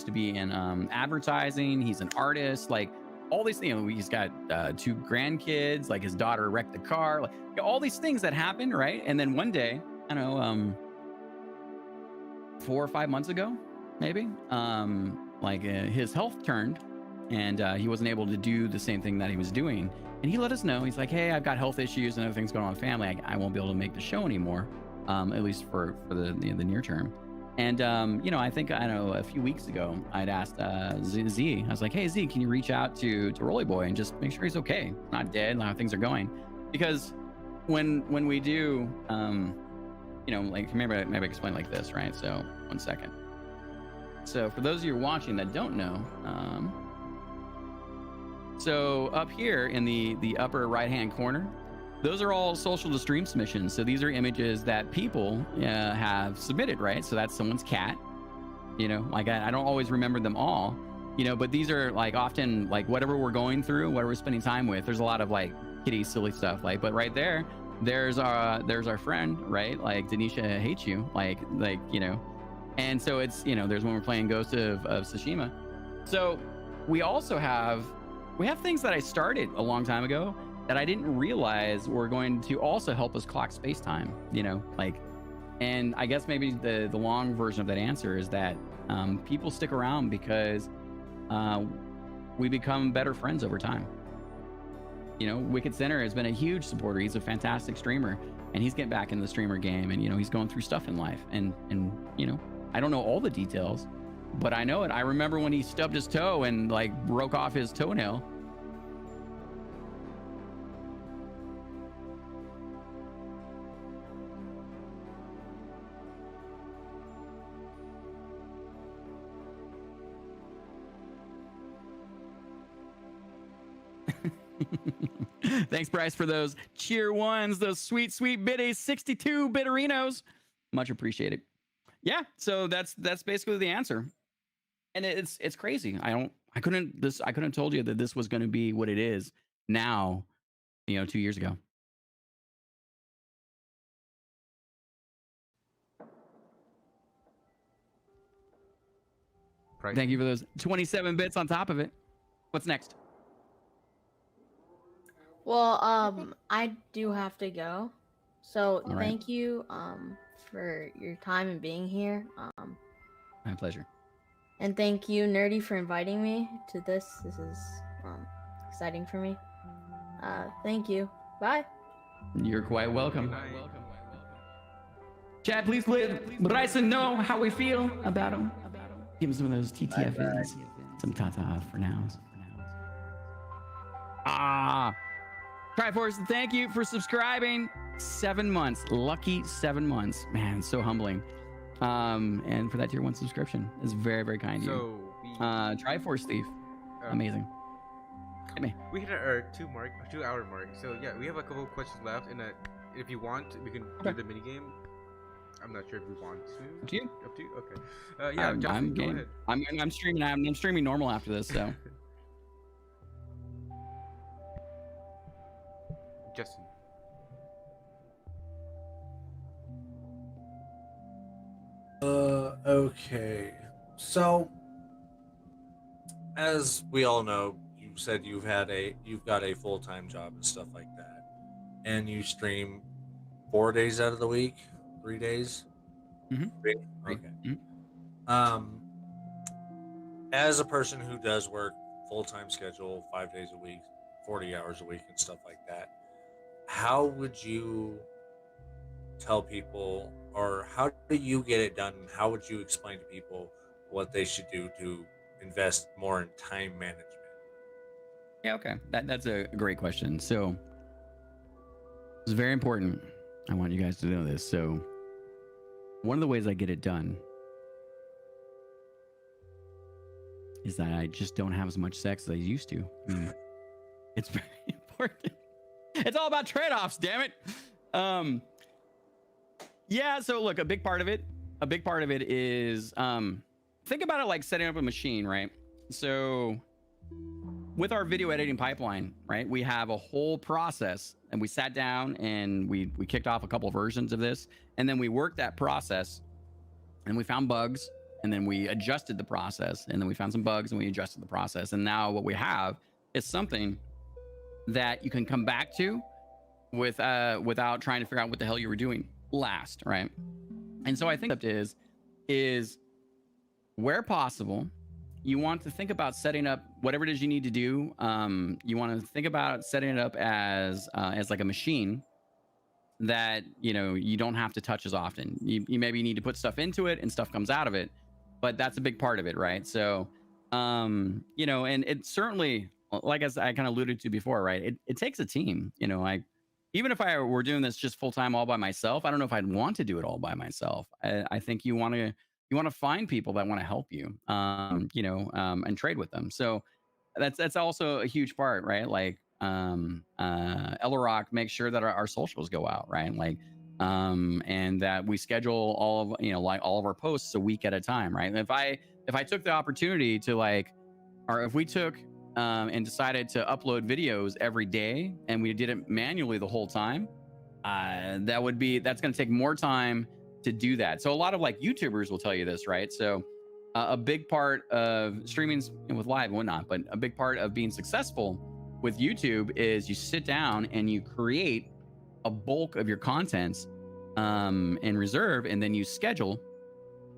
to be in advertising. He's an artist. Like, all these things. You know, he's got 2 grandkids. Like, his daughter wrecked the car. Like, all these things that happened, right? And then one day, I don't know, 4 or 5 months ago, maybe, his health turned, and he wasn't able to do the same thing that he was doing. And he let us know. He's like, hey, I've got health issues and other things going on in the family. I won't be able to make the show anymore, at least for the near term. And, you know, I know a few weeks ago, I'd asked Z. I was like, hey, Z, can you reach out to Rolly Boy and just make sure he's okay, not dead, how things are going? Because when we do, you know, like, maybe I explain like this, right? So, one second. So, for those of you watching that don't know, so up here in the upper right-hand corner, those are all social to stream submissions. So these are images that people have submitted, right? So that's someone's cat. You know, like, I don't always remember them all, you know, but these are like often like whatever we're going through, whatever we're spending time with. There's a lot of like kitty silly stuff, like, but right there, there's our friend, right? Like, Denisha hates you, like, you know. And so it's, you know, there's when we're playing Ghost of Tsushima. So we also have things that I started a long time ago that I didn't realize were going to also help us clock space time, you know, like, and I guess maybe the long version of that answer is that people stick around because we become better friends over time. You know, Wicked Center has been a huge supporter. He's a fantastic streamer, and he's getting back in the streamer game, and, you know, he's going through stuff in life, and you know, I don't know all the details, but I know it. I remember when he stubbed his toe and like broke off his toenail. Thanks, Bryce, for those cheer ones, those sweet biddies, 62 bitterinos. Much appreciated. Yeah, so that's basically the answer. And it's crazy. I couldn't have told you that this was going to be what it is now, you know, 2 years ago. Price. Thank you for those 27 bits on top of it. What's next? Well, I do have to go. So All right. thank you for your time and being here. My pleasure. And thank you, Nerdy, for inviting me to this. This is exciting for me. Thank you. Bye. You're quite welcome. Chat, please let Bryson know how we feel about him. Give him some of those TTFs. Some Tata for now. Triforce, thank you for subscribing. 7 months. Lucky 7 months. Man, so humbling. And for that tier 1 subscription is very, very kind of you. Triforce Thief. Amazing. Hit me. We hit our 2 hour mark. So yeah, we have a couple of questions left, and if you want, we can do the mini game. I'm not sure if we want to. Up to you. Up to you. Okay. Yeah, Justin, I'm go game. ahead. I'm streaming. I'm streaming normal after this. So. Justin. Okay. So, as we all know, you said you've got a full-time job and stuff like that, and you stream 4 days out of the week, 3 days. Mm-hmm. Okay. Mm-hmm. As a person who does work full-time schedule, 5 days a week, 40 hours a week, and stuff like that, how would you tell people, or how do you get it done? How would you explain to people what they should do to invest more in time management? Yeah, okay. That's a great question. So it's very important. I want you guys to know this. So one of the ways I get it done is that I just don't have as much sex as I used to. I mean, it's very important. It's all about trade-offs, damn it. Yeah, so look, a big part of it is think about it like setting up a machine, right? So with our video editing pipeline, right, we have a whole process, and we sat down and we kicked off a couple versions of this, and then we worked that process and we found bugs, and then we adjusted the process, and then we found some bugs and we adjusted the process. And now what we have is something that you can come back to without trying to figure out what the hell you were doing last, right? And so I think is where possible, you want to think about setting up whatever it is you need to do. You want to think about setting it up as like a machine that, you know, you don't have to touch as often. You maybe need to put stuff into it and stuff comes out of it, but that's a big part of it, right? So, you know, and it certainly, like as I kind of alluded to before, right? It takes a team, you know. Even if I were doing this just full time all by myself, I don't know if I'd want to do it all by myself. I think you want to find people that want to help you, you know, and trade with them. So that's also a huge part, right? Like Ellerock makes sure that our socials go out, right? Like and that we schedule all of, you know, like all of our posts a week at a time, right? And if I took the opportunity to like, or if we took and decided to upload videos every day and we did it manually the whole time, that's going to take more time to do that. So a lot of like YouTubers will tell you this, right? So a big part of streaming with live and whatnot, but a big part of being successful with YouTube is you sit down and you create a bulk of your content in reserve, and then you schedule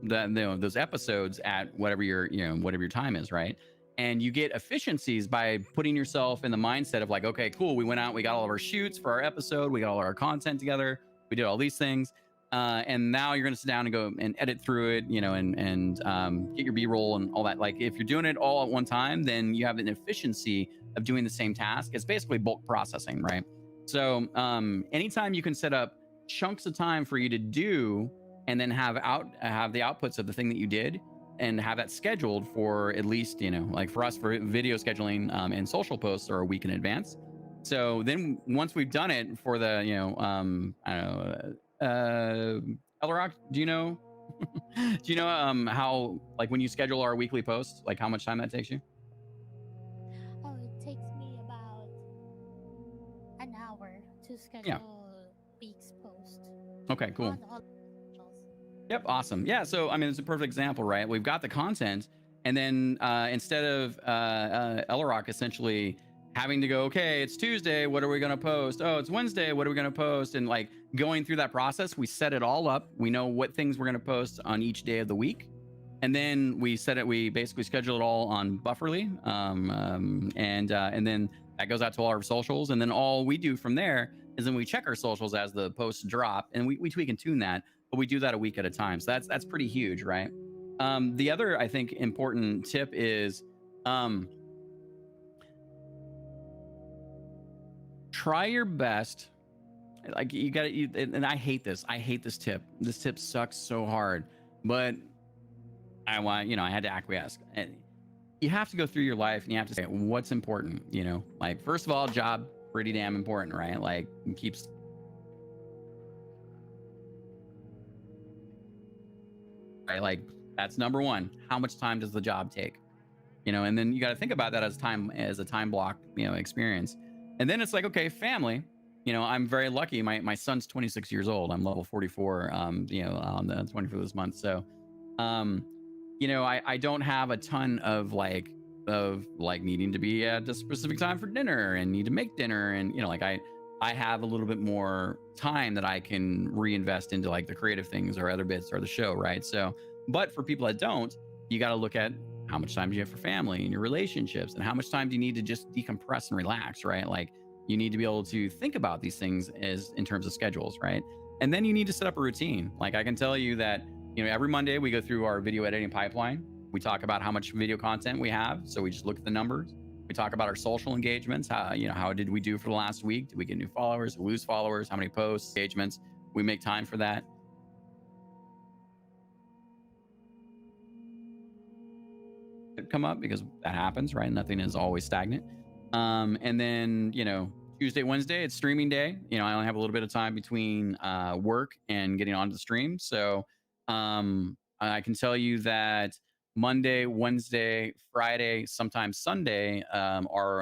those episodes at whatever your time is, right? And you get efficiencies by putting yourself in the mindset of like, okay, cool, we went out, we got all of our shoots for our episode, we got all our content together, we did all these things, and now you're going to sit down and go and edit through it, you know, and get your B-roll and all that. Like if you're doing it all at one time, then you have an efficiency of doing the same task. It's basically bulk processing, right? So anytime you can set up chunks of time for you to do, and then have the outputs of the thing that you did, and have that scheduled for at least, you know, like for us, for video scheduling and social posts are a week in advance. So then once we've done it for the, you know, I don't know, Ellerock, do you know how, like when you schedule our weekly posts, like how much time that takes you? Oh, it takes me about an hour to schedule week's post. Okay, cool. On all socials. Yep, awesome. Yeah, so I mean, it's a perfect example, right? We've got the content, and then instead of Ellerock essentially having to go, okay, it's Tuesday, what are we going to post? Oh, it's Wednesday, what are we going to post? And like going through that process, we set it all up. We know what things we're going to post on each day of the week. And then we basically schedule it all on Bufferly. And then that goes out to all our socials. And then all we do from there is then we check our socials as the posts drop, and we tweak and tune that, but we do that a week at a time. So that's pretty huge, right? The other, I think, important tip is try your best. Like you got to, and I hate this tip. This tip sucks so hard, but I had to acquiesce. You have to go through your life and you have to say what's important, you know, like first of all, job, pretty damn important, right? Like it keeps, right? Like that's number one. How much time does the job take? You know, and then you got to think about that as a time block, you know, experience. And then it's like, okay, family, you know, I'm very lucky. My son's 26 years old. I'm level 44, you know, on the 24th of this month. So, you know, I don't have a ton of like needing to be at a specific time for dinner and need to make dinner. And, you know, like I have a little bit more time that I can reinvest into like the creative things or other bits or the show. Right. So, but for people that don't, you got to look at how much time do you have for family and your relationships, and how much time do you need to just decompress and relax, right? Like you need to be able to think about these things as in terms of schedules, right? And then you need to set up a routine. Like I can tell you that, you know, every Monday we go through our video editing pipeline. We talk about how much video content we have. So we just look at the numbers. We talk about our social engagements. How did we do for the last week? Did we get new followers, lose followers? How many posts, engagements? We make time for that. come up because that happens, right? Nothing is always stagnant. And then, Tuesday, Wednesday, it's streaming day. I only have a little bit of time between work and getting onto the stream. So I can tell you that Monday, Wednesday, Friday, sometimes Sunday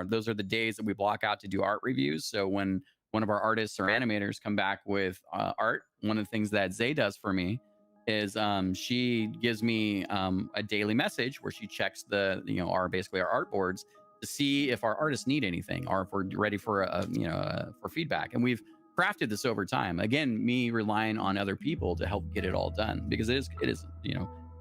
those are the days that we block out to do art reviews. So when one of our artists or animators come back with art, one of the things that Zay does for me is she gives me a daily message where she checks basically our art boards to see if our artists need anything or if we're ready for for feedback. And we've crafted this over time. Again, me relying on other people to help get it all done because it is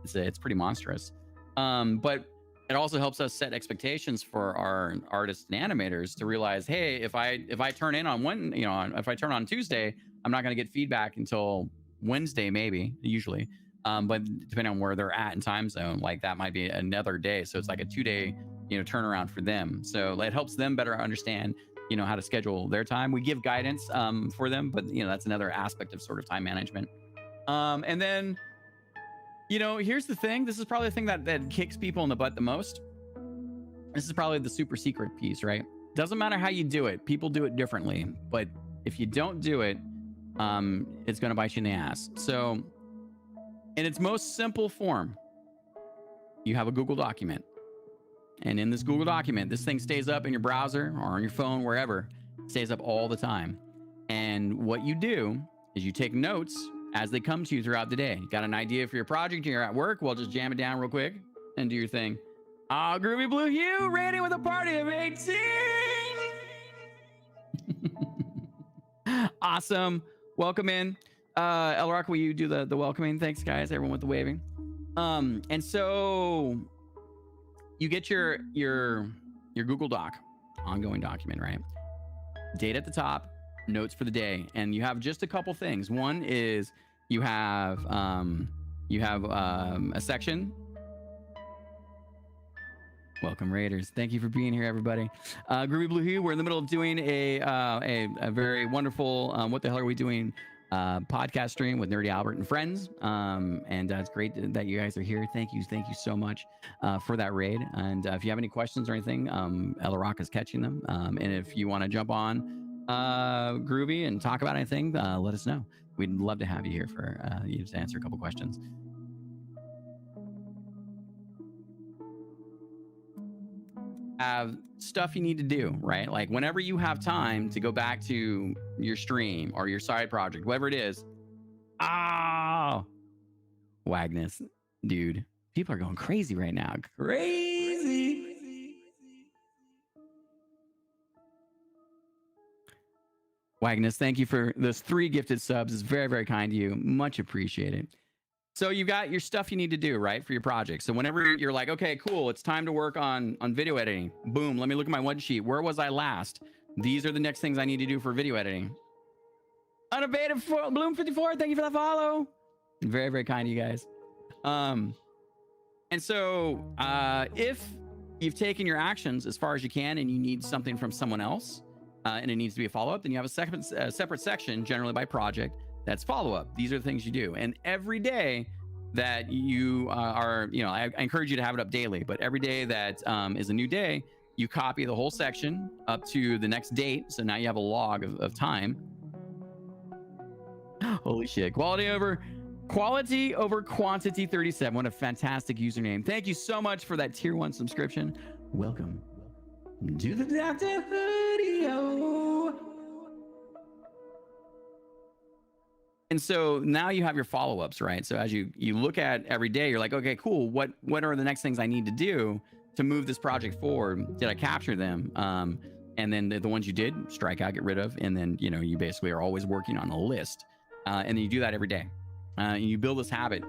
it's pretty monstrous. But it also helps us set expectations for our artists and animators to realize, hey, if I turn in on if I turn on Tuesday, I'm not going to get feedback until Wednesday, maybe, usually. But depending on where they're at in time zone, like that might be another day. So it's like a 2-day, turnaround for them. So it helps them better understand, how to schedule their time. We give guidance for them, but that's another aspect of sort of time management. And then, here's the thing. This is probably the thing that kicks people in the butt the most. This is probably the super secret piece, right? Doesn't matter how you do it. People do it differently. But if you don't do it, it's going to bite you in the ass. So in its most simple form, you have a Google document. And in this Google document, this thing stays up in your browser or on your phone, wherever. It stays up all the time. And what you do is you take notes as they come to you throughout the day. You got an idea for your project, you're at work, well, just jam it down real quick and do your thing. Groovy Blue Hue, ready with a party of 18. Awesome. Welcome in. Elrock, will you do the welcoming? Thanks, guys. Everyone with the waving. And so you get your Google Doc, ongoing document, right? Date at the top, notes for the day, and you have just a couple things. One is you have a section. Welcome, Raiders. Thank you for being here, everybody. Groovy Blue Hue, we're in the middle of doing a very wonderful what the hell are we doing podcast stream with Nerdy Albert and friends. And it's great that you guys are here. Thank you so much for that raid. And if you have any questions or anything, Ella Rock is catching them. And if you want to jump on Groovy and talk about anything, let us know. We'd love to have you here for you to answer a couple questions. Have stuff you need to do, right? Like whenever you have time to go back to your stream or your side project, whatever it is. Wagnus, dude, people are going crazy right now. Crazy. Wagnus, thank you for those 3 gifted subs. It's very, very kind to you. Much appreciated. So you've got your stuff you need to do, right, for your project. So whenever you're like, okay, cool, it's time to work on video editing. Boom, let me look at my one sheet. Where was I last? These are the next things I need to do for video editing. Unabated Bloom 54, thank you for that follow. Very, very kind of you guys. And so if you've taken your actions as far as you can and you need something from someone else and it needs to be a follow-up, then you have a separate section, generally by project, that's follow-up. These are the things you do. And every day that you are, I encourage you to have it up daily, but every day that is a new day, you copy the whole section up to the next date. So now you have a log of time. Holy shit. Quality over quantity 37. What a fantastic username. Thank you so much for that tier 1 subscription. Welcome to the Dr. Video. And so now you have your follow-ups, right? So as you look at every day, you're like, okay, cool. What are the next things I need to do to move this project forward? Did I capture them? And then the ones you did, strike out, get rid of. And then, you basically are always working on a list. And then you do that every day. And you build this habit.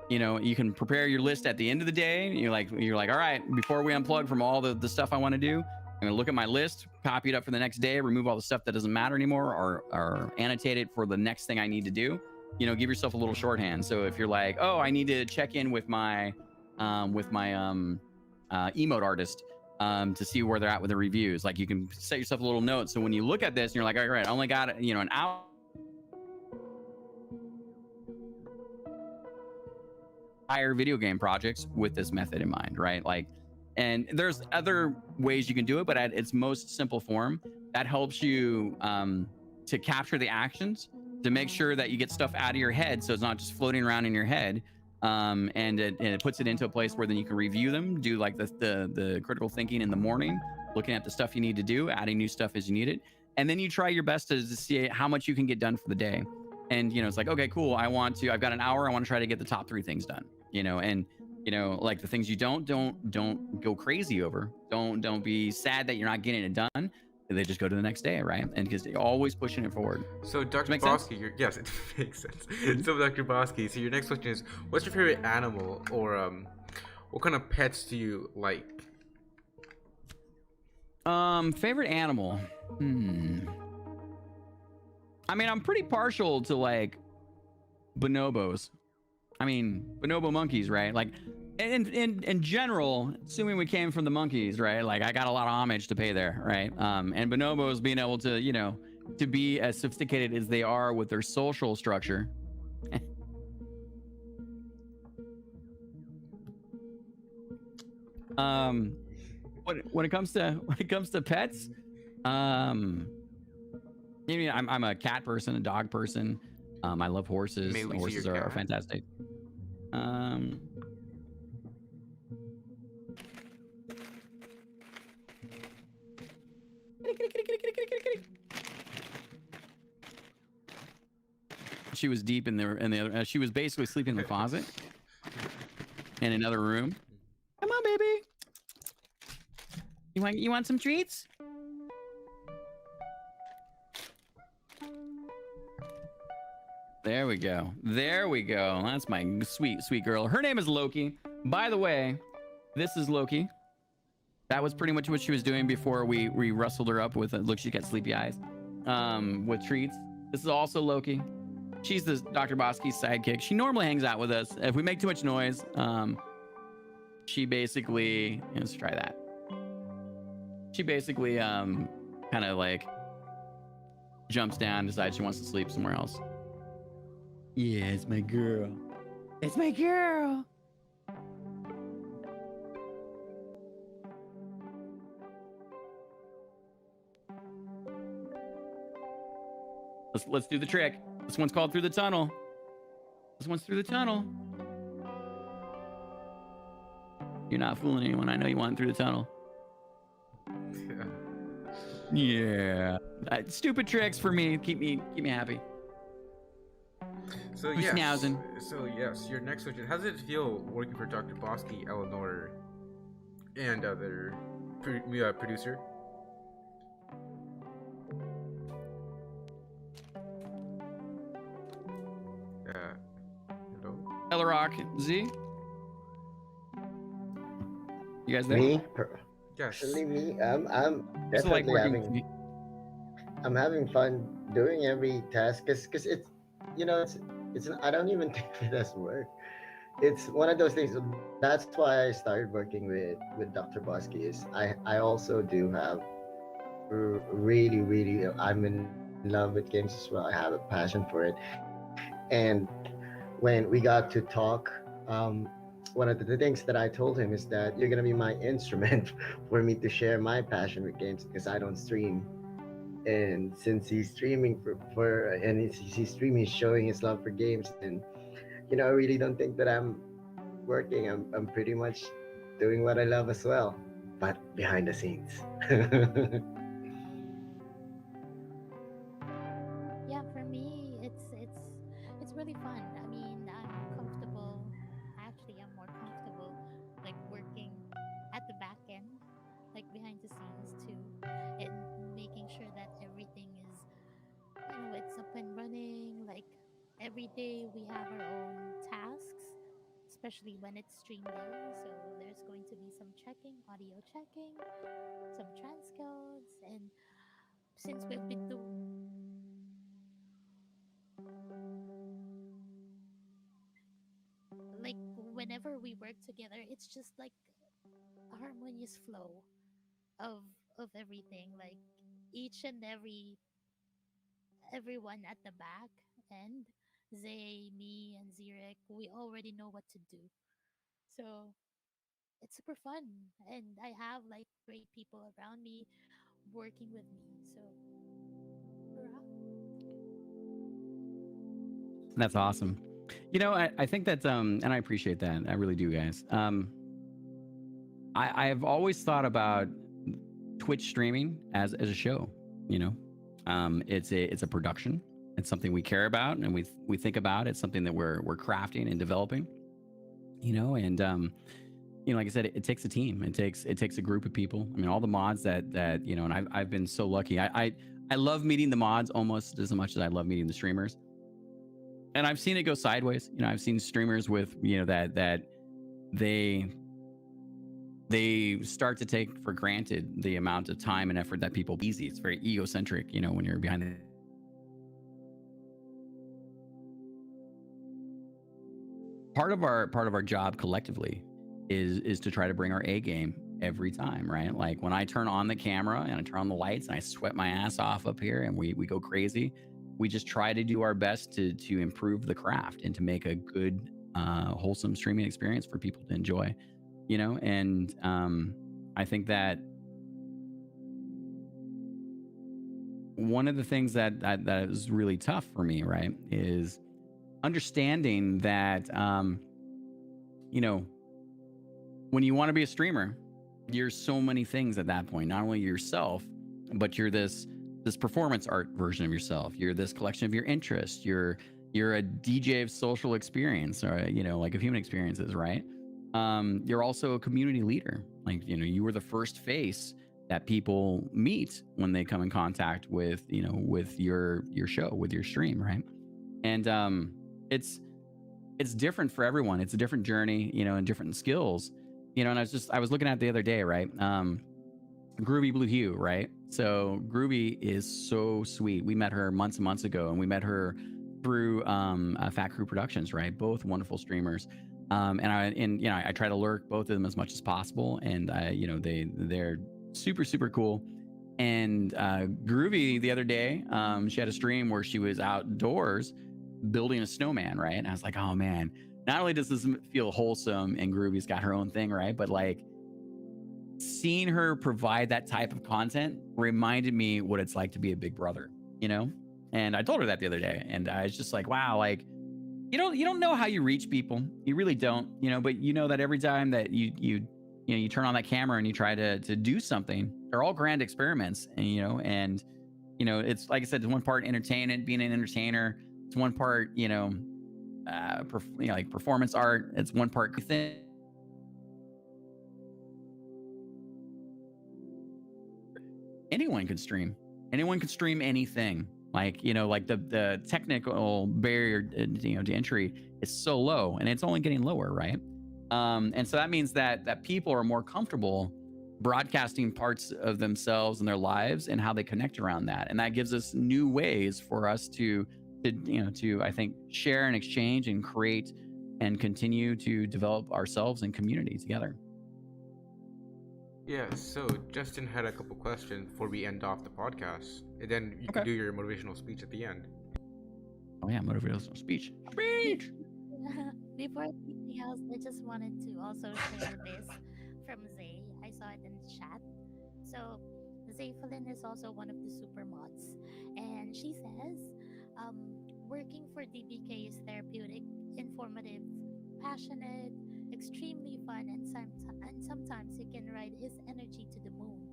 You can prepare your list at the end of the day. You're like, all right, before we unplug from all the stuff I want to do, I'm going to look at my list, copy it up for the next day, remove all the stuff that doesn't matter anymore, or annotate it for the next thing I need to do. Give yourself a little shorthand. So if you're like, oh, I need to check in with my emote artist to see where they're at with the reviews, like you can set yourself a little note. So when you look at this and you're like, all right, I only got an hour. Higher video game projects with this method in mind, right? Like And there's other ways you can do it, but at its most simple form, that helps you to capture the actions, to make sure that you get stuff out of your head, so it's not just floating around in your head. And it puts it into a place where then you can review them, do like the critical thinking in the morning, looking at the stuff you need to do, adding new stuff as you need it, and then you try your best to see how much you can get done for the day. And it's like, okay, cool, I've got an hour, I want to try to get the top 3 things done, and like the things you don't go crazy over, don't be sad that you're not getting it done. They just go to the next day, right? And because you're always pushing it forward. So Dr. Make sense? Bosky, yes, it makes sense. So Dr. Bosky, so your next question is, what's your favorite animal, or what kind of pets do you like? Favorite animal. I mean, I'm pretty partial to like bonobos. I mean, bonobo monkeys, right? Like, in general, assuming we came from the monkeys, right? Like, I got a lot of homage to pay there, right? And bonobos being able to, to be as sophisticated as they are with their social structure. When it comes to pets, I'm a cat person, a dog person. I love horses. May we see Horses your are cat? fantastic. She was deep in the other. She was basically sleeping in the closet in another room. Come on, baby. You want some treats? There we go. There we go. That's my sweet, sweet girl. Her name is Loki. By the way, this is Loki. That was pretty much what she was doing before we rustled her up with look, she got sleepy eyes. With treats. This is also Loki. She's the Dr. Bosky's sidekick. She normally hangs out with us. If we make too much noise, she basically, let's try that. She basically kind of like jumps down, decides she wants to sleep somewhere else. Yeah, it's my girl. It's my girl. Let's do the trick. This one's called Through the Tunnel. This one's Through the Tunnel. You're not fooling anyone. I know you want Through the Tunnel. Yeah. Stupid tricks for me. Keep me happy. So Who's yes. snoozing? So yes, your next question. How does it feel working for Dr. Bosky, Eleanor, and other producer? Hello. Elrock, Z. You guys there? Me? Yes. Personally, me, I'm This is like definitely working. I'm having fun doing every task because it's I don't even think of it as work. It's one of those things. That's why I started working with Dr. Bosky. Is I also do have really I'm in love with games as well. I have a passion for it, and when we got to talk, one of the things that I told him is that you're gonna be my instrument for me to share my passion with games because I don't stream. And since he's streaming he's streaming, showing his love for games, and I really don't think that I'm working. I'm pretty much doing what I love as well, but behind the scenes. Yeah, for me, it's really fun. I mean, I'm comfortable. Actually, I'm more comfortable like working at the back end, like behind the scenes too, and making sure that everything is, it's up and running. Like every day we have our own tasks, especially when it's stream day. So there's going to be some checking, audio checking, some transcodes, and since we've been doing like whenever we work together, it's just like a harmonious flow of everything. Like each and everyone at the back end, Zay, me, and Zirek, we already know what to do. So it's super fun, and I have like great people around me working with me. So, hurrah. That's awesome. You know, I think that's and I appreciate that. I really do, guys. I've always thought about Twitch streaming as a show. You know, it's a production. It's something we care about and we think about. It's something that we're crafting and developing. You know, and you know, like I said, it takes a team. It takes a group of people. I mean, all the mods that you know, and I've been so lucky. I love meeting the mods almost as much as I love meeting the streamers. And I've seen it go sideways. You know, I've seen streamers with, you know, that they start to take for granted the amount of time and effort that people easy. It's very egocentric, you know, when you're behind the part of our job collectively is to try to bring our A game every time, right? Like when I turn on the camera and I turn on the lights and I sweat my ass off up here and we go crazy, we just try to do our best to improve the craft and to make a good wholesome streaming experience for people to enjoy, you know. And I think that one of the things that is really tough for me, right, is understanding that you know, when you want to be a streamer, you're so many things at that point. Not only yourself, but you're this performance art version of yourself. You're this collection of your interests. You're a DJ of social experience, or you know, like of human experiences, right? You're also a community leader. Like, you know, you were the first face that people meet when they come in contact with, you know, with your show, with your stream, right? And it's different for everyone. It's a different journey, you know, and different skills, you know. And I was looking at it the other day, right? Groovy Blue Hue, right? So Groovy is so sweet. We met her months and months ago, and we met her through Fat Crew Productions, right? Both wonderful streamers. And you know, I try to lurk both of them as much as possible, and you know, they're super cool. And Groovy the other day, she had a stream where she was outdoors building a snowman, right? And I was like, oh man, not only does this feel wholesome and Groovy's got her own thing, right? But like, seeing her provide that type of content reminded me what it's like to be a big brother, you know? And I told her that the other day, and I was just like, wow, like, you don't know how you reach people. You really don't, you know, but you know that every time that you turn on that camera and you try to do something, they're all grand experiments, and you know, it's like I said, it's one part entertainment, being an entertainer. It's one part, you know, like performance art. It's one part thing. Anyone can stream. Anyone can stream anything. Like, you know, like the technical barrier, you know, to entry is so low, and it's only getting lower, right? And so that means that people are more comfortable broadcasting parts of themselves and their lives and how they connect around that, and that gives us new ways for us to you know, to I think share and exchange and create and continue to develop ourselves and community together. Yeah, so Justin had a couple questions before we end off the podcast, and then you can do your motivational speech at the end. Oh yeah, motivational speech. Before anything else, I just wanted to also share this from Zay. I saw it in the chat. So Zayfelin is also one of the super mods, and she says, working for DBK is therapeutic, informative, passionate, extremely fun, and sometimes you can ride his energy to the moon.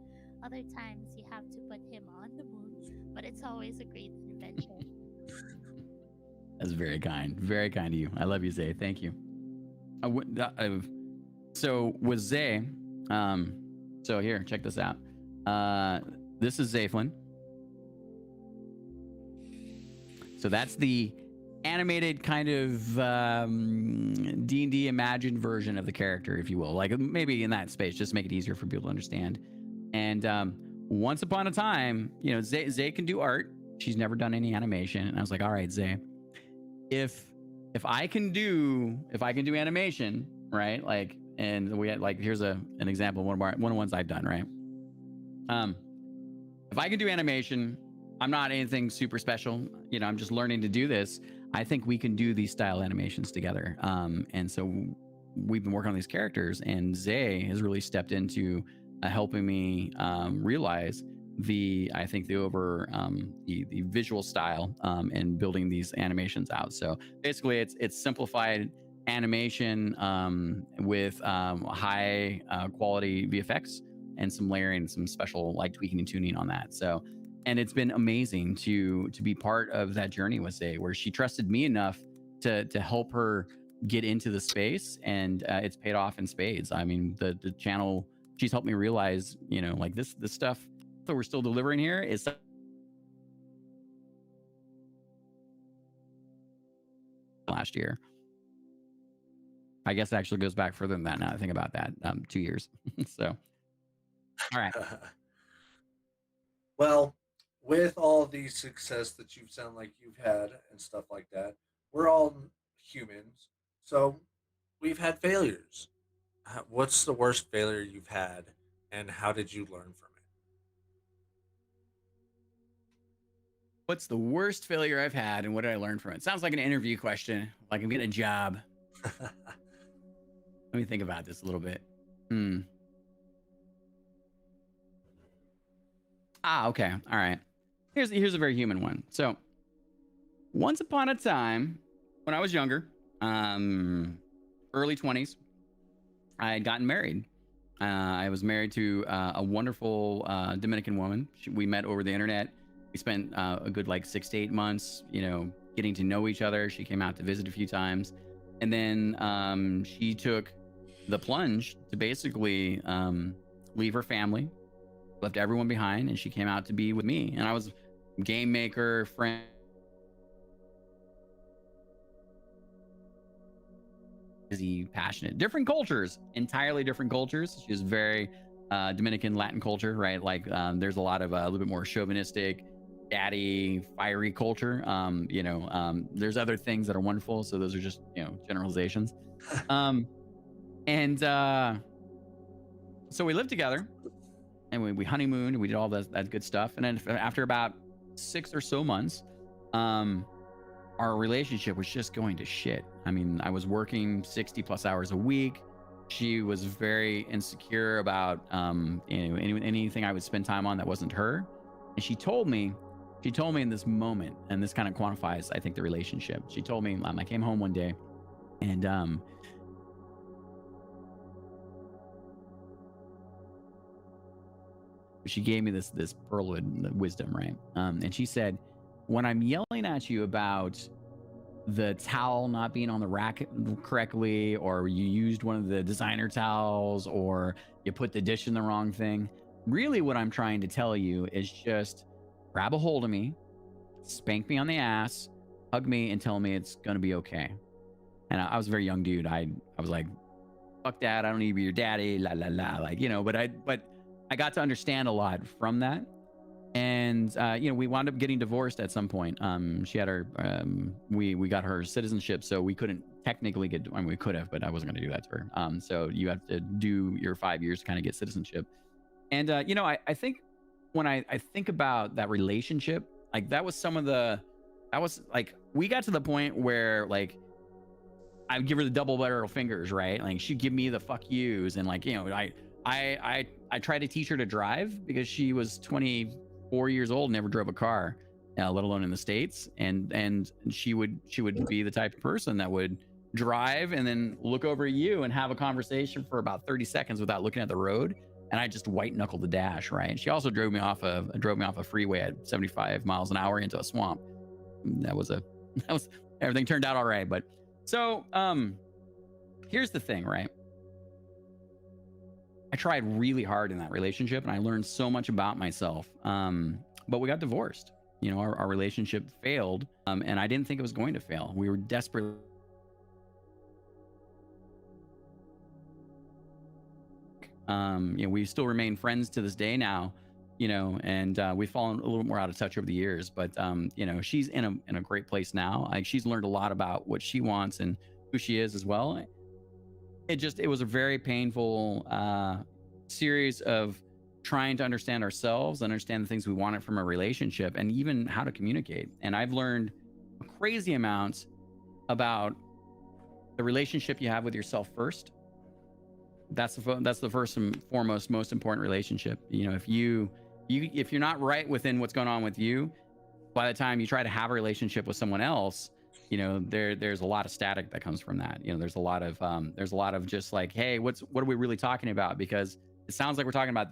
Other times you have to put him on the moon, but it's always a great adventure. That's very kind of you. I love you, Zay. Thank you. So with Zay, so here, check this out. This is Zayfelin. So that's the animated kind of D&D imagined version of the character, if you will. Like maybe in that space, just make it easier for people to understand. And once upon a time, you know, Zay can do art. She's never done any animation. And I was like, all right, Zay, if I can do animation, right? Like, and we had like, here's an example of one of the ones I've done, right? If I can do animation, I'm not anything super special. You know, I'm just learning to do this. I think we can do these style animations together. And so we've been working on these characters, and Zay has really stepped into helping me realize the visual style and building these animations out. So basically, it's simplified animation with high quality VFX and some layering, some special like tweaking and tuning on that. So, and it's been amazing to be part of that journey with Zay, where she trusted me enough to help her get into the space, and it's paid off in spades. I mean, the channel, she's helped me realize, you know, like this stuff that we're still delivering here is last year. I guess it actually goes back further than that now I think about that. 2 years. So, all right. Well, with all the success that you've sound like you've had and stuff like that, we're all humans, so we've had failures. What's the worst failure you've had, and how did you learn from it? What's the worst failure I've had, and what did I learn from it? Sounds like an interview question, like I'm getting a job. Let me think about this a little bit. Okay. All right. Here's a very human one. So, once upon a time, when I was younger, early 20s, I had gotten married. I was married to a wonderful Dominican woman. We met over the internet. We spent a good like 6 to 8 months, you know, getting to know each other. She came out to visit a few times, and then she took the plunge to basically leave her family, left everyone behind, and she came out to be with me. And I was a game maker, friend, busy, passionate, different cultures, entirely different cultures. She was very Dominican Latin culture, right? Like there's a lot of a little bit more chauvinistic, daddy, fiery culture. There's other things that are wonderful. So those are just, you know, generalizations. So we lived together, and we honeymooned, and we did all that good stuff. And then after about 6 or so months, our relationship was just going to shit. I mean, I was working 60 plus hours a week. She was very insecure about anything I would spend time on that wasn't her. And she told me in this moment, and this kind of quantifies, I think, the relationship. She told me, I came home one day, and she gave me this pearl of wisdom, right? And she said, when I'm yelling at you about the towel not being on the rack correctly, or you used one of the designer towels, or you put the dish in the wrong thing, really what I'm trying to tell you is just grab a hold of me, spank me on the ass, hug me, and tell me it's gonna be okay. And I was a very young dude. I was like, fuck that, I don't need to be your daddy, la la la, like, you know. But I got to understand a lot from that. And we wound up getting divorced at some point. She had her we got her citizenship, so we couldn't technically get, I mean, we could have, but I wasn't going to do that to her. So you have to do your 5 years to kind of get citizenship. And I think when I think about that relationship, like that was like, we got to the point where like I would give her the double barrel fingers, right? Like she'd give me the fuck yous, and like, you know, I tried to teach her to drive because she was 24 years old, never drove a car, let alone in the States. And she would be the type of person that would drive and then look over at you and have a conversation for about 30 seconds without looking at the road. And I just white knuckled the dash, right? And she also drove me off a freeway at 75 miles an hour into a swamp. That was everything turned out all right. But so here's the thing, right? I tried really hard in that relationship, and I learned so much about myself. But we got divorced. You know, our relationship failed, and I didn't think it was going to fail. We were desperate. We still remain friends to this day now, you know, and we've fallen a little more out of touch over the years. But she's in a great place now. Like, she's learned a lot about what she wants and who she is as well. It was a very painful series of trying to understand ourselves, understand the things we wanted from a relationship, and even how to communicate. And I've learned a crazy amount about the relationship you have with yourself first. That's the first and foremost most important relationship. You know, if you're not right within what's going on with you, by the time you try to have a relationship with someone else, you know, there's a lot of static that comes from that. You know, there's a lot of just like, hey, what are we really talking about? Because it sounds like we're talking about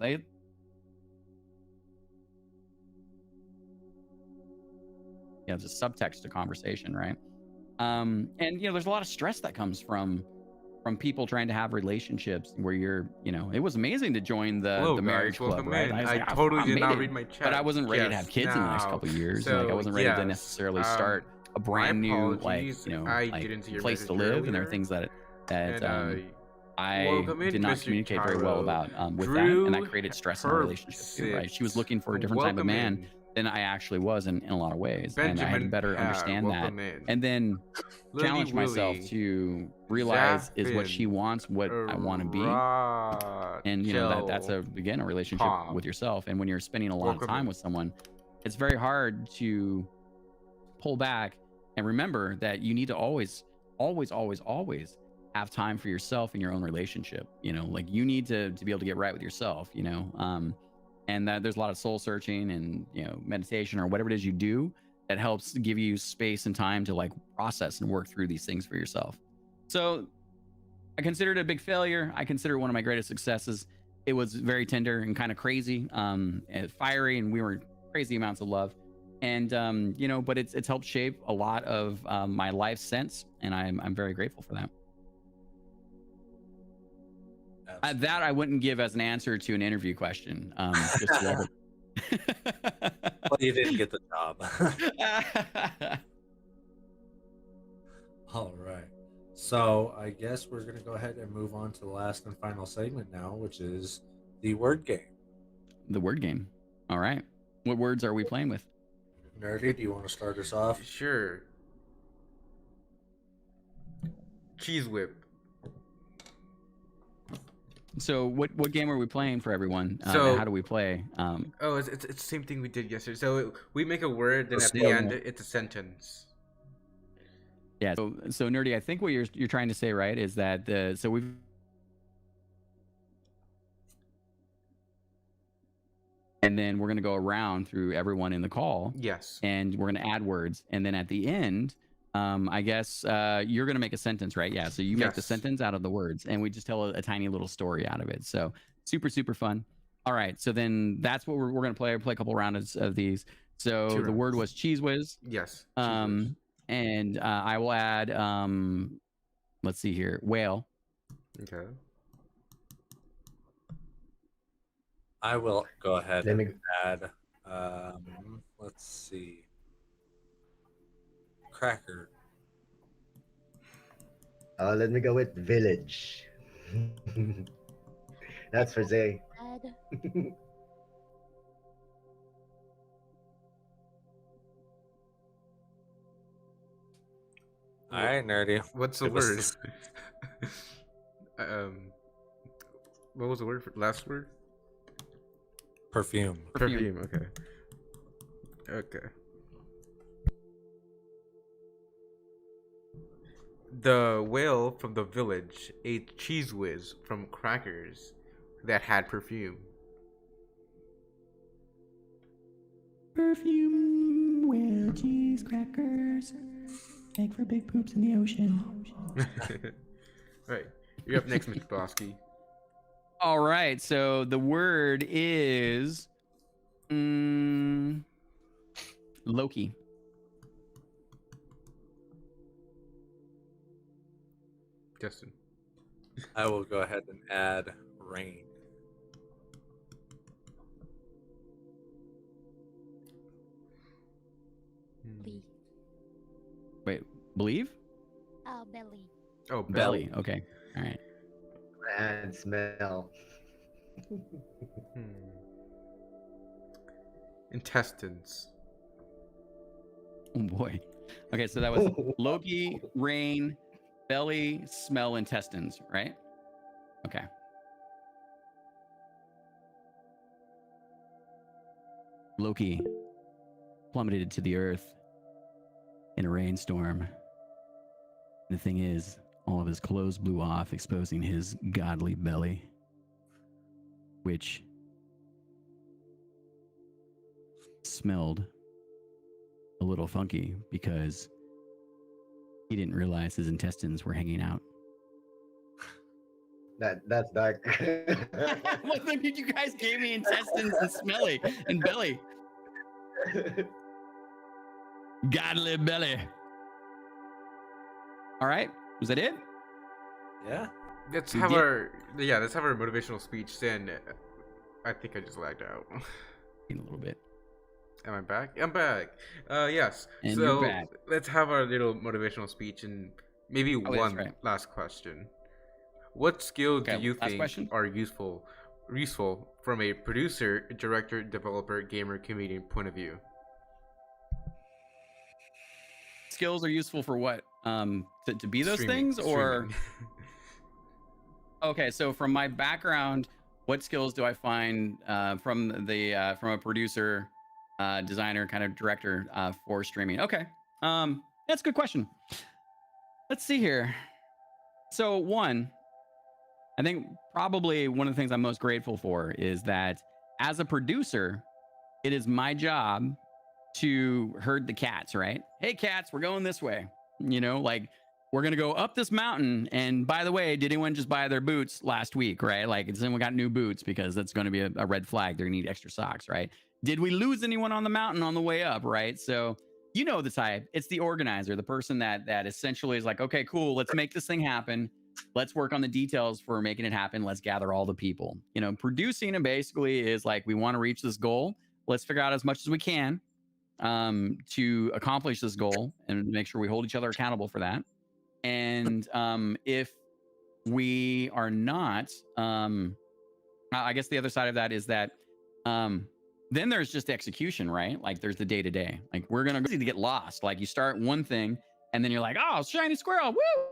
just subtext to conversation, right? And you know, there's a lot of stress that comes from people trying to have relationships where you're, you know, it was amazing to join the marriage club, right? I totally did not read my chat, but I wasn't ready to have kids in the next couple of years. So, like I wasn't ready to necessarily start a brand new, like, you know, like place to live, and there are things that I did not communicate very well about with that, and that created stress in our relationship too, right? She was looking for a different type of man than I actually was in a lot of ways, and I had to better understand that, and then challenge myself to realize is what she wants what I want to be, and you know that's again a relationship with yourself. And when you're spending a lot of time with someone, it's very hard to pull back and remember that you need to always have time for yourself in your own relationship. You know, like you need to be able to get right with yourself, you know, and that there's a lot of soul searching and, you know, meditation or whatever it is you do that helps give you space and time to like process and work through these things for yourself. So I consider it a big failure. I consider it one of my greatest successes. It was very tender and kind of crazy, and fiery, and we were crazy amounts of love. And you know, but it's helped shape a lot of my life since, and I'm very grateful for that. That I wouldn't give as an answer to an interview question. Just well, you didn't get the job. All right. So I guess we're going to go ahead and move on to the last and final segment now, which is the word game. The word game. All right. What words are we playing with? Nerdy, do you want to start us off? Sure. Cheese whip. So what game are we playing for everyone? So how do we play? It's the same thing we did yesterday. So we make a word, then at the end it's a sentence. Yeah. So Nerdy, I think what you're trying to say, right, is that we've and then we're gonna go around through everyone in the call. Yes. And we're gonna add words, and then at the end, I guess you're gonna make a sentence, right? Yeah. So you make the sentence out of the words, and we just tell a tiny little story out of it. So super fun. All right. So then that's what we're gonna play. We'll play a couple rounds of these. So the word was cheese whiz. Yes. And I will add. Let's see here. Whale. Okay. I will go ahead and add. Let's see. Cracker. Let me go with village. That's for Zay. All right, Nerdy. What's the word? What was the word? Last word? Perfume. Perfume. Okay. Okay. The whale from the village ate cheese whiz from crackers that had perfume. Perfume, whale, cheese, crackers make for big poops in the ocean. Right. You're up next, Mr. Bosky. All right. So the word is Loki. Justin. I will go ahead and add rain. Lee. Wait, believe? Belly. Oh, belly. Okay. All right. And smell. Intestines. Oh boy. Okay, so that was Loki, rain, belly, smell, intestines, right? Okay. Loki plummeted to the earth in a rainstorm. The thing is, All of his clothes blew off, exposing his godly belly, which smelled a little funky because he didn't realize his intestines were hanging out. That's dark. Well, then you guys gave me intestines and smelly and belly. Godly belly. All right, was that it? Yeah. Let's We have did- our motivational speech. Then I think I just lagged out. In a little bit. Am I back? I'm back. Yes. And so you're back. let's have our little motivational speech and maybe that's one right. last question. What skills Okay, do you last think question. are useful from a producer, director, developer, gamer, comedian point of view? Skills are useful for what? To be those Streaming- things, or streaming. okay? So from my background, what skills do I find from a producer, designer, kind of director for streaming? Okay, that's a good question. Let's see here. So one, I think probably one of the things I'm most grateful for is that as a producer, it is my job to herd the cats, right? Hey, cats, we're going this way. You know, like we're going to go up this mountain. And by the way, did anyone just buy their boots last week, right? Like, has anyone got new boots? Because that's going to be a red flag. They're going to need extra socks, right? Did we lose anyone on the mountain on the way up, right? So, you know the type. It's the organizer, the person that essentially is like, okay, cool, let's make this thing happen. Let's work on the details for making it happen. Let's gather all the people. You know, producing it basically is like, we want to reach this goal. Let's figure out as much as we can to accomplish this goal and make sure we hold each other accountable for that. And if we are not, I guess the other side of that is that then there's just execution, right? Like there's the day-to-day. Like we're going to get lost. Like you start one thing and then you're like, oh, shiny squirrel, woo!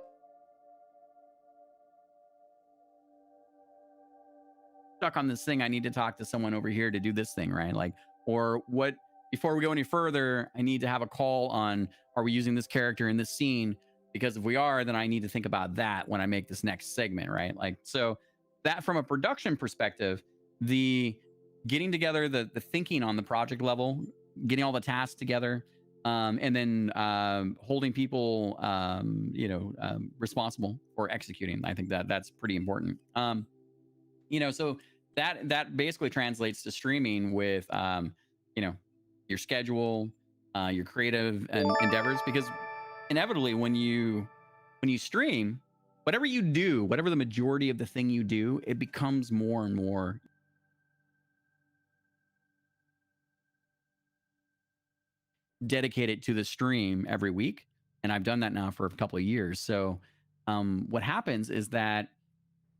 Stuck on this thing. I need to talk to someone over here to do this thing, right? Like, or what, before we go any further, I need to have a call on, are we using this character in this scene? Because if we are, then I need to think about that when I make this next segment, right? Like, so that from a production perspective, the getting together, the thinking on the project level, getting all the tasks together, and then holding people, responsible for executing. I think that's pretty important. So that basically translates to streaming with, your schedule, your creative endeavors, because inevitably when you stream, whatever you do, whatever the majority of the thing you do, it becomes more and more dedicated to the stream every week. And I've done that now for a couple of years. So what happens is that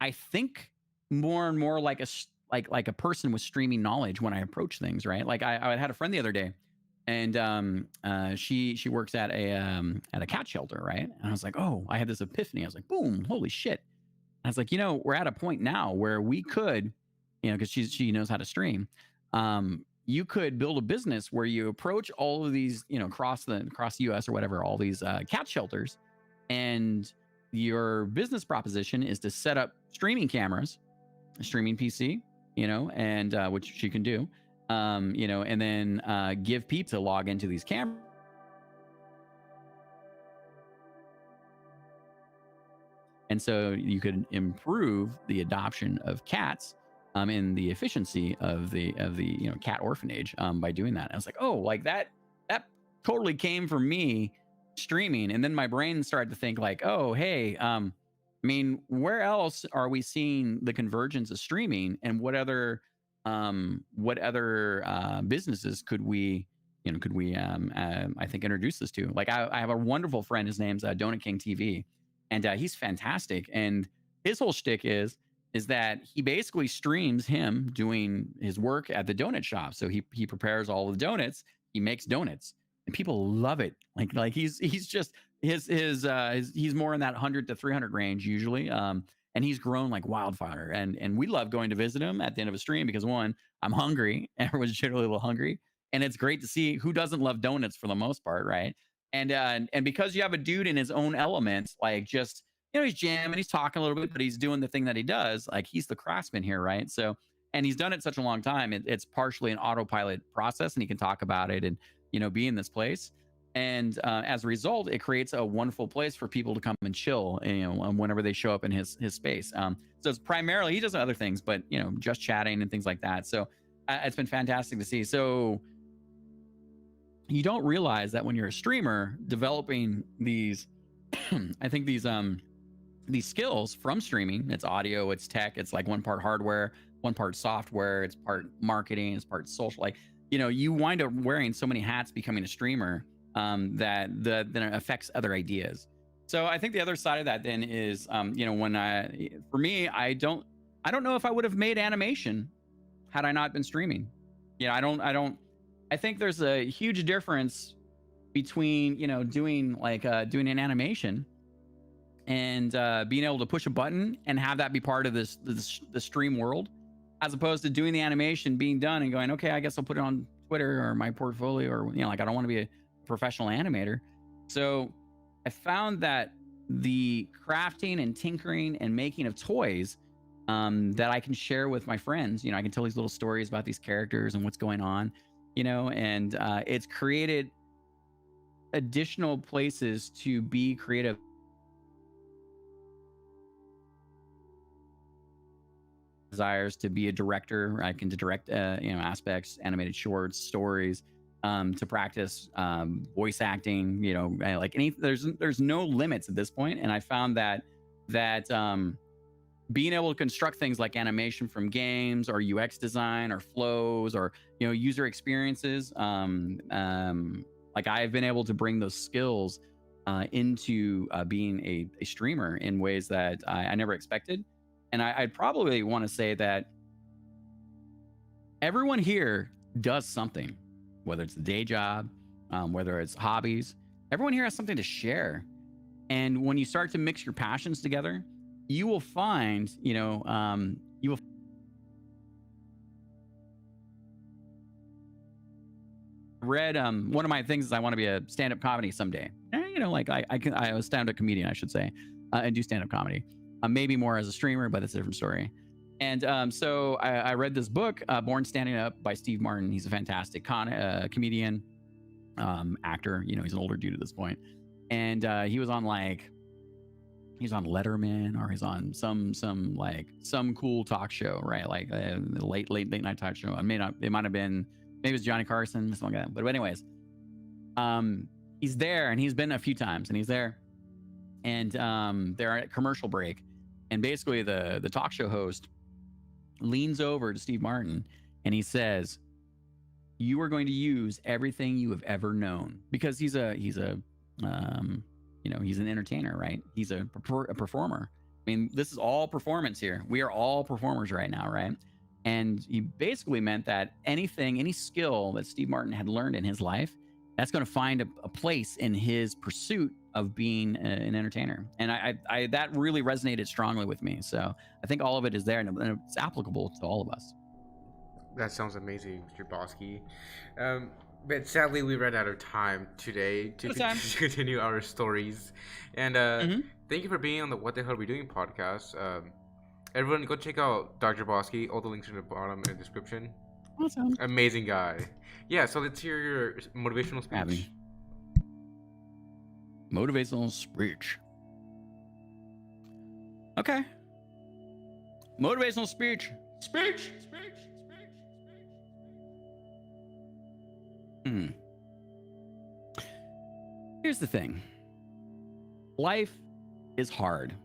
I think more and more like a person with streaming knowledge when I approach things, right? Like I had a friend the other day, and she works at a cat shelter, right? And I was like, oh, I had this epiphany. I was like, boom, holy shit. I was like, we're at a point now where we could, because she knows how to stream. You could build a business where you approach all of these, across the US or whatever, all these cat shelters, and your business proposition is to set up streaming cameras, a streaming PC, and which she can do, and then give people to log into these cameras. And so you could improve the adoption of cats and the efficiency of the cat orphanage by doing that. I was like, oh, like that totally came from me streaming. And then my brain started to think like, oh, hey, where else are we seeing the convergence of streaming, and what other businesses could we I think introduce this to? Like I have a wonderful friend, his name's Donut King TV, and he's fantastic. And his whole shtick is that he basically streams him doing his work at the donut shop. So he prepares all the donuts, he makes donuts, and people love it. Like he's just he's more in that 100 to 300 range usually. And he's grown like wildfire. And we love going to visit him at the end of a stream because, one, I'm hungry. Everyone's generally a little hungry. And it's great to see who doesn't love donuts for the most part, right? And because you have a dude in his own element, like just, he's jamming, he's talking a little bit, but he's doing the thing that he does. Like, he's the craftsman here, right? So, and he's done it such a long time. It's partially an autopilot process, and he can talk about it and, be in this place. And as a result, it creates a wonderful place for people to come and chill, whenever they show up in his space. So it's primarily, he does other things, but, just chatting and things like that. So it's been fantastic to see. So you don't realize that when you're a streamer developing these, I think these skills from streaming, it's audio, it's tech, it's like one part hardware, one part software, it's part marketing, it's part social. Like, you wind up wearing so many hats becoming a streamer that then it affects other ideas. So I think the other side of that then is, for me, I don't know if I would have made animation had I not been streaming. I think there's a huge difference between, doing an animation and being able to push a button and have that be part of the stream world, as opposed to doing the animation, being done and going, okay, I guess I'll put it on Twitter or my portfolio, or, I don't want to be a professional animator. So I found that the crafting and tinkering and making of toys that I can share with my friends, I can tell these little stories about these characters and what's going on, and it's created additional places to be creative. Desires to be a director. I can direct aspects, animated shorts, stories, to practice voice acting, there's no limits at this point. And I found that being able to construct things like animation from games or UX design or flows or user experiences, like, I've been able to bring those skills into being a streamer in ways that I never expected. And I'd probably want to say that everyone here does something, whether it's a day job, whether it's hobbies. Everyone here has something to share. And when you start to mix your passions together, you will find, you will read one of my things is I want to be a stand-up comedy someday. I was a stand-up comedian, I should say, and do stand-up comedy. Maybe more as a streamer, but that's a different story. And so I read this book, Born Standing Up by Steve Martin. He's a fantastic comedian, actor. He's an older dude at this point. And he was on he's on Letterman, or he's on some cool talk show, right? Like a late night talk show. It might have been, maybe it was Johnny Carson, something like that. But anyways, he's there, and he's been a few times, and he's there. And they're at commercial break. And basically the talk show host leans over to Steve Martin and he says, you are going to use everything you have ever known, because he's an entertainer, right? He's a performer. I mean, this is all performance here. We are all performers right now, right? And he basically meant that any skill that Steve Martin had learned in his life, that's going to find a place in his pursuit of being an entertainer. And I that really resonated strongly with me. So I think all of it is there, and it's applicable to all of us. That sounds amazing, Mr. Bosky. But sadly, we ran out of time today to continue our stories. And thank you for being on the What the Hell Are We Doing podcast. Everyone, go check out Dr. Bosky. All the links are in the bottom in the description. Awesome. Amazing guy. Yeah, so let's hear your motivational speech. Motivational speech. Okay. Motivational speech. Speech. Here's the thing. Life is hard.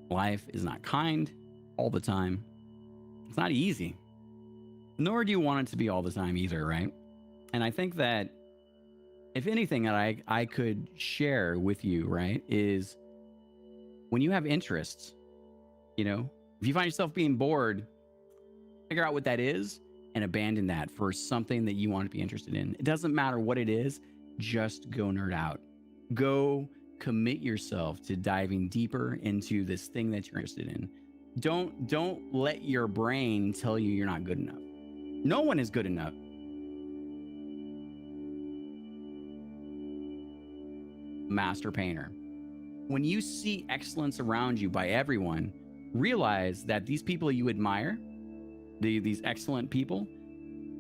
Life is not kind all the time. It's not easy. Nor do you want it to be all the time either, right? And I think that if anything that I could share with you, right, is when you have interests, if you find yourself being bored, figure out what that is and abandon that for something that you want to be interested in. It doesn't matter what it is, just go nerd out. Go commit yourself to diving deeper into this thing that you're interested in. Don't let your brain tell you you're not good enough. No one is good enough. Master painter. when you see excellence around you by everyone, realize that these people you admire, these excellent people,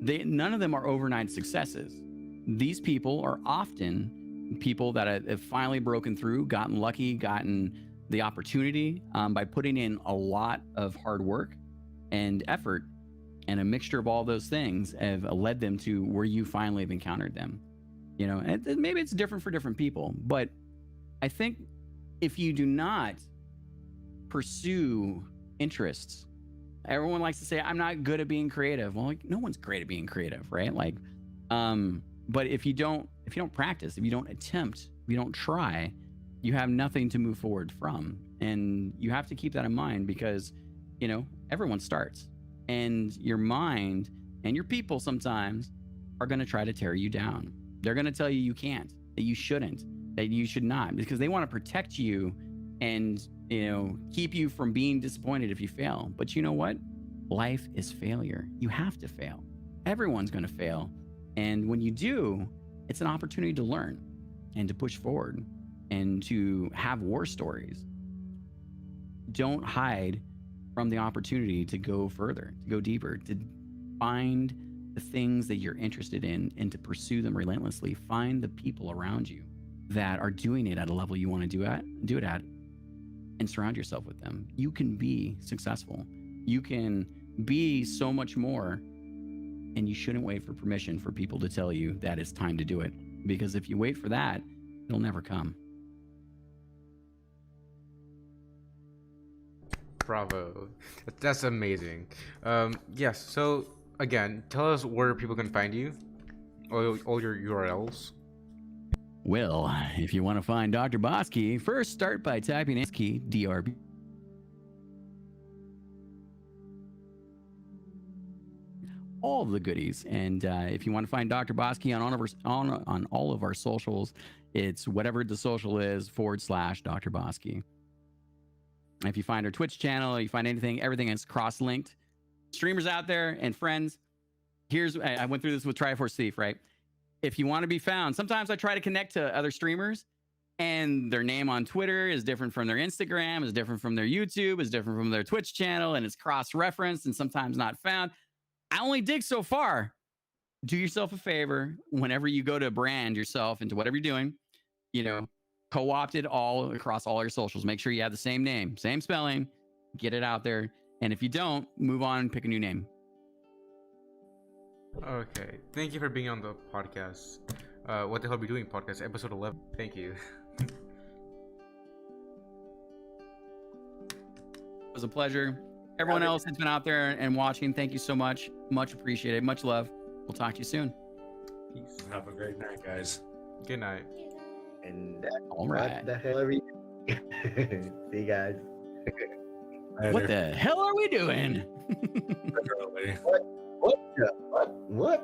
none of them are overnight successes. These people are often people that have finally broken through, gotten lucky, gotten the opportunity by putting in a lot of hard work and effort, and a mixture of all those things have led them to where you finally have encountered them. You know, and maybe it's different for different people, but I think if you do not pursue interests, everyone likes to say, I'm not good at being creative. Well, like, no one's great at being creative, right? Like, but if you don't practice, if you don't attempt, if you don't try, you have nothing to move forward from. And you have to keep that in mind because, you know, everyone starts, and your mind and your people sometimes are going to try to tear you down. They're going to tell you can't, that you shouldn't, that you should not, because they want to protect you and, you know, keep you from being disappointed if you fail. But you know what? Life is failure. You have to fail. Everyone's going to fail. And when you do, it's an opportunity to learn and to push forward and to have war stories. Don't hide from the opportunity to go further, to go deeper, to find the things that you're interested in and to pursue them relentlessly. Find the people around you that are doing it at a level you want to do it at, and surround yourself with them. You can be successful. You can be so much more, and you shouldn't wait for permission for people to tell you that it's time to do it. Because if you wait for that, it'll never come. Bravo. That's amazing. Yes, so again, tell us where people can find you, all your URLs. Well, if you want to find Dr. Bosky, first start by typing in key DRB. All of the goodies. And if you want to find Dr. Bosky on all of our socials, it's whatever the social is / Dr. Bosky. If you find our Twitch channel, you find everything is cross-linked. Streamers out there and friends, I went through this with Triforce Thief, right? If you want to be found, sometimes I try to connect to other streamers and their name on Twitter is different from their Instagram, is different from their YouTube, is different from their Twitch channel, and it's cross-referenced and sometimes not found. I only dig so far. Do yourself a favor whenever you go to brand yourself into whatever you're doing, you know, co-opt it all across all your socials. Make sure you have the same name, same spelling, get it out there. And if you don't, move on and pick a new name. Okay. Thank you for being on the podcast. What the Hell Are We Doing podcast, episode 11. Thank you. It was a pleasure. Everyone else that's been out there and watching, thank you so much. Much appreciated. Much love. We'll talk to you soon. Peace. Have a great night, guys. Good night. And All right. what the hell are we? See you guys. What the hell are we doing? Literally. What?